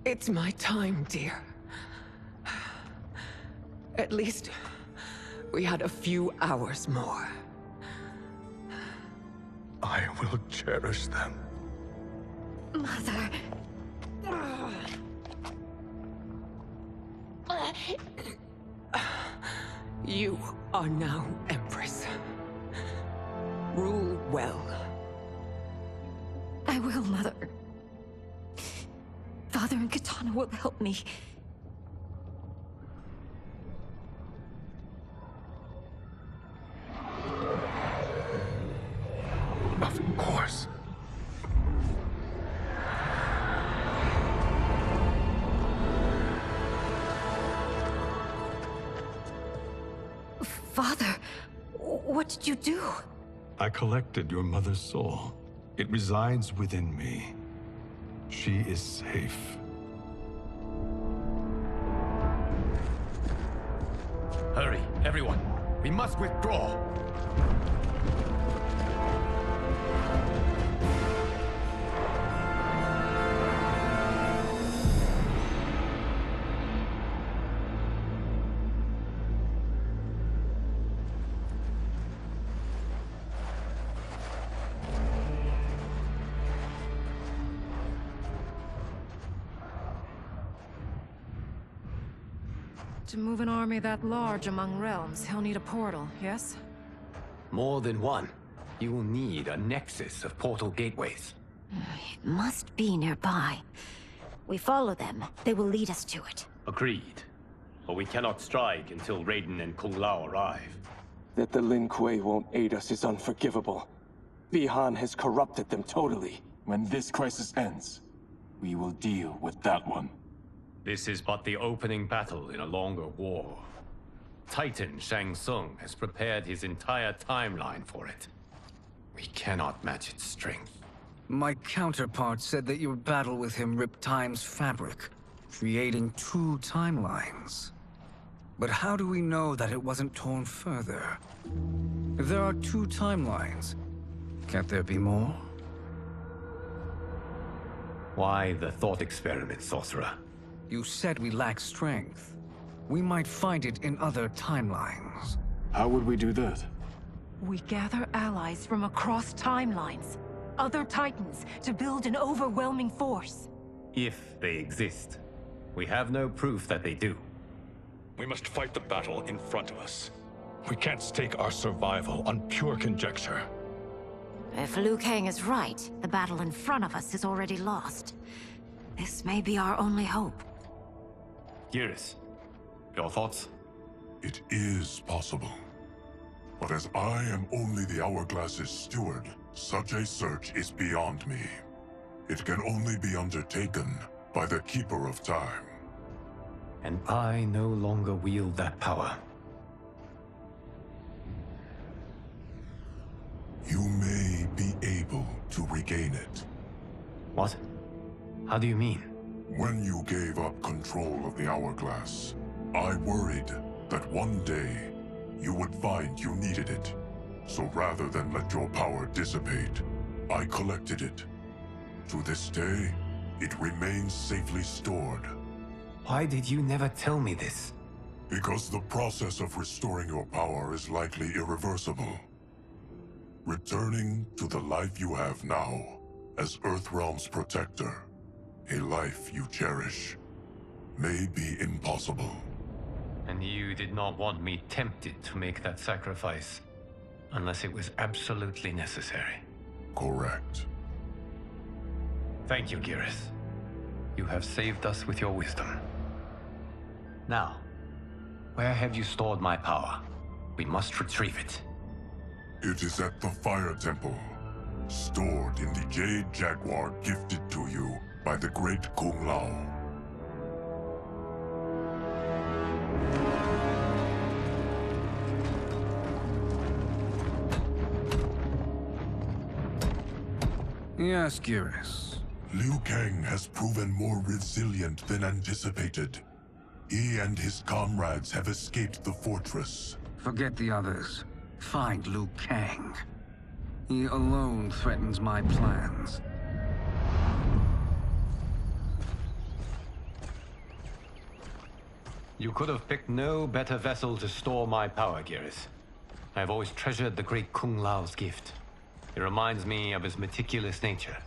It's my time, dear. At least we had a few hours more. I will cherish them. Mother. You are now Empress. Rule well. I will, Mother. Father and Katana will help me. Of course. Father, what did you do? I collected your mother's soul. It resides within me. She is safe. Hurry, everyone. We must withdraw. To move an army that large among realms, he'll need a portal, yes? More than one. You will need a nexus of portal gateways. It must be nearby. We follow them, they will lead us to it. Agreed. But we cannot strike until Raiden and Kung Lao arrive. That the Lin Kuei won't aid us is unforgivable. Bihan has corrupted them totally. When this crisis ends, we will deal with that one. This is but the opening battle in a longer war. Titan Shang Tsung has prepared his entire timeline for it. We cannot match its strength. My counterpart said that your battle with him ripped time's fabric, creating two timelines. But how do we know that it wasn't torn further? If there are two timelines, can't there be more? Why the thought experiment, Sorcerer? You said we lack strength. We might find it in other timelines. How would we do that? We gather allies from across timelines, other Titans, to build an overwhelming force. If they exist. We have no proof that they do. We must fight the battle in front of us. We can't stake our survival on pure conjecture. If Liu Kang is right, the battle in front of us is already lost. This may be our only hope. Geras, your thoughts? It is possible. But as I am only the Hourglass's steward, such a search is beyond me. It can only be undertaken by the Keeper of Time. And I no longer wield that power. You may be able to regain it. What? How do you mean? When you gave up control of the Hourglass, I worried that one day you would find you needed it. So rather than let your power dissipate, I collected it. To this day, it remains safely stored. Why did you never tell me this? Because the process of restoring your power is likely irreversible. Returning to the life you have now, as Earthrealm's protector, a life you cherish, may be impossible. And you did not want me tempted to make that sacrifice, unless it was absolutely necessary. Correct. Thank you, Geras. You have saved us with your wisdom. Now, where have you stored my power? We must retrieve it. It is at the Fire Temple, stored in the Jade Jaguar gifted to you by the great Kung Lao. Yes, Geras. Liu Kang has proven more resilient than anticipated. He and his comrades have escaped the fortress. Forget the others. Find Liu Kang. He alone threatens my plans. You could have picked no better vessel to store my power, Geras. I have always treasured the great Kung Lao's gift. It reminds me of his meticulous nature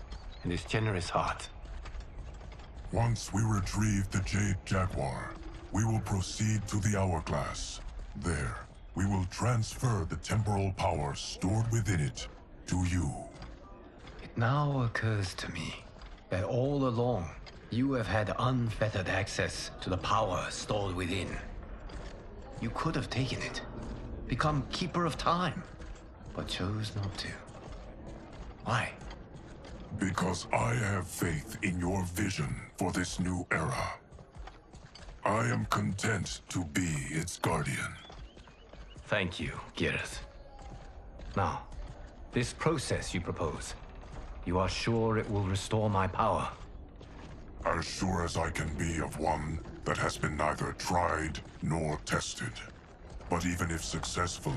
and his generous heart. Once we retrieve the Jade Jaguar, we will proceed to the Hourglass. There, we will transfer the temporal power stored within it to you. It now occurs to me that all along, you have had unfettered access to the power stored within. You could have taken it, become Keeper of Time, but chose not to. Why? Because I have faith in your vision for this new era. I am content to be its guardian. Thank you, Geras. Now, this process you propose, you are sure it will restore my power? As sure as I can be of one that has been neither tried nor tested. But even if successful,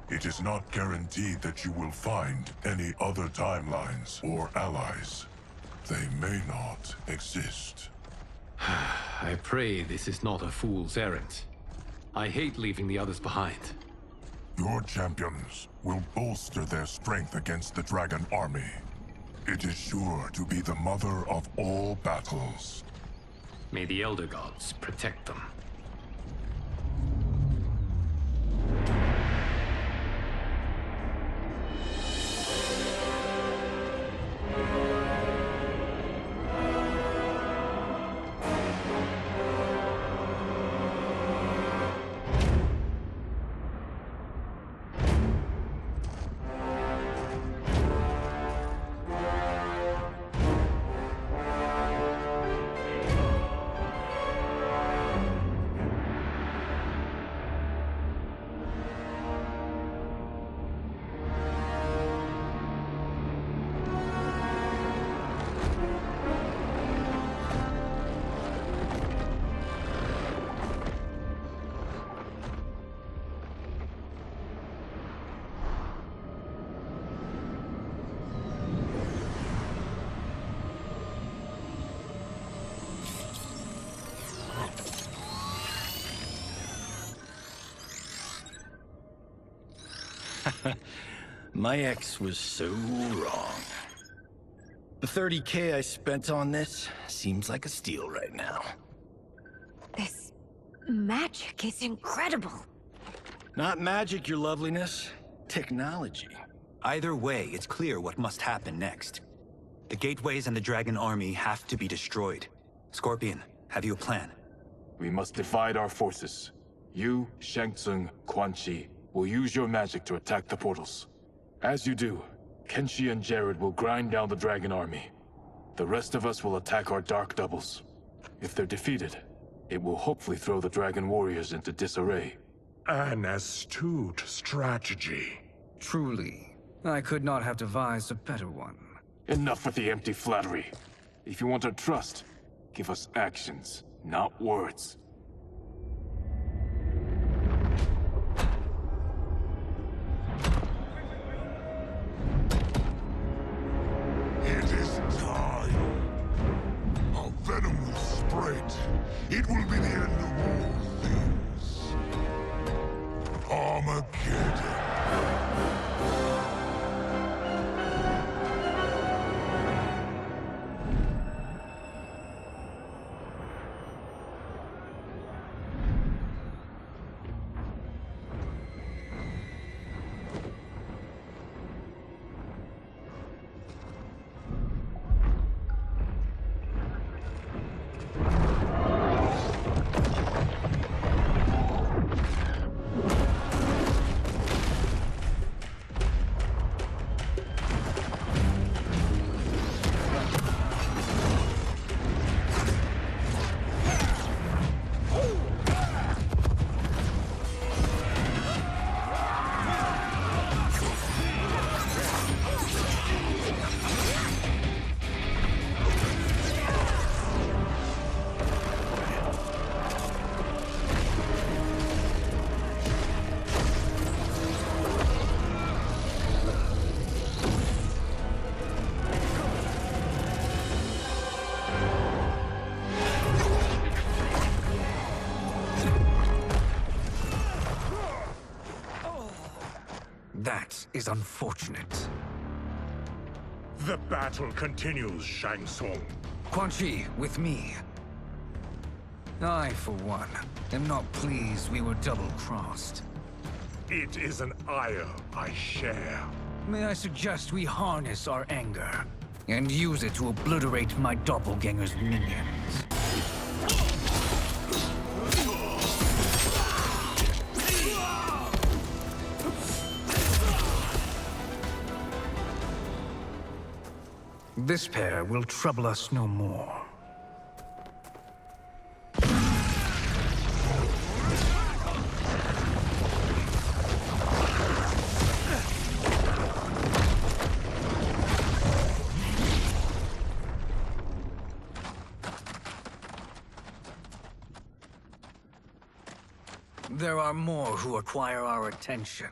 it is not guaranteed that you will find any other timelines or allies. They may not exist. I pray this is not a fool's errand. I hate leaving the others behind. Your champions will bolster their strength against the Dragon Army. It is sure to be the mother of all battles. May the Elder Gods protect them. My ex was so wrong. The 30K I spent on this seems like a steal right now. This magic is incredible. Not magic, your loveliness. Technology. Either way, it's clear what must happen next. The gateways and the Dragon Army have to be destroyed. Scorpion, have you a plan? We must divide our forces. You, Shang Tsung, Quan Chi, will use your magic to attack the portals. As you do, Kenshi and Jared will grind down the Dragon Army. The rest of us will attack our Dark Doubles. If they're defeated, it will hopefully throw the Dragon Warriors into disarray. An astute strategy. Truly, I could not have devised a better one. Enough with the empty flattery. If you want our trust, give us actions, not words. It is time. Our venom will spread. It will be the end of all things. Armageddon. That is unfortunate. The battle continues, Shang Tsung. Quan Chi, with me. I, for one, am not pleased we were double-crossed. It is an ire I share. May I suggest we harness our anger and use it to obliterate my doppelganger's minions? This pair will trouble us no more. There are more who acquire our attention.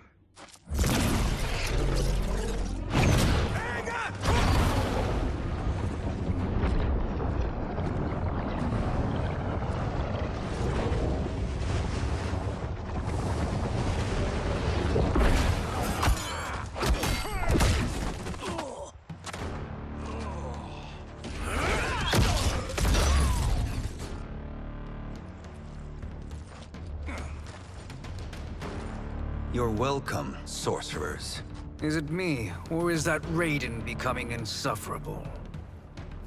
You're welcome, sorcerers. Is it me, or is that Raiden becoming insufferable?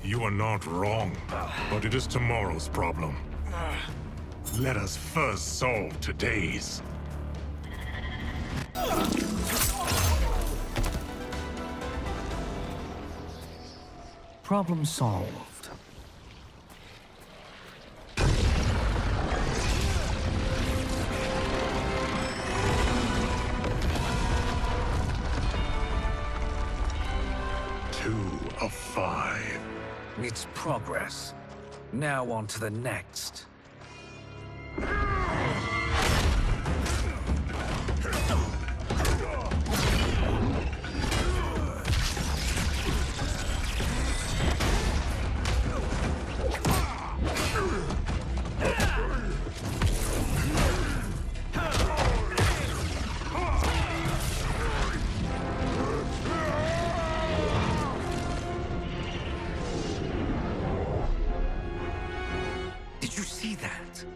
You are not wrong, but it is tomorrow's problem. Let us first solve today's. Problem solved. Of 5. It's progress. Now on to the next.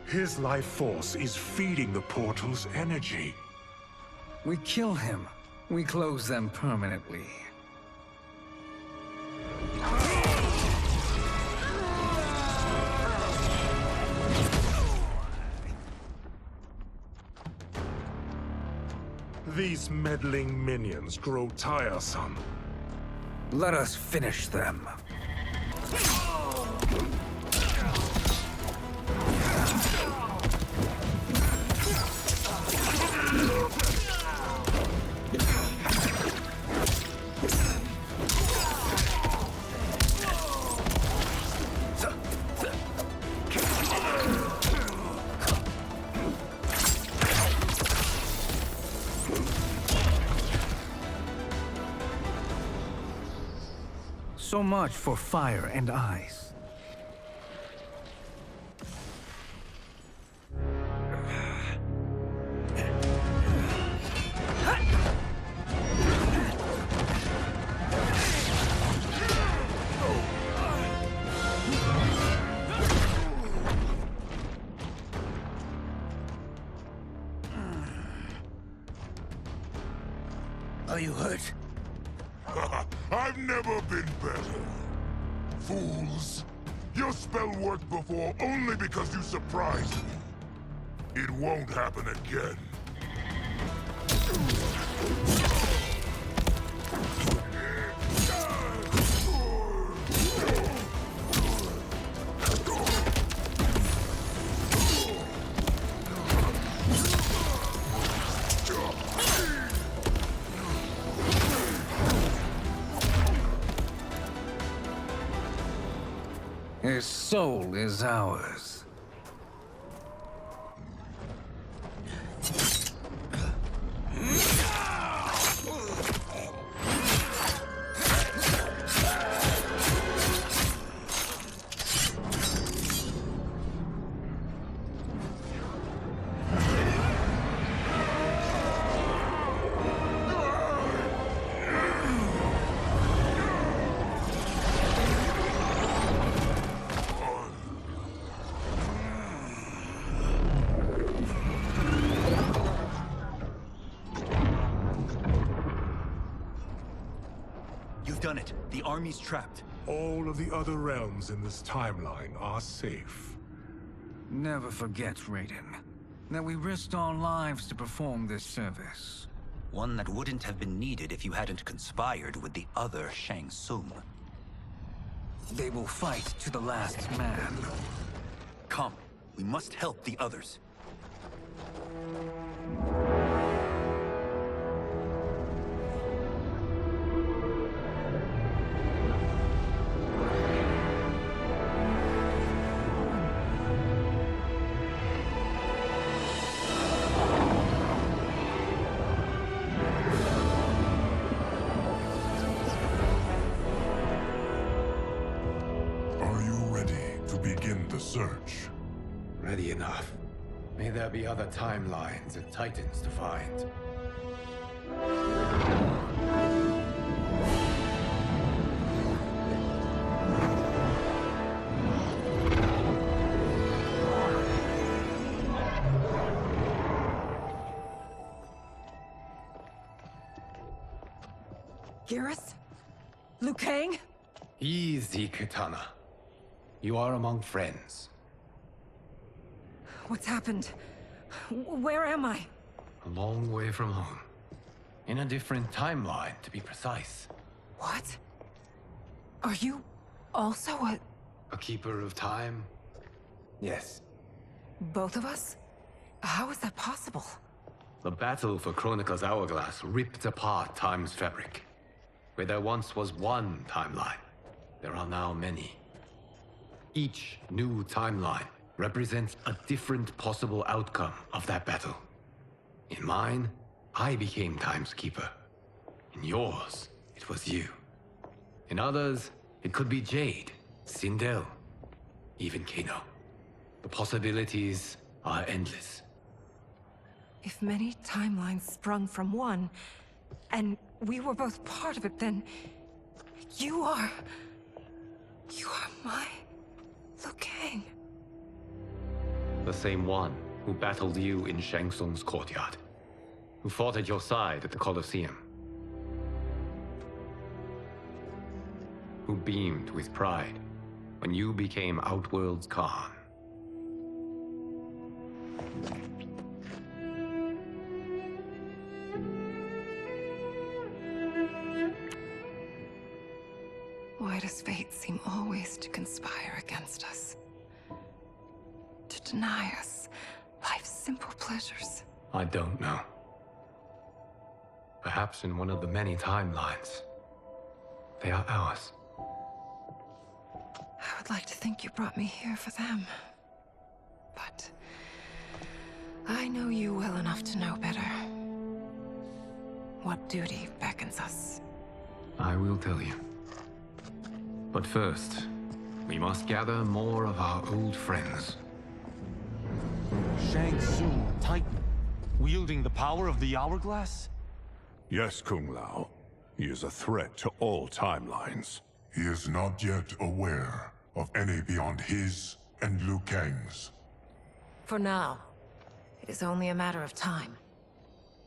His life force is feeding the portal's energy. We kill him. We close them permanently. These meddling minions grow tiresome. Let us finish them. So much for fire and ice. Are you hurt? I've never been better. Fools! Your spell worked before only because you surprised me. It won't happen again. His soul is ours. done it. The army's trapped. All of the other realms in this timeline are safe. Never forget, Raiden, that we risked our lives to perform this service. One that wouldn't have been needed if you hadn't conspired with the other Shang Tsung. They will fight to the last man. Come, we must help the others. Search. Ready enough. May there be other timelines and titans to find. Geras? Liu Kang? Easy, Kitana. You are among friends. What's happened? Where am I? A long way from home. In a different timeline, to be precise. What? Are you also a keeper of time? Yes. Both of us? How is that possible? The battle for Chronica's hourglass ripped apart time's fabric. Where there once was one timeline, there are now many. Each new timeline represents a different possible outcome of that battle. In mine, I became Time's Keeper. In yours, it was you. In others, it could be Jade, Sindel, even Kano. The possibilities are endless. If many timelines sprung from one, and we were both part of it, then you are my Liu Kang. The same one who battled you in Shang Tsung's courtyard. Who fought at your side at the Colosseum. Who beamed with pride when you became Outworld's Khan. Why does fate seem always to conspire against us? To deny us life's simple pleasures? I don't know. Perhaps in one of the many timelines, they are ours. I would like to think you brought me here for them. But I know you well enough to know better. What duty beckons us? I will tell you. But first, we must gather more of our old friends. Shang Tsung, Titan, wielding the power of the hourglass? Yes, Kung Lao. He is a threat to all timelines. He is not yet aware of any beyond his and Liu Kang's. For now, it is only a matter of time.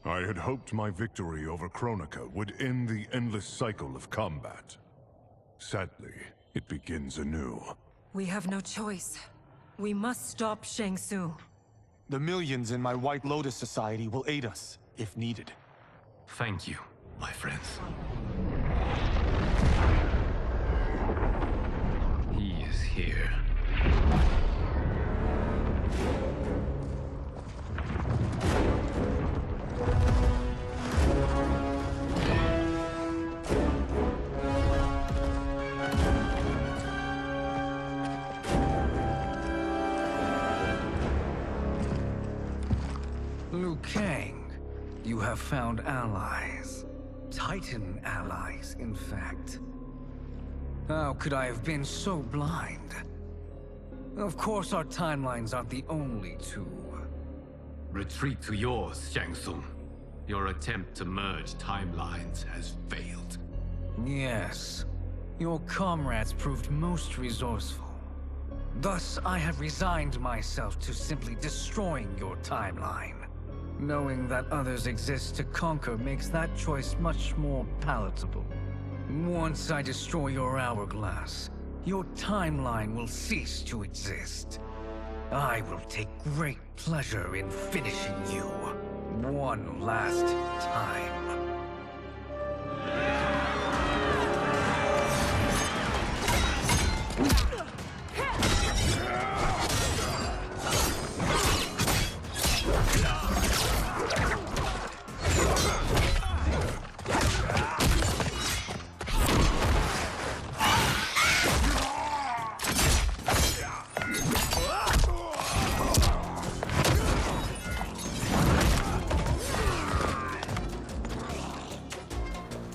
I had hoped my victory over Kronika would end the endless cycle of combat. Sadly, it begins anew. We have no choice. We must stop Shang Tsung. The millions in my White Lotus Society will aid us, if needed. Thank you, my friends. He is here. Liu Kang, you have found allies. Titan allies, in fact. How could I have been so blind? Of course our timelines aren't the only two. Retreat to yours, Shang Tsung. Your attempt to merge timelines has failed. Yes. Your comrades proved most resourceful. Thus, I have resigned myself to simply destroying your timeline. Knowing that others exist to conquer makes that choice much more palatable. Once I destroy your hourglass, your timeline will cease to exist. I will take great pleasure in finishing you one last time.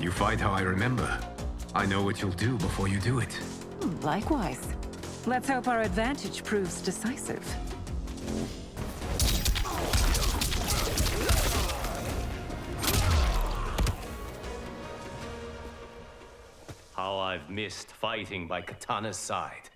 You fight how I remember. I know what you'll do before you do it. Likewise. Let's hope our advantage proves decisive. How I've missed fighting by Katana's side.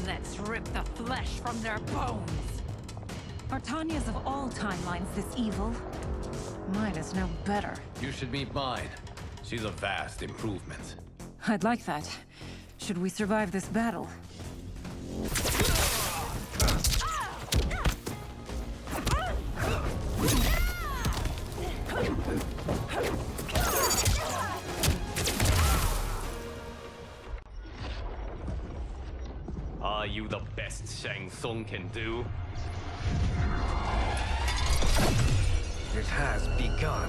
Let's rip the flesh from their bones. Are Tanya's of all timelines this evil? Mine is no better. You should meet mine. She's a vast improvement. I'd like that. Should we survive this battle? Are you the best Shang Tsung can do? It has begun.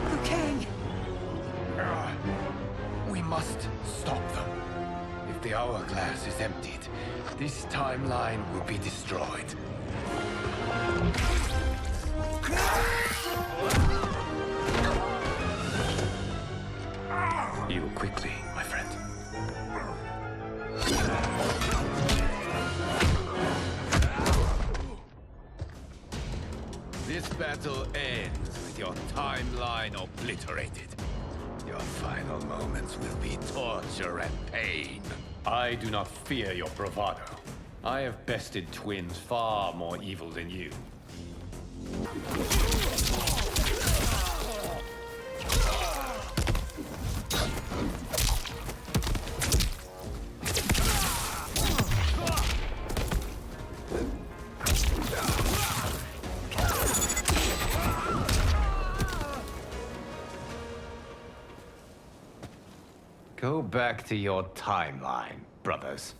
Liu Kang! We must stop them. If the hourglass is emptied, this timeline will be destroyed. Heal quickly, my friend. This battle ends with your timeline obliterated. Your final moments will be torture and pain. I do not fear your bravado. I have bested twins far more evil than you. Go back to your timeline, brothers.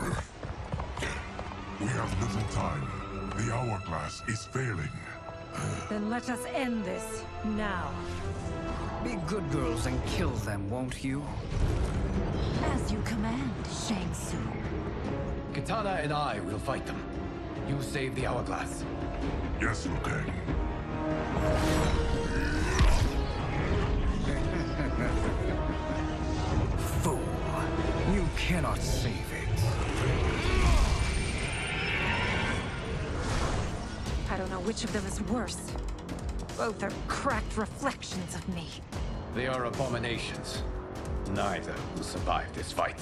We have little time. The hourglass is failing. Then let us end this, now. Be good girls and kill them, won't you? As you command, Shang Tsung. Katana and I will fight them. You save the hourglass. Yes, Liu Kang. Fool. You cannot save it. I don't know which of them is worse. Both are cracked reflections of me. They are abominations. Neither will survive this fight.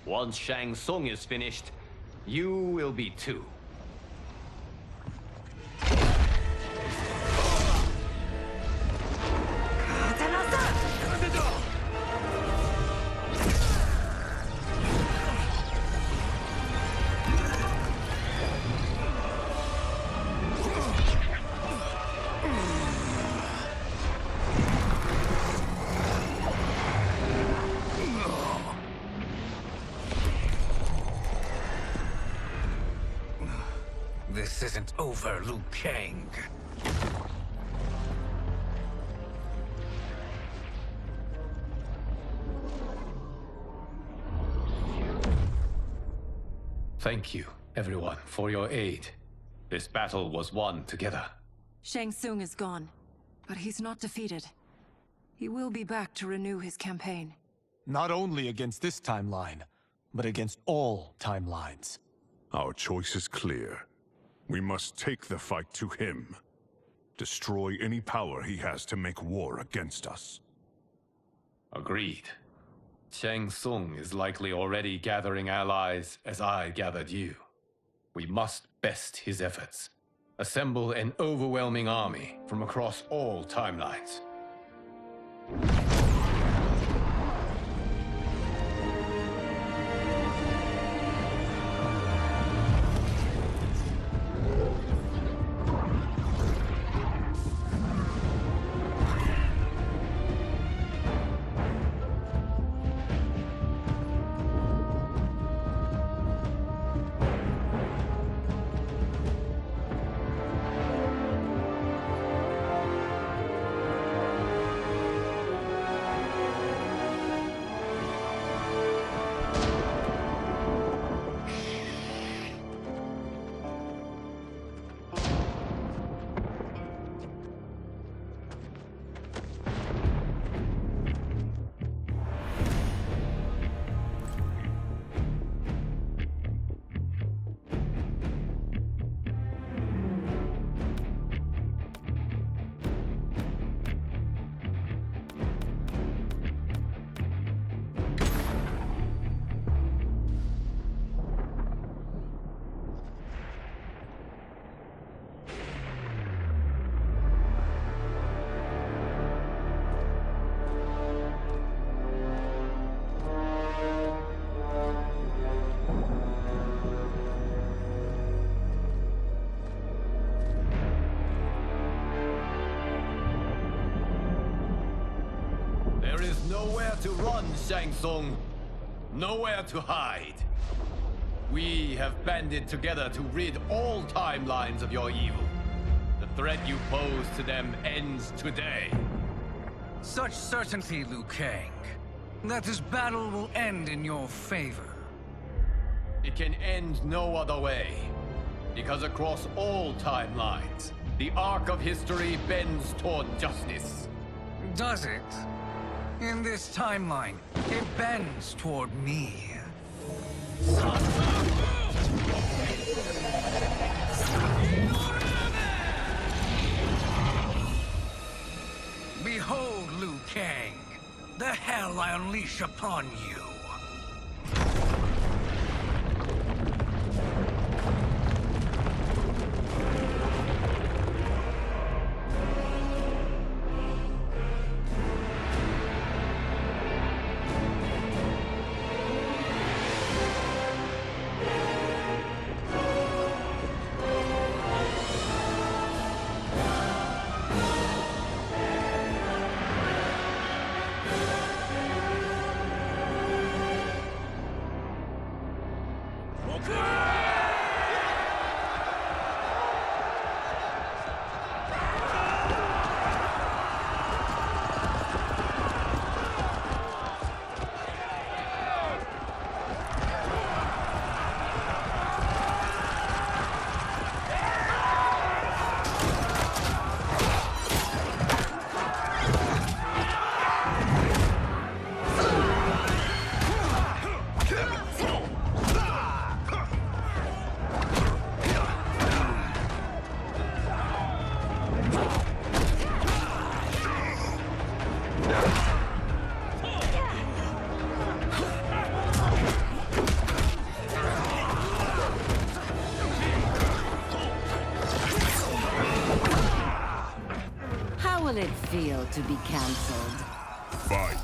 Once Shang Tsung is finished, you will be too. This isn't over, Liu Kang. Thank you, everyone, for your aid. This battle was won together. Shang Tsung is gone. But he's not defeated. He will be back to renew his campaign. Not only against this timeline, but against all timelines. Our choice is clear. We must take the fight to him. Destroy any power he has to make war against us. Agreed. Shang Tsung is likely already gathering allies as I gathered you. We must best his efforts. Assemble an overwhelming army from across all timelines. There is nowhere to run, Shang Tsung. Nowhere to hide. We have banded together to rid all timelines of your evil. The threat you pose to them ends today. Such certainty, Liu Kang, that this battle will end in your favor. It can end no other way. Because across all timelines, the arc of history bends toward justice. Does it? In this timeline, it bends toward me. Behold, Liu Kang, the hell I unleash upon you. How will it feel to be cancelled? Fight.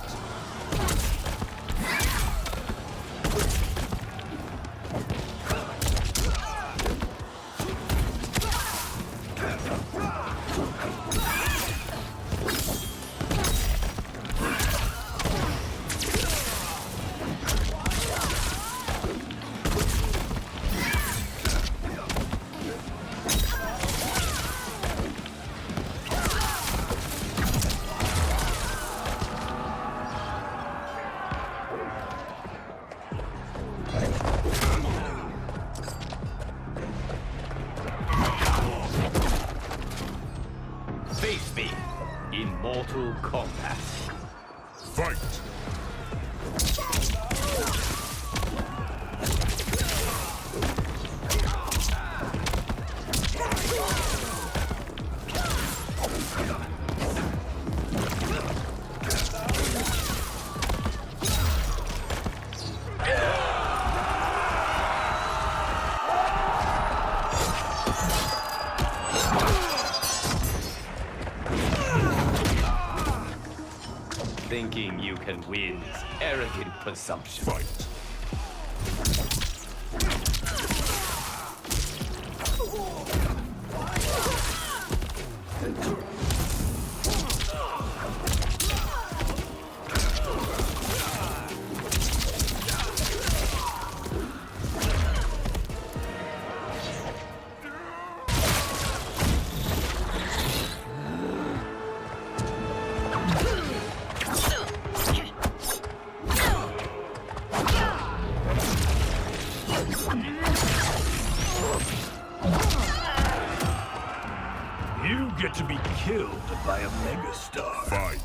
Face me. in Mortal Kombat. Fight! Thinking you can win is arrogant presumption. Fight! You get to be killed by a megastar. Fight!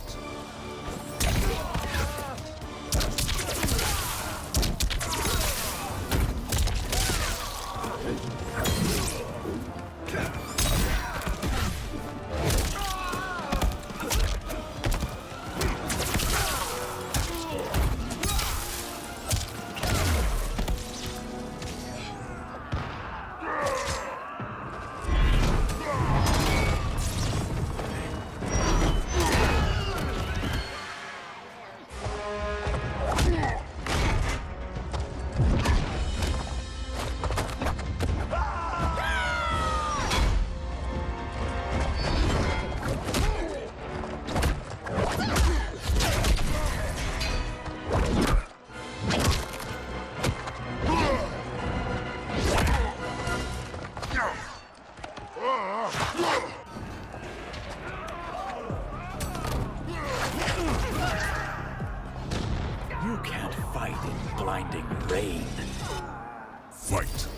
You can't fight in blinding rain. Fight!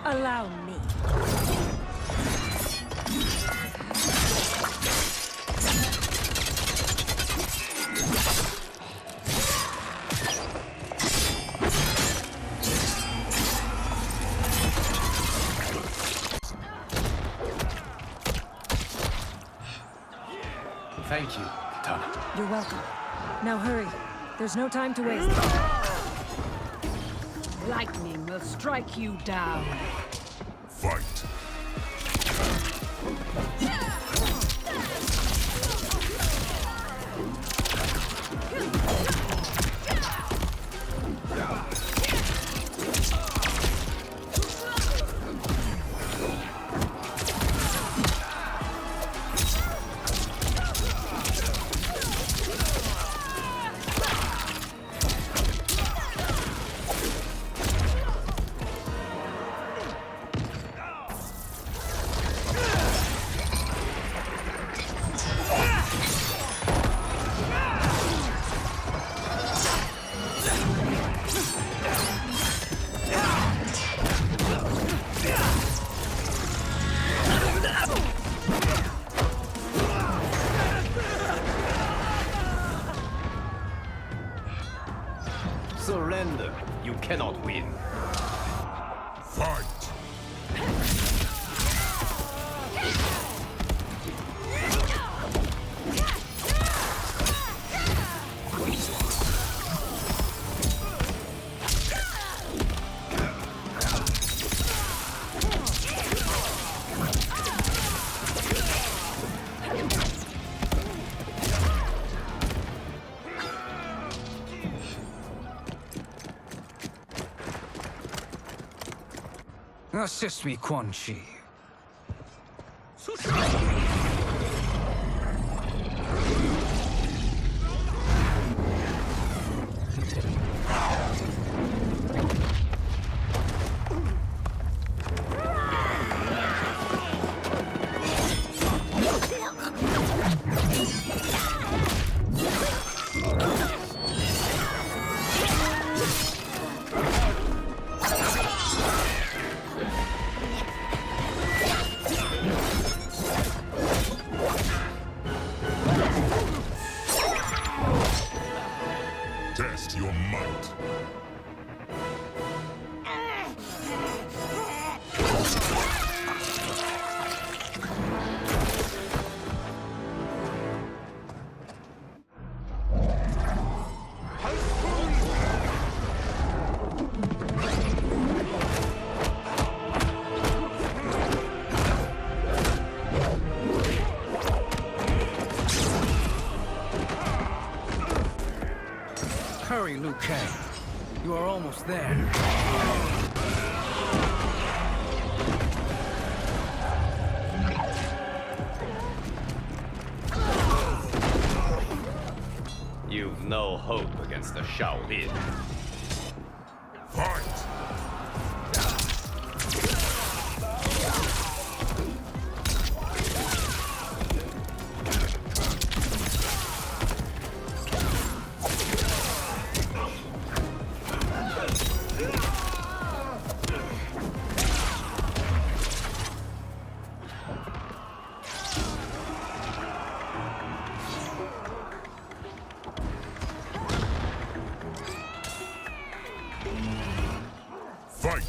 Allow me. Thank you, Katana. You're welcome. Now hurry. There's no time to waste. Lightning will strike you down. Fight! Surrender. You cannot win. Fight! Assist me, Quan Chi. with your might. Hurry, Liu Kang. You are almost there. You've no hope against the Shaolin. Fight! Fight!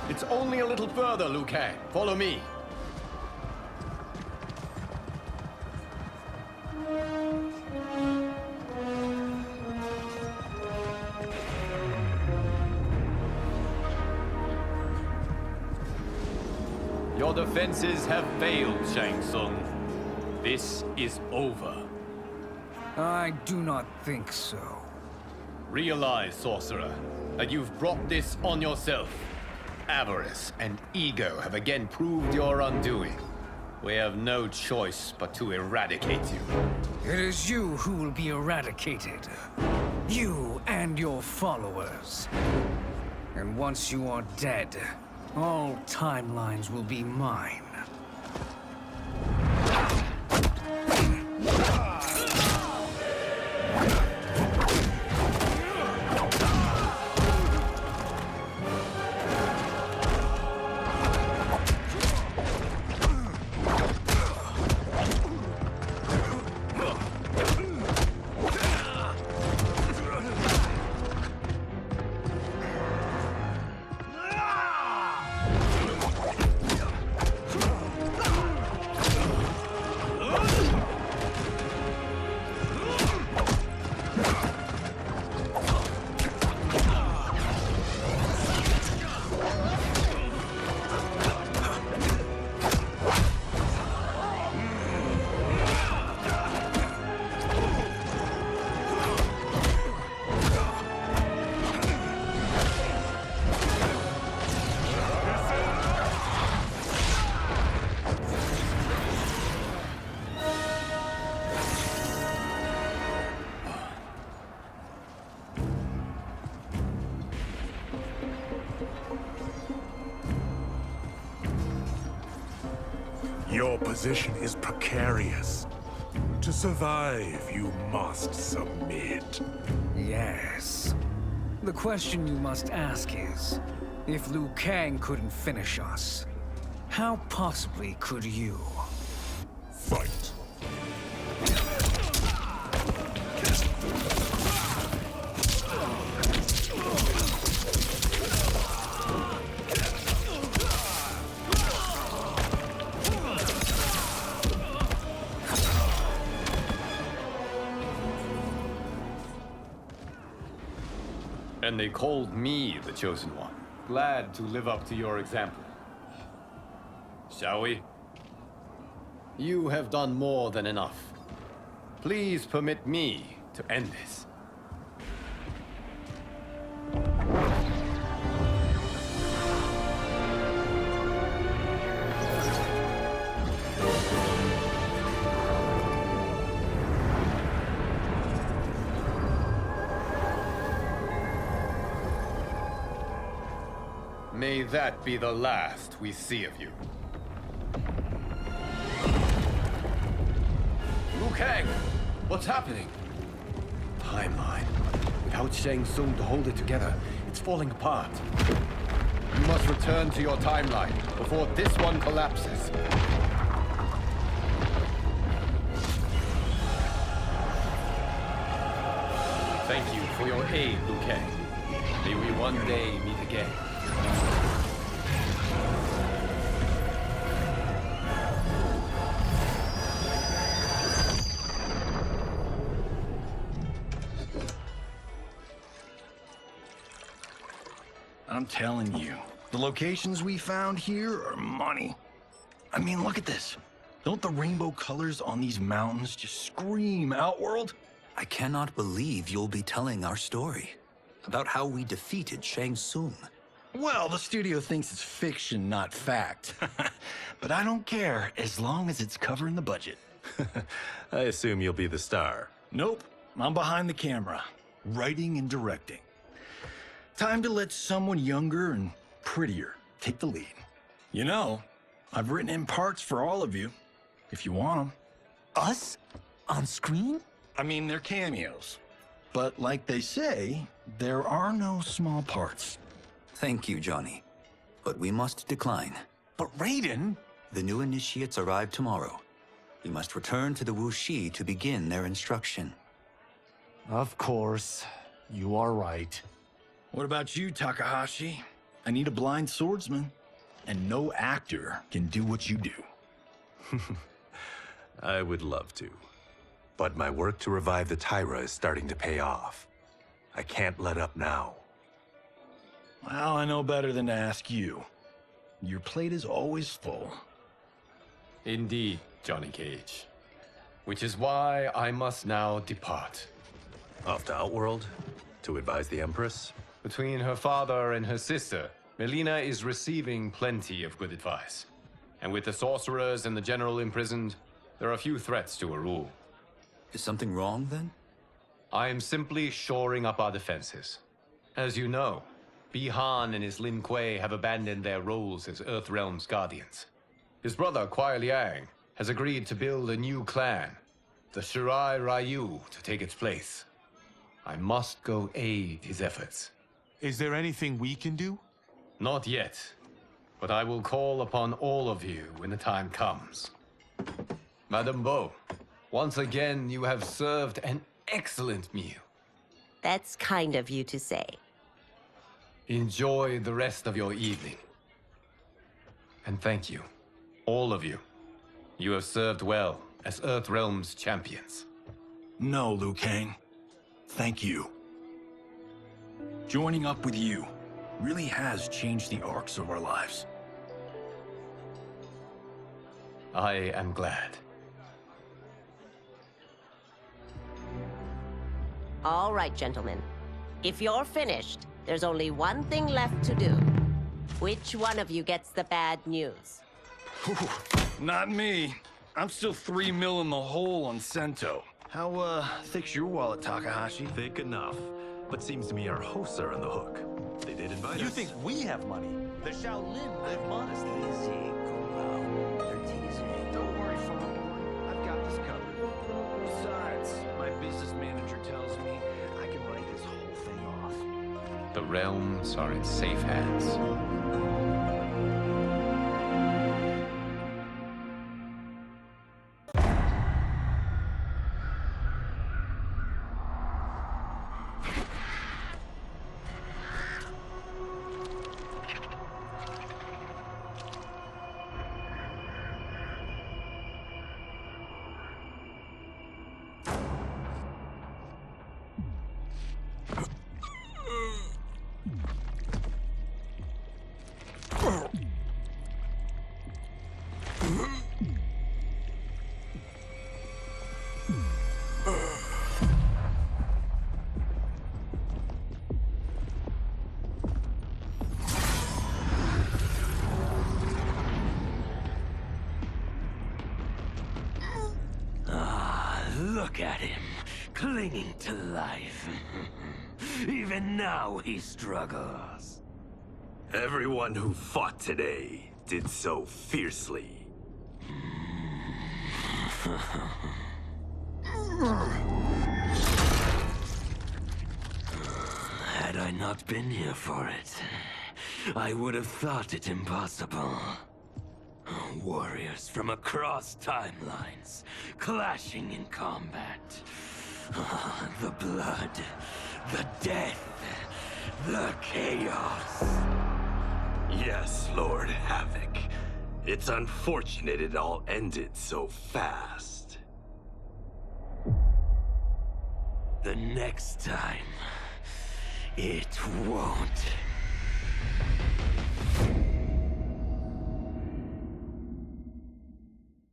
It's only a little further, Liu Kang. Follow me. Your defenses have failed, Shang Tsung. This is over. I do not think so. Realize, sorcerer, that you've brought this on yourself. Avarice and ego have again proved your undoing. We have no choice but to eradicate you. It is you who will be eradicated. You and your followers. And once you are dead, all timelines will be mine. Your position is precarious. To survive, you must submit. Yes. The question you must ask is, if Liu Kang couldn't finish us, how possibly could you? Fight. And they called me the Chosen One. Glad to live up to your example. Shall we? You have done more than enough. Please permit me to end this. May that be the last we see of you. Liu Kang! What's happening? Timeline. Without Shang Tsung to hold it together, it's falling apart. You must return to your timeline before this one collapses. Thank you for your aid, Liu Kang. May we one day meet again. I'm telling you, the locations we found here are money. I mean, look at this. Don't the rainbow colors on these mountains just scream Outworld? I cannot believe you'll be telling our story about how we defeated Shang Tsung. Well, the studio thinks it's fiction, not fact. But I don't care, as long as it's covering the budget. I assume you'll be the star. Nope, I'm behind the camera, writing and directing. Time to let someone younger and prettier take the lead. You know, I've written in parts for all of you, if you want them. Us? On screen? I mean, they're cameos. But like they say, there are no small parts. Thank you, Johnny. But we must decline. But Raiden? The new initiates arrive tomorrow. We must return to the Wuxi to begin their instruction. Of course. You are right. What about you, Takahashi? I need a blind swordsman. And no actor can do what you do. I would love to. But my work to revive the Tyra is starting to pay off. I can't let up now. Well, I know better than to ask you. Your plate is always full. Indeed, Johnny Cage. Which is why I must now depart. Off to Outworld? To advise the Empress? Between her father and her sister, Melina is receiving plenty of good advice. And with the sorcerers and the general imprisoned, there are few threats to her rule. Is something wrong, then? I am simply shoring up our defenses. As you know, Bi-Han and his Lin Kuei have abandoned their roles as Earthrealm's guardians. His brother, Kuai Liang, has agreed to build a new clan, the Shirai Ryu, to take its place. I must go aid his efforts. Is there anything we can do? Not yet, but I will call upon all of you when the time comes. Madame Bo, once again you have served an excellent meal. That's kind of you to say. Enjoy the rest of your evening. And thank you, all of you. You have served well as Earthrealm's champions. No, Liu Kang. Thank you. Joining up with you really has changed the arcs of our lives. I am glad. All right, gentlemen. If you're finished, there's only one thing left to do. Which one of you gets the bad news? Not me. I'm still 3 mil in the hole on Sento. How, thick's your wallet, Takahashi? Thick enough. But seems to me our hosts are on the hook. They did invite us. You think we have money? The Shaolin live modestly. They're teasing. Don't worry, Father. I've got this covered. Besides, my business manager tells me I can write this whole thing off. The realms are in safe hands. Look at him, clinging to life. Even now he struggles. Everyone who fought today did so fiercely. Had I not been here for it, I would have thought it impossible. Warriors from across timelines, clashing in combat. The blood, the death, the chaos. Yes, Lord Havoc. It's unfortunate it all ended so fast. The next time, it won't.